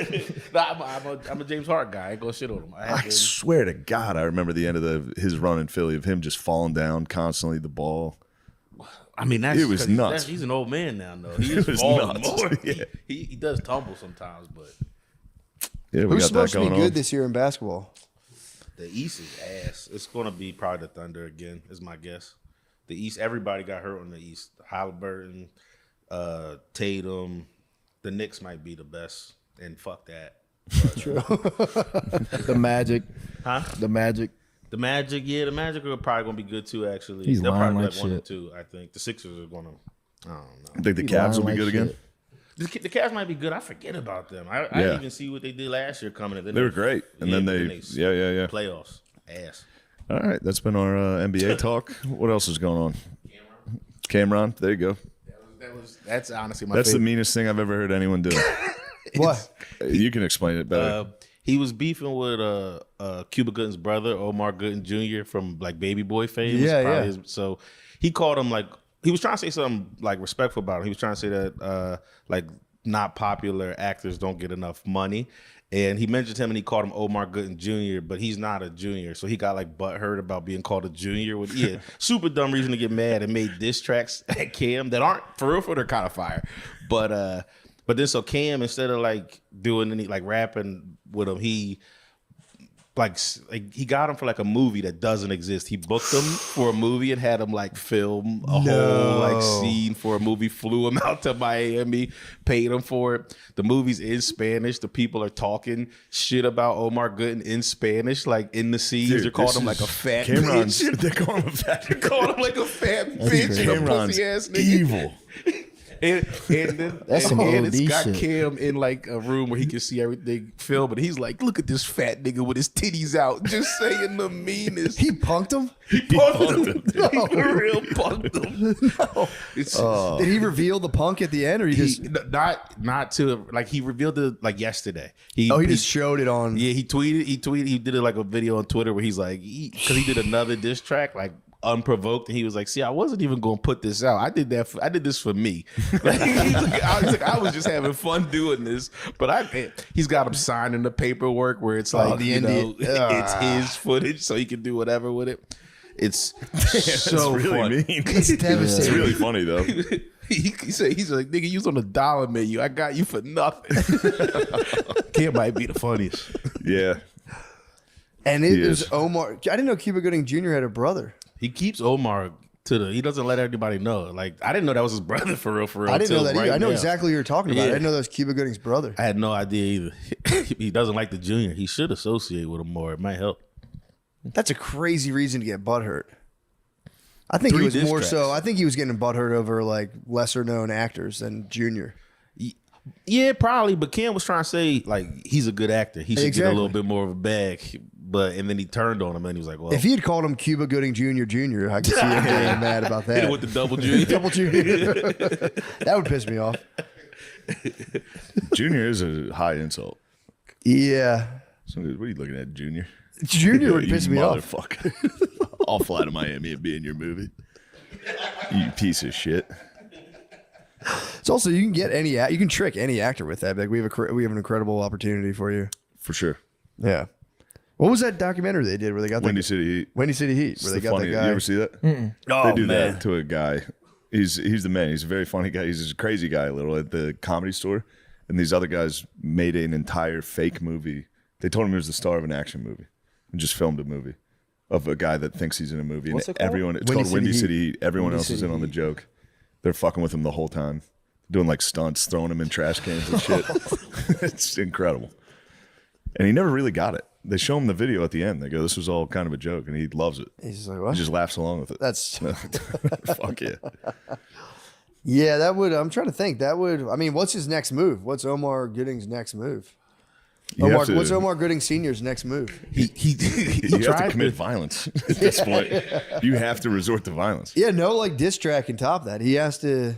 I'm a James Harden guy. I ain't gonna shit on him. I swear to God, I remember the end of his run in Philly of him just falling down constantly. The ball. I mean, it was nuts. He's an old man now, though. He is falling more. Yeah. He does tumble sometimes, but yeah, who's supposed to be good this year in basketball? The East is ass. It's going to be probably the Thunder again, is my guess. The East, everybody got hurt on the East. Halliburton, Tatum. The Knicks might be the best, and fuck that. But, True. The Magic. Huh? The Magic. The Magic, yeah, the Magic are probably going to be good too, actually. He's They'll lying probably like be like 1 or shit. 2, I think. The Sixers are going to, I don't know. I think the He's Cavs will lying be good like again. shit. The Cavs might be good. I forget about them. I didn't even see what they did last year coming in. They were great, and then they playoffs ass. All right, that's been our NBA talk. What else is going on? Cameron, there you go. That's honestly my. That's favorite. the meanest thing I've ever heard anyone do. What? You can explain it better. He was beefing with Cuba Gooding's brother, Omar Gooden Jr. from like Baby Boy fame. Yeah. So he called him like he was trying to say something like respectful about him. He was trying to say that like not popular actors don't get enough money. And he mentioned him and he called him Omar Gooden Jr., but he's not a junior. So he got like butthurt about being called a junior. Super dumb reason to get mad and made diss tracks at Cam that aren't for real, they're kind of fire. But then so Cam, instead of like doing any like rapping with him, he got him for like a movie that doesn't exist. He booked him for a movie and had him like film a whole like scene for a movie, flew him out to Miami, paid him for it. The movie's in Spanish. The people are talking shit about Omar Gooden in Spanish, like in the scenes. Dude, they're calling him like a fat Cameron's. bitch. They're calling him fat. They're calling him like a fat bitch and a Cameron's pussy ass nigga. evil. And then That's some it's OD got shit. Cam in like a room where he can see everything film, but he's like, look at this fat nigga with his titties out, just saying the meanest. He punked him? He punked him. He for real punked him. No. It's, Did he reveal the punk at the end, or he just? not to like he revealed it like yesterday. He just showed it on. Yeah, he tweeted. He did it like a video on Twitter where he's like, because he did another diss track like unprovoked, and he was like, see, I wasn't even going to put this out. I did this for me. Like, I was just having fun doing this, but he's got him signing the paperwork where it's like it's his footage, so he can do whatever with it. It's so really funny. mean. It's devastating. It's really funny though. He's like, nigga, you was on the dollar menu. I got you for nothing. Kid might be the funniest. Yeah. And it was Omar. I didn't know Cuba Gooding Jr. had a brother. He keeps Omar he doesn't let everybody know. Like, I didn't know that was his brother for real. I didn't know that either. I know now. exactly who you're talking about. Yeah. I didn't know that was Cuba Gooding's brother. I had no idea either. He doesn't like the junior. He should associate with him more. It might help. That's a crazy reason to get butthurt. I think he was more so. I think he was getting butthurt over like lesser known actors than Junior. Yeah, probably. But Ken was trying to say like he's a good actor. He should get a little bit more of a bag. And then he turned on him and he was like, well, if he had called him Cuba Gooding Jr., I could see him getting mad about that. Hit it with the double junior. Double junior. That would piss me off. Junior is a high insult. Yeah. So what are you looking at, Junior? Junior would piss me off. Motherfucker. I'll fly to Miami and be in your movie. You piece of shit. It's also, you can trick any actor with that. Like, we have an incredible opportunity for you. For sure. Yeah. What was that documentary they did where they got Windy City Heat? Windy City Heat, where they got that guy. You ever see that? Oh, they do that to a guy. He's the man. He's a very funny guy. He's a crazy guy, a little, at the Comedy Store. And these other guys made an entire fake movie. They told him he was the star of an action movie and just filmed a movie of a guy that thinks he's in a movie. What's and it called? It's called Windy City Heat. Everyone else is in on the joke. They're fucking with him the whole time, doing like stunts, throwing him in trash cans and shit. It's incredible. And he never really got it. They show him the video at the end. They go, this was all kind of a joke. And he loves it. He's just like, what? He just laughs along with it. That's fuck yeah. Yeah, that would. I'm trying to think. That would. I mean, what's his next move? What's Omar Gooding's next move? What's Omar Gooding Sr.'s next move? He have to commit violence at this point. You have to resort to violence. Yeah, no, like diss track can top that. He has to.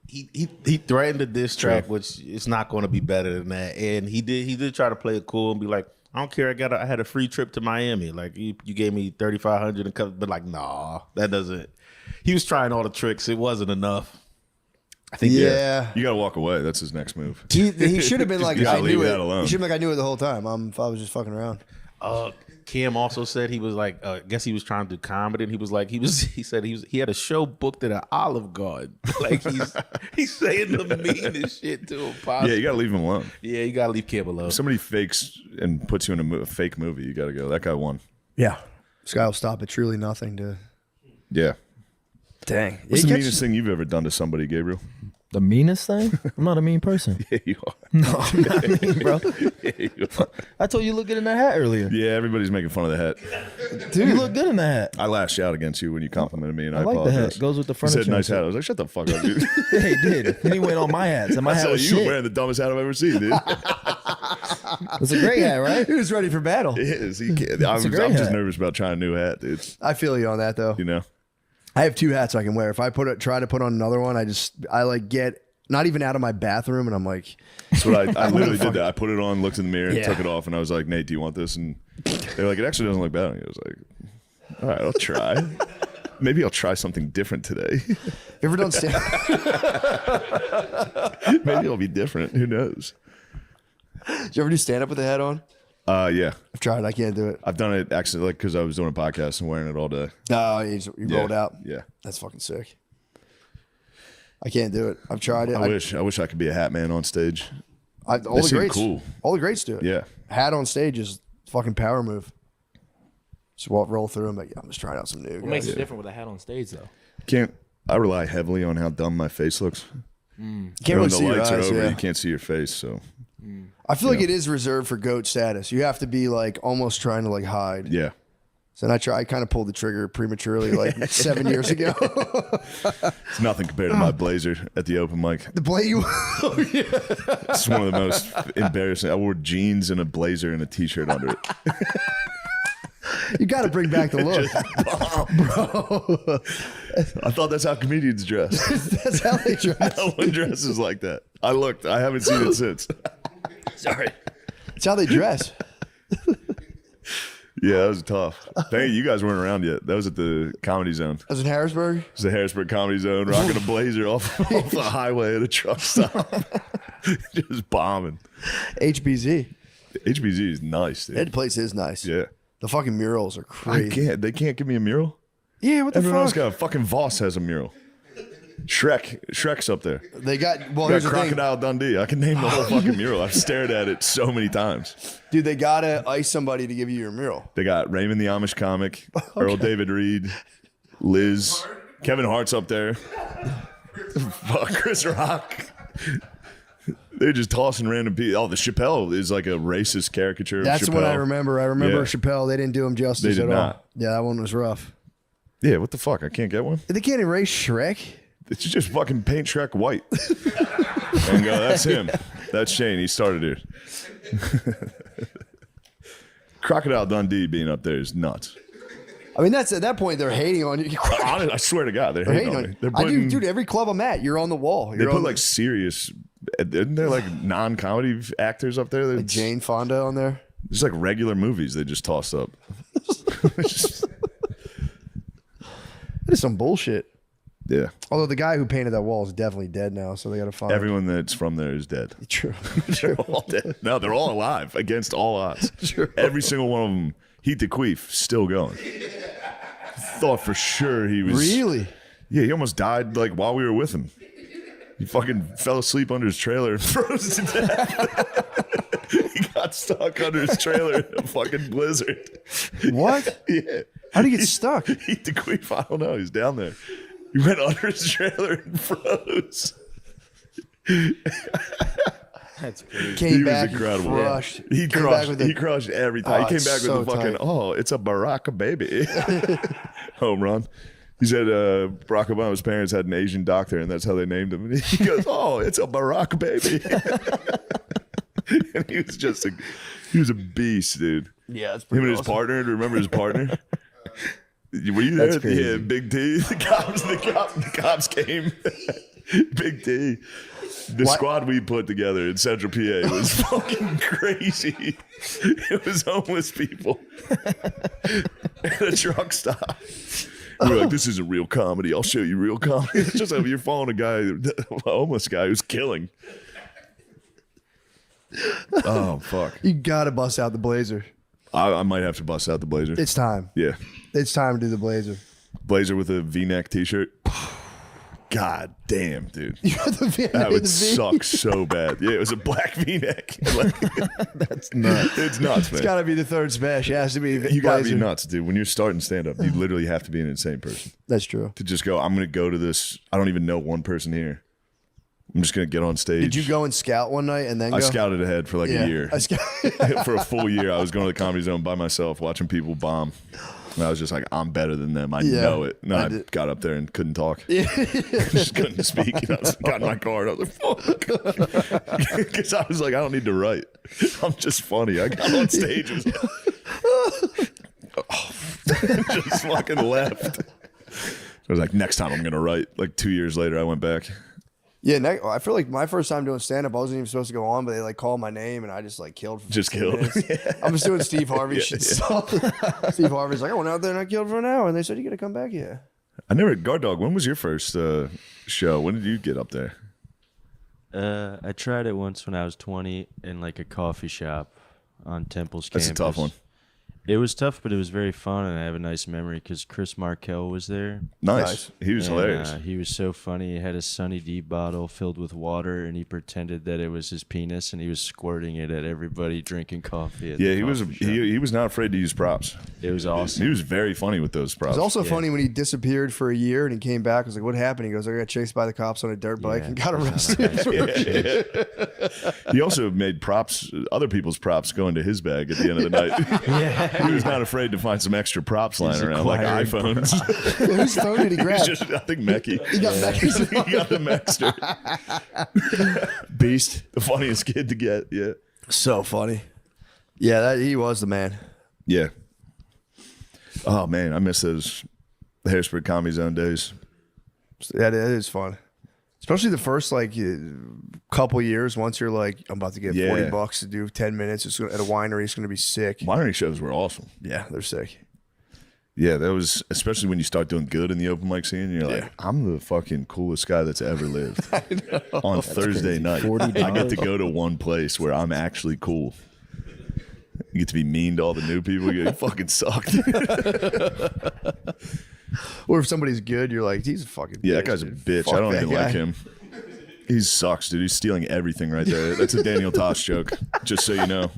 He threatened a diss track, which is not going to be better than that. And he did try to play it cool and be like, I don't care. I had a free trip to Miami. Like you gave me $3,500 and but like, nah, that doesn't. He was trying all the tricks. It wasn't enough. I think. Yeah. You got to walk away. That's his next move. He should have been like, I knew it. Alone. He should have been like, I knew it the whole time. If I was just fucking around. Cam also said he was like, I guess he was trying to do comedy, and he was like, he had a show booked at an Olive Garden. Like he's saying the meanest shit to him possible. Yeah, you gotta leave him alone. Yeah, you gotta leave Cam alone. If somebody fakes and puts you in a fake movie, you gotta go. That guy won. Yeah. This guy will stop at truly nothing to. Yeah. Dang. What's the meanest thing you've ever done to somebody, Gabriel? The meanest thing? I'm not a mean person. Yeah, you are. No, I'm not mean, bro. Yeah, you are. I told you look good in that hat earlier. Yeah, everybody's making fun of the hat. Dude, you look good in that hat. I lashed out against you when you complimented me, and I like the apologize. hat. Goes with the You furniture. said nice hat. I was like, shut the fuck up, dude. Yeah, he did. Then he went on my hats, and my hat was you shit. wearing the dumbest hat I've ever seen, dude. It's a great hat, right? He was ready for battle. It is. He can't. I'm great just hat. nervous about trying a new hat, dude. I feel you on that though. You know? I have 2 hats I can wear. If I try to put on another one, I like get not even out of my bathroom, and I'm like, That's what I literally did that. I put it on, looked in the mirror, Yeah. took it off, and I was like, Nate, do you want this? And they were like, it actually doesn't look bad on you. I was like, all right, I'll try. Maybe I'll try something different today. you ever done stand? Maybe it'll be different. Who knows? Did you ever do stand up with the hat on? Yeah. I've tried. I can't do it. I've done it actually like because I was doing a podcast and wearing it all day. No, you rolled out. Yeah. That's fucking sick. I can't do it. I've tried it. I wish I could be a hat man on stage. All They the seem greats, cool. all the greats do it. Yeah. Hat on stage is fucking power move. Just roll through them. Like, yeah, I'm just trying out some new. What makes it different with a hat on stage, though? I rely heavily on how dumb my face looks. You can't When really the see your lights eyes. are over, Yeah. you can't see your face. So I feel like it is reserved for GOAT status. You have to be like almost trying to like hide. yeah. So then I kind of pulled the trigger prematurely like 7 years ago. It's nothing compared to my blazer at the open mic. The play you. It's one of the most embarrassing. I wore jeans and a blazer and a t-shirt under it. You got to bring back the look, bro. I thought that's how comedians dress. That's how they dress. No one dresses like that. I looked. I haven't seen it since. Sorry. It's how they dress. Yeah, that was tough. Dang, you guys weren't around yet. That was at the Comedy Zone. That was in Harrisburg. It was the Harrisburg Comedy Zone, rocking a blazer off the highway at a truck stop. Just bombing. HBZ. HBZ is nice, dude. That place is nice. Yeah. The fucking murals are crazy. They can't give me a mural? Yeah, what the Everyone else fuck? got a fucking Voss has a mural. Shrek's up there. They got Got here's the thing, Crocodile Dundee. I can name the whole fucking mural. I've stared at it so many times. dude. They gotta ice somebody to give you your mural. They got Raymond the Amish comic, Earl David Reed, Liz, Kevin Hart's up there. Fuck, Chris Rock. They're just tossing random people. Oh, the Chappelle is like a racist caricature. That's of what I Chappelle. remember. I remember Yeah. Chappelle. They didn't do him justice They did at all. not. Yeah, that one was rough. Yeah, what the fuck? I can't get one. They can't erase Shrek. It's just fucking paint Shrek white. And go, that's him. That's Shane. He started it. Crocodile Dundee being up there is nuts. I mean, that's at that point they're hating on you. Honestly, I swear to God, they're hating on me. They're I do, putting, dude. Every club I'm at, you're on the wall. they put like serious. Isn't there like non-comedy actors up there? like Jane Fonda on there. Just like regular movies they just tossed up. That is some bullshit. Yeah. Although the guy who painted that wall is definitely dead now, so they got to find Everyone that's from there is dead. True. They're all dead. No, they're all alive against all odds. True. Every single one of them, Heat the Queef, still going. Thought for sure he was. Really? Yeah, he almost died like while we were with him. He fucking fell asleep under his trailer and froze to death. He got stuck under his trailer in a fucking blizzard. What? Yeah. How did he get stuck? Heat the Queef, I don't know. He's down there. He went under his trailer and froze. That's crazy. Came He back was incredible. crushed. He Came back crushed. with He a- crushed every time. Oh, He came it's back so with the fucking. tight. Oh, it's a Barack baby. Home run. He said Barack Obama's parents had an Asian doctor, and that's how they named him. And he goes, "Oh, it's a Barack baby." And he was a beast, dude. Yeah, that's Him pretty and his awesome. partner. Do you remember his partner? Were you there? That's crazy. Yeah, Big T. The cops came. Big T. The What? squad we put together in Central PA was fucking crazy. It was homeless people at a truck stop. We were like, "This isn't real comedy. I'll show you real comedy." It's just like you're following a homeless guy who's killing. Oh fuck! You gotta bust out the blazer. I might have to bust out the blazer. It's time. Yeah. It's time to do the blazer. Blazer with a V-neck t-shirt. God damn, dude. That would suck so bad. Yeah, it was a black V-neck. That's nuts. It's nuts, man. It's got to be the third smash. It has to be. You got to be nuts, dude. When you're starting stand-up, you literally have to be an insane person. That's true. To just go, I'm going to go to this. I don't even know one person here. I'm just going to get on stage. Did you go and scout one night and then I scouted ahead for like a year. For a full year, I was going to the Comedy Zone by myself, watching people bomb. And I was just like, I'm better than them. I know it. And I got up there and couldn't talk. Just couldn't speak. And I got in my car and I was like, fuck. Because I was like, I don't need to write. I'm just funny. I got on stage and just fucking left. I was like, next time I'm going to write. Like 2 years later, I went back. Yeah, I feel like my first time doing stand-up, I wasn't even supposed to go on, but they like called my name and I just like killed for 15 minutes. Yeah. I was doing Steve Harvey shit. Steve Harvey's like, I went out there and I killed for an hour, and they said, you got to come back here. I never, Guard Dog, when was your first show? When did you get up there? I tried it once when I was 20 in like a coffee shop on Temple's campus. That's a tough one. It was tough, but it was very fun, and I have a nice memory because Chris Markel was there. Nice. He was hilarious. He was so funny. He had a Sunny D bottle filled with water, and he pretended that it was his penis, and he was squirting it at everybody drinking coffee. He was not afraid to use props. It was awesome. He was very funny with those props. It was also funny when he disappeared for a year and he came back. I was like, what happened? He goes, I got chased by the cops on a dirt bike and got arrested. He also made props, other people's props, go into his bag at the end of the night. He was not afraid to find some extra props lying around, like iPhones. Whose phone did he grab? I think Mecky. He got Mecky's phone. He got the Mexter. Beast. The funniest kid to get, yeah. So funny. Yeah, he was the man. Yeah. Oh, man, I miss those Harrisburg Comedy Zone days. Yeah, it is fun. Especially the first like couple years. Once you're like, I'm about to get $40 to do 10 minutes. It's at a winery. It's going to be sick. Winery shows were awesome. Yeah, they're sick. Yeah, that was, especially when you start doing good in the open mic scene. You're like, I'm the fucking coolest guy that's ever lived. On Thursday night, I get to go to one place where I'm actually cool. You get to be mean to all the new people. You fucking suck. Or if somebody's good, you're like, he's a fucking bitch. Yeah, that guy's a bitch. I don't even like him. He sucks, dude. He's stealing everything right there. That's a Daniel Tosh joke, just so you know.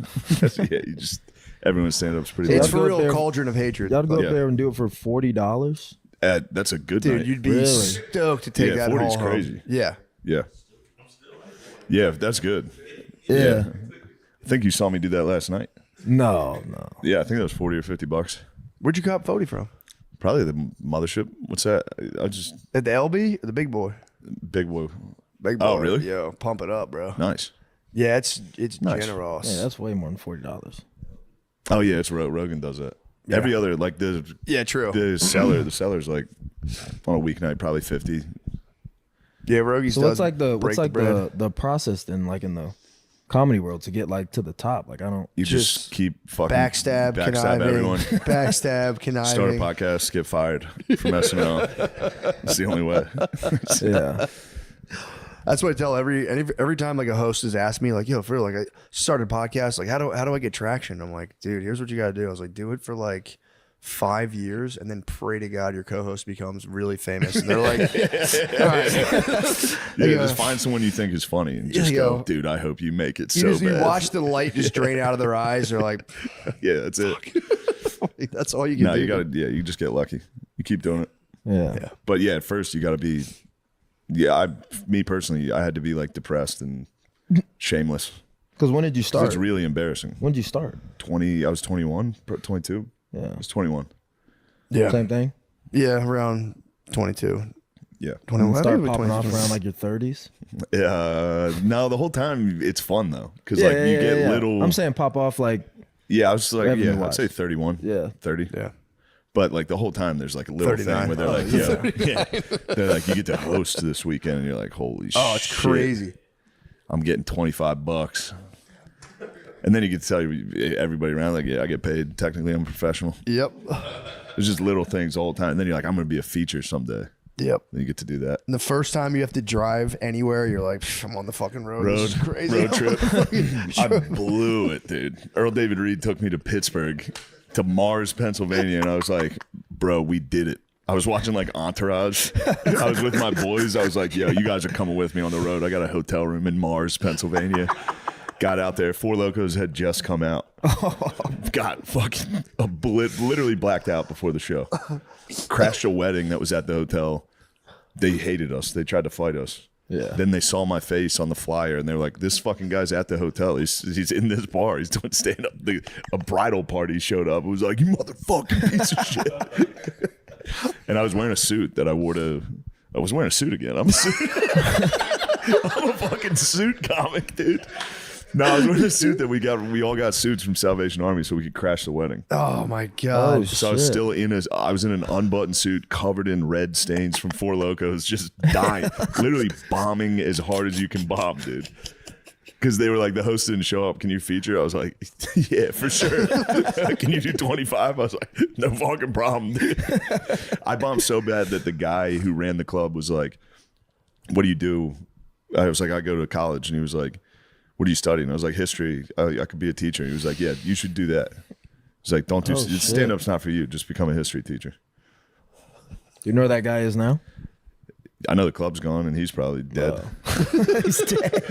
Everyone's stand-up's pretty It's loud. for real cauldron of hatred. Y'all go up there and do it for $40? That's a good night. Dude, you'd be stoked to take that 40's home. crazy. Yeah. Yeah. Yeah, that's good. Yeah. I think you saw me do that last night. No. Yeah, I think that was $40 or $50. Where'd you cop 40 from? Probably the mothership. What's that? I just At the LB or the Big Boy? Big Boy. Big Boy. Oh, really? Yo, pump it up, bro. Nice. Yeah, it's Nice. generous. Yeah, that's way more than $40. Oh yeah, it's Rogan does that. Yeah. Every other like the true. The seller's like on a weeknight probably 50. Yeah, Rogies. So what's like the process then, like in the comedy world, to get like to the top? Like I don't. You just keep fucking backstab conniving, everyone. Backstab conniving. Start a podcast, get fired from SNL. It's the only way. Yeah. That's what I tell every time like a host has asked me like, yo, for real, like I started a podcast, like how do I get traction? I'm like, dude, here's what you gotta do. I was like, do it for like 5 years and then pray to God your co-host becomes really famous. And they're like, all right. Just find someone you think is funny and just go, dude, I hope you make it so bad. You watch the light just drain out of their eyes. They're like, yeah, that's it. That's all you can do. You gotta, you just get lucky. You keep doing it. Yeah. But yeah, at first you gotta be, me personally, I had to be like depressed and shameless. Because when did you start? It's really embarrassing. When did you start? I was 21, 22. Yeah. I was 21. Yeah. Same thing? Yeah, around 22. Yeah. 21. Start popping off around like your 30s? No, the whole time it's fun though. Because you get little. I'm saying pop off like. Yeah, I was like, I'd say 31. Yeah. 30. Yeah. But like the whole time there's like a little 39. thing where they're like, they're like, you get to host this weekend and you're like, holy shit. Oh, it's crazy. I'm getting $25. And then you get to tell everybody around, like, I get paid. Technically, I'm a professional. Yep. There's just little things all the time. And then you're like, I'm going to be a feature someday. Yep. You get to do that. And the first time you have to drive anywhere, you're like, I'm on the fucking road. This is crazy. Road trip. I blew it, dude. Earl David Reed took me to Pittsburgh, to Mars, Pennsylvania, and I was like, bro, we did it. I was watching like Entourage. I was with my boys. I was like, yo, you guys are coming with me on the road. I got a hotel room in Mars, Pennsylvania. Got out there. Four Locos had just come out. Got fucking literally blacked out before the show. Crashed a wedding that was at the hotel. They hated us. They tried to fight us. Yeah. Then they saw my face on the flyer and they were like, this fucking guy's at the hotel. He's in this bar. He's doing stand up. A bridal party showed up. It was like, you motherfucking piece of shit. And I was wearing a suit that I wore to. I was wearing a suit again. I'm a fucking suit comic, dude. No, I was wearing a suit that we all got suits from Salvation Army so we could crash the wedding. Oh my god! So I was still I was in an unbuttoned suit covered in red stains from Four Locos, just dying, literally bombing as hard as you can bomb, dude. Because they were like, the host didn't show up. Can you feature? I was like, yeah, for sure. Can you do 25? I was like, no fucking problem, dude. I bombed so bad that the guy who ran the club was like, what do you do? I was like, I go to college. And he was like, what are you studying? I was like, history. I could be a teacher. He was like, yeah, you should do that. He's like, don't do stand-up's not for you. Just become a history teacher. Do you know where that guy is now? I know the club's gone and he's probably dead. He's dead.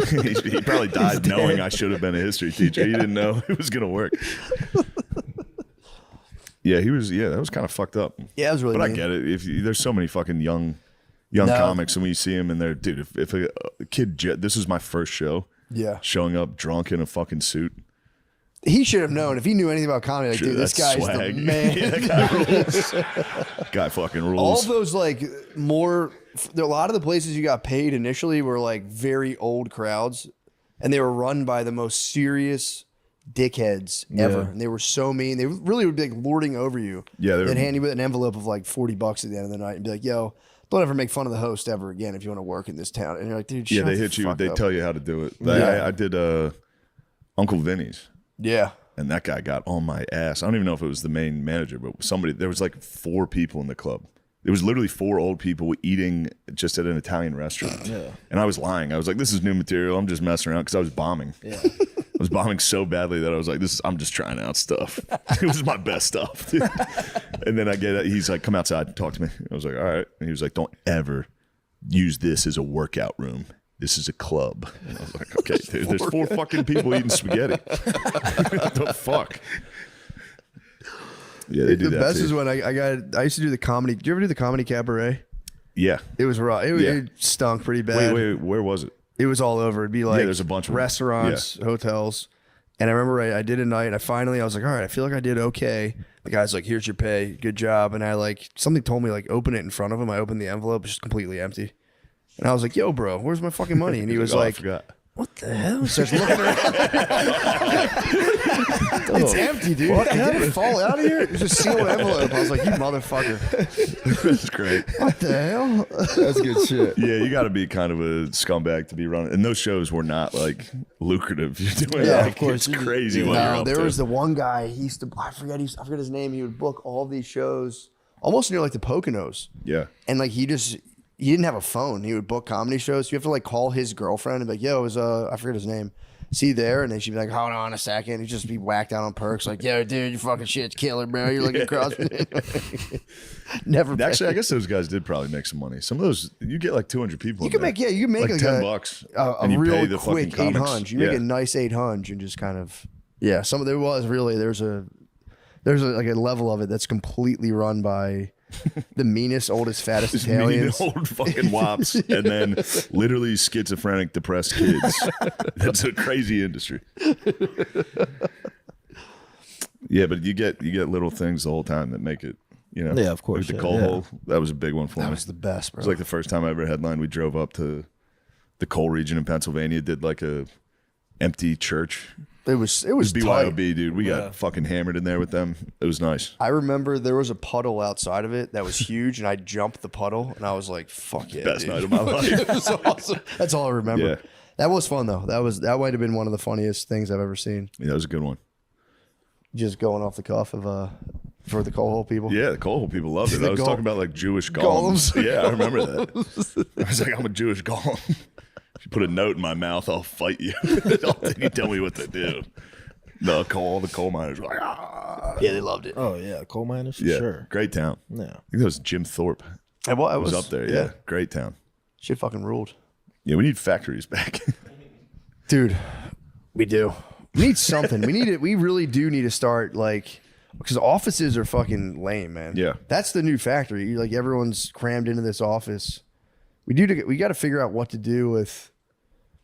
He probably died knowing I should have been a history teacher. He didn't know it was going to work. Yeah, that was kind of fucked up. Yeah, it was really But mean. I get it. There's so many fucking young comics and when you see them and they're, dude, if a kid, this is my first show. Yeah. Showing up drunk in a fucking suit. He should have known. If he knew anything about comedy, like, dude, this guy's swag. the man. Yeah, that guy rules. Guy fucking rules. All those, like, a lot of the places you got paid initially were, like, very old crowds, and they were run by the most serious dickheads ever. And they were so mean. They really would be, like, lording over you. Yeah. They'd hand you an envelope of, like, $40 at the end of the night and be like, yo, don't ever make fun of the host ever again if you want to work in this town. And you're like, dude, shut they the hit you. fuck They up. tell you how to do it. Yeah. I did Uncle Vinny's. Yeah. And that guy got on my ass. I don't even know if it was the main manager, but there was like 4 people in the club. It was literally 4 old people eating just at an Italian restaurant. Yeah. And I was lying. I was like, this is new material. I'm just messing around because I was bombing. Yeah. I was bombing so badly that I was like, I'm just trying out stuff. It was my best stuff, dude. And then he's like, come outside and talk to me. I was like, all right. And he was like, don't ever use this as a workout room. This is a club. And I was like, okay, dude, there's 4 fucking people eating spaghetti. What the fuck? Yeah, they do that. The best too. is when I used to do the comedy. Did you ever do the comedy cabaret? Yeah. It was raw. It stunk pretty bad. Wait, where was it? It was all over. It'd be like there's a bunch of restaurants, hotels. And I remember I did a night and I was like, all right, I feel like I did okay. The guy's like, here's your pay. Good job. And I something told me open it in front of him. I opened the envelope. It's just completely empty. And I was like, yo, bro, where's my fucking money? And he was like, I forgot. what the hell? Starts looking around. It's empty, dude. Did it fall out of here? It was a sealed envelope. I was like, you motherfucker. That's great. What the hell? That's good shit. Yeah, you got to be kind of a scumbag to be running. And those shows were not lucrative. You're doing of course. It's crazy what you're up there to. was the one guy. He used to. I forget his name. He would book all these shows almost near the Poconos. Yeah. And he didn't have a phone. He would book comedy shows. You have to call his girlfriend and be like, yo, it was I forget his name. See you there? And then she'd be like, hold on a second. He'd just be whacked out on perks. Like, yo, dude, you fucking shit's killer, bro. You're looking across. Never. Actually, I guess those guys did probably make some money. Some of those, you get 200 people. You can make like $10 a and you real pay the quick fucking comics. 800. You make a nice 800 and just kind of there's a level of it that's completely run by the meanest, oldest, fattest Italians. Mean old fucking wops, and then literally schizophrenic, depressed kids. That's a crazy industry. Yeah, but you get little things the whole time that make it. Yeah, of course. Like the coal hole, that was a big one for me. That was the best, bro. It was like the first time I ever headlined. We drove up to the coal region in Pennsylvania, did a empty church. It was BYOB, tight. dude. We got fucking hammered in there with them. It was nice. I remember there was a puddle outside of it that was huge, and I jumped the puddle, and I was like, "Fuck yeah, best dude." night of my life." It was awesome. That's all I remember. Yeah. That was fun though. That might have been one of the funniest things I've ever seen. Yeah, that was a good one. Just going off the cuff of For the coal hole people. Yeah, the coal hole people loved it. The I was talking about like Jewish golems. Yeah, I remember that. I was like, I'm a Jewish golem. If you put a note in my mouth, I'll fight you. You tell me what to do. The coal miners were like, ah. Yeah, they loved it. Oh yeah, coal miners for Yeah, sure. great town. Yeah. I think that was Jim Thorpe. I was up there. Yeah, great town. Shit fucking ruled. Yeah, we need factories back. Dude, we do. We need something. We really do need to start like, because offices are fucking lame, man. Yeah. That's the new factory. Like everyone's crammed into this office. We got to figure out what to do with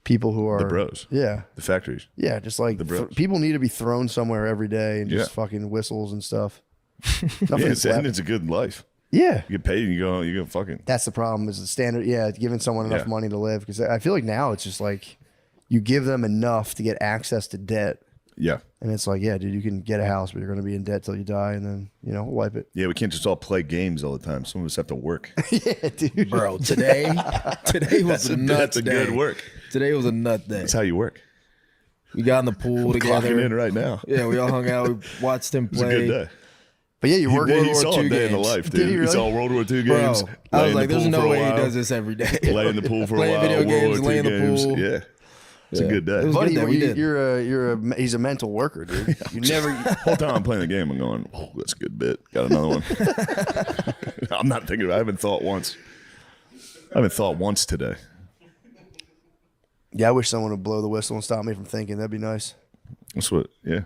people who are The bros. Yeah. The factories. Yeah, just like The bros. people need to be thrown somewhere every day and just fucking whistles and stuff. Yeah, it's a good life. Yeah. You get paid and you go fucking. That's the problem is the standard. Yeah, giving someone enough money to live. Because I feel like now it's just like you give them enough to get access to debt. Yeah. And it's like, yeah, dude, you can get a house, but you're going to be in debt till you die, and then, we'll wipe it. Yeah, we can't just all play games all the time. Some of us have to work. Yeah, dude. Bro, today was a nut day. That's a good work. Today was a nut day. That's how you work. We got in the pool together. Clocking in right now. Yeah, we all hung out. We watched him play. It was a good day. But yeah, you work He World War saw II a day in the games. life, dude. Did he really? saw World War II Bro, games. I was like, the there's pool no for a way he while. does this every day. Lay in the pool for a Playing while. video World games, War lay II in the games. pool. Yeah. It's a good day. It was Buddy, good that we did. he's a mental worker, dude. You never. The whole time I'm playing the game, I'm going, oh, that's a good bit. Got another one. I'm not thinking. I haven't thought once today. Yeah, I wish someone would blow the whistle and stop me from thinking. That'd be nice. That's what. Yeah.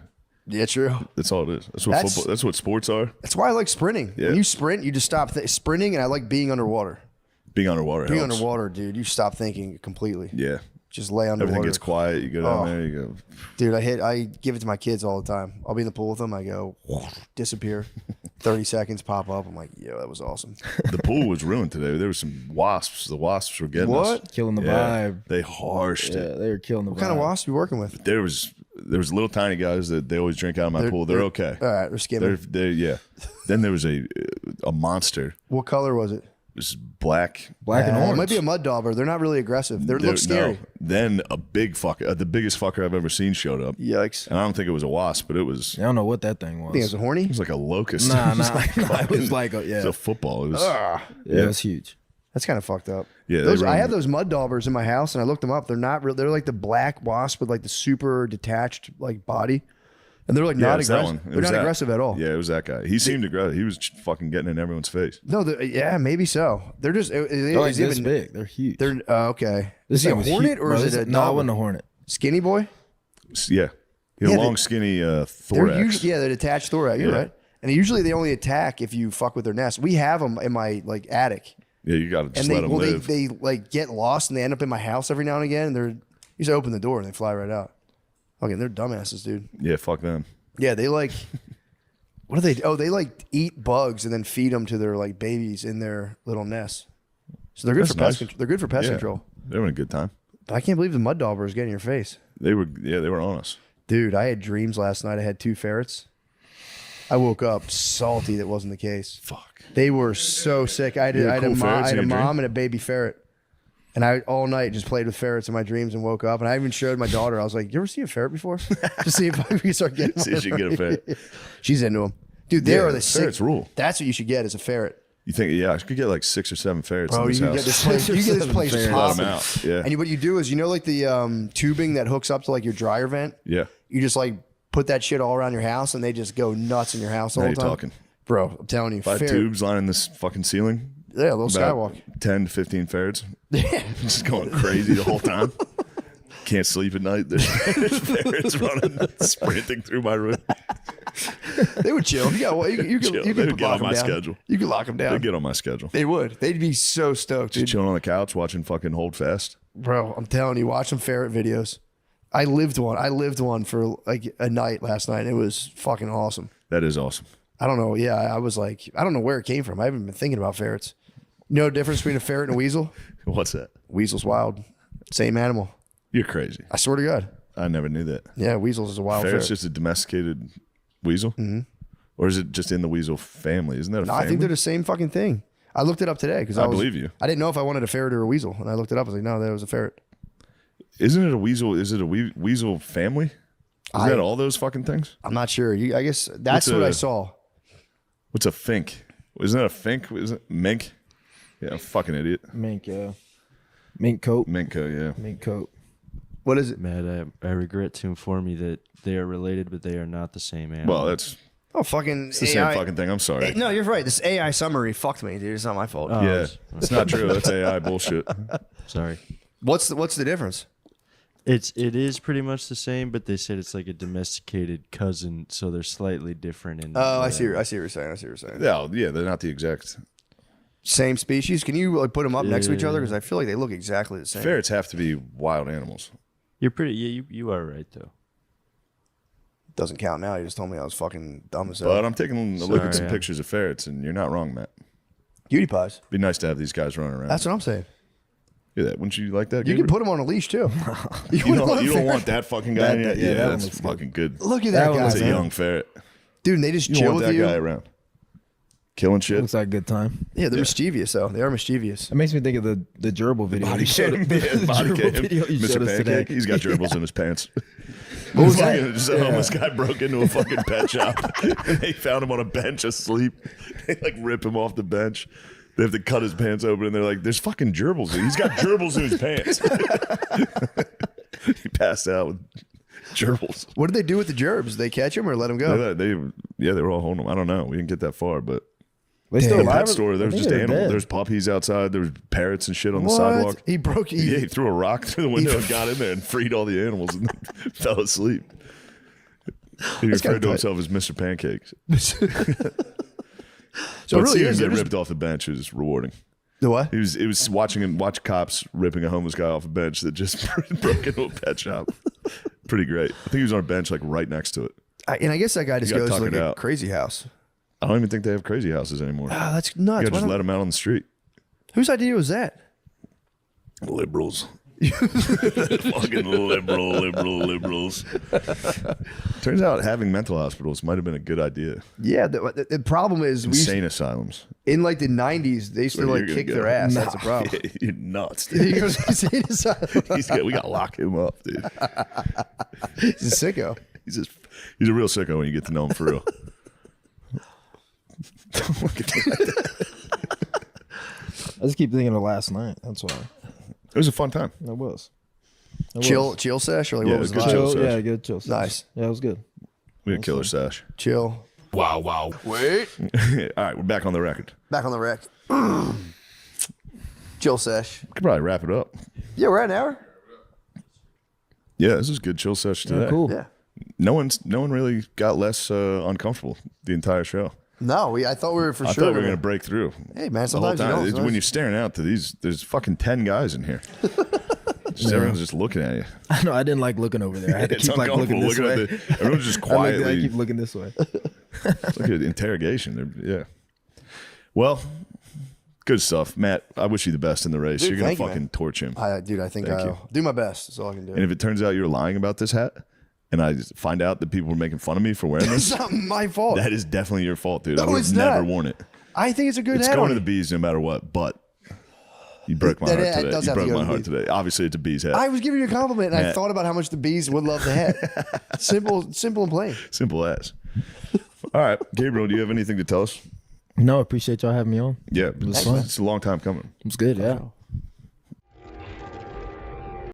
Yeah, true. That's all it is. That's what football. That's what sports are. That's why I like sprinting. Yeah. When you sprint, you just stop sprinting, and I like being underwater. Being underwater. Being helps. underwater, dude, you stop thinking completely. Yeah. Just lay underwater. Everything gets quiet. You go down there. You go. Dude, I give it to my kids all the time. I'll be in the pool with them. I go, disappear. 30 seconds, pop up. I'm like, yo, that was awesome. The pool was ruined today. There were some wasps. The wasps were getting us. Killing the vibe. They harshed Yeah, it. they were killing the vibe. What kind of wasps are you working with? There was little tiny guys that they always drink out of my pool. They're okay. All right, they're skimming. Yeah. Then there was a monster. What color was it? This is black. Black and It orange. might be a mud dauber. They're not really aggressive. They look scary. No. Then a big fucker, the biggest fucker I've ever seen showed up. Yikes. And I don't think it was a wasp, but it was. I don't know what that thing was. I think it was a horny. It was like a locust. Nah, It was nah. like It was like a, yeah. It was a football. It was. Yeah, it was huge. That's kind of fucked up. Yeah, I have those mud daubers in my house, and I looked them up. They're not real. They're like the black wasp with like the super detached like body, and they're like not it's that aggressive. one. They're not aggressive at all. Yeah, it was that guy. He seemed aggressive. He was fucking getting in everyone's face. No, yeah, maybe so. They're just They're like this big. They're huge. They're okay. This Is it a thing was hornet huge. or Bro, is it a no? It dauber? wasn't a hornet. Skinny boy? Yeah. He had Yeah, a long, skinny thorax. They're detached thorax. You're right. And usually they only attack if you fuck with their nest. We have them in my like attic. Yeah, you got to just And let them live. they like get lost and they end up in my house every now and again. And you just open the door and they fly right out. Okay, they're dumbasses, dude. Yeah, fuck them. Yeah, they like. What do they do? Oh, they like eat bugs and then feed them to their like babies in their little nests. So they're good That's for nice. pest control. They're good for pest Yeah. control. They were having a good time. But I can't believe the mud dauber is getting in your face. They were on us. Dude, I had dreams last night. I had 2 ferrets. I woke up salty that wasn't the case. Fuck. They were so sick. I had a mom and a baby ferret. And I all night just played with ferrets in my dreams and woke up. And I even showed my daughter. I was like, you ever see a ferret before? To see if we can start getting See if she can get a ferret. She's into them. Dude, they are the ferrets sick. rule. That's what you should get is a ferret. You think, yeah, I could get like 6 or 7 ferrets Bro, in this you house. get this place. You get this place Let popping. them out. Yeah. And what you do is, like the tubing that hooks up to like your dryer vent. Yeah. You just like put that shit all around your house, and they just go nuts in your house all Now the you're time. talking. Bro, I'm telling you, 5 tubes lining this fucking ceiling. Yeah, a little About skywalk. 10 to 15 ferrets. Just going crazy the whole time. Can't sleep at night. There's ferrets running, sprinting through my room. They would chill. Yeah, well, you Chill. could They would get lock on them my down. schedule. You could lock them down. They'd get on my schedule. They would. They'd be so stoked, Just dude. chilling on the couch watching fucking Hold Fast. Bro, I'm telling you, watch some ferret videos. I lived one for like a night last night. It was fucking awesome. That is awesome. I don't know. Yeah, I was like, I don't know where it came from. I haven't been thinking about ferrets. You know the difference between a ferret and a weasel? What's that? Weasel's wild. Same animal. You're crazy. I swear to God. I never knew that. Yeah, weasels is a wild Ferret's ferret. just a domesticated weasel? Mm-hmm. Or is it just in the weasel family? Isn't that a No, family? I think they're the same fucking thing. I looked it up today because I believe you. I didn't know if I wanted a ferret or a weasel, and I looked it up. I was like, no, that was a ferret. Isn't it a weasel? Is it a weasel family? Is that all those fucking things? I'm not sure. I guess that's What's what a- I saw. What's a fink? Isn't that a fink? Is it mink? Yeah, fucking idiot. Mink, yeah. Mink coat. Mink coat, yeah. Mink coat. What is it? Matt, I regret to inform you that they are related, but they are not the same animal. Well, that's fucking. it's the AI. same fucking thing. I'm sorry. No, you're right. This AI summary fucked me, dude. It's not my fault. Yeah, it's not true. That's AI bullshit. Sorry. What's the difference? It is pretty much the same, but they said it's like a domesticated cousin, so they're slightly different. I see what you're saying. Yeah, they're not the exact. Same species. Can you like put them up next to each other? Because I feel like they look exactly the same. Ferrets have to be wild animals. You're pretty. Yeah, you are right though. Doesn't count now. You just told me I was fucking dumb as hell. But I'm taking a look at some pictures of ferrets, and you're not wrong, Matt. Cutie pies. Be nice to have these guys running around. That's what I'm saying. Yeah, wouldn't you like that? You can put them on a leash too. You don't want that fucking guy. Yeah, that's fucking good. Look at that guy. That's a young ferret. Dude, and they just You chill don't with want that you. guy around. Killing shit. Looks like a good time. Yeah, they're mischievous though. They are mischievous. It makes me think of the gerbil video. Body you showed cam. the Body gerbil cam. video you showed Mr. us today. Pancake. He's got gerbils in his pants. What was that? Just a homeless guy broke into a fucking pet shop. And they found him on a bench asleep. They like rip him off the bench. They have to cut his pants open, and they're like, "There's fucking gerbils. He's got gerbils in his pants." He passed out with gerbils. What did they do with the gerbs? They catch them or let them go? They were all holding them. I don't know. We didn't get that far, but They still in the alive? pet store, there was I think just they're animals. dead. There's puppies outside. There was parrots and shit on the What? sidewalk. He broke. Yeah, he threw a rock through the window and got in there and freed all the animals and fell asleep. He That's referred kinda to tight. himself as Mr. Pancakes. So But it really seeing him is. get They're just- ripped off the bench is rewarding. The what? It was watch cops ripping a homeless guy off a bench that just broke into a pet shop. Pretty great. I think he was on a bench like right next to it. And I guess that guy just got goes to like tuckered a out. crazy house. I don't even think they have crazy houses anymore. Ah, that's You nuts. gotta Why just not- let them out on the street. Whose idea was that? Liberals. Fucking liberals. Turns out having mental hospitals might have been a good idea. Yeah, the problem is Insane asylums. in like the 90s, they used to Where like you're kick gonna their go. ass. That's the problem. You're nuts, He dude. goes insane asylum. We got to lock him up, dude. He's a sicko. He's a real sicko when you get to know him for real. I just keep thinking of last night. That's why. It was a fun time. It was. Chill sesh or like Yeah, what was good the vibe? chill. Chill, yeah, good chill. Nice. Yeah, it was good. We had killer sash. Chill. Wow. Wait. All right, we're back on the record. Back on the wreck. Chill sesh. We could probably wrap it up. Yeah, we're at an hour. Yeah, this is good chill sesh today. Cool. Yeah. No one really got less uncomfortable the entire show. No, I thought we were for I sure. thought we were gonna break through. Hey man, The whole sometimes you time. don't. It's when Sometimes- you're staring out to these, there's fucking 10 guys in here. Everyone's just looking at you. I know. I didn't like looking over there. I had to It's keep like looking this uncomfortable way. everyone's just I quietly. keep looking this way. Look at interrogation. Yeah. Well, good stuff, Matt. I wish you the best in the race. Dude, You're gonna thank you, fucking man. torch him. Dude, I think Thank I'll you. do my best. That's all I can do. And if it turns out you're lying about this hat, and I just find out that people were making fun of me for wearing It's this, not my fault. that is definitely your fault, dude. I No, would it's have never not. worn it. I think it's a good It's hat going on to you. the bees no matter what. But you broke my That heart hat today. does You have to broke go my to the heart bees. today. Obviously, it's a bees hat. I was giving you a compliment, and I Matt. thought about how much the bees would love the hat. Simple and plain. Simple as. All right, Gabriel, do you have anything to tell us? No, appreciate y'all having me on. Yeah, was fun. it's a long time coming. It was good. Yeah.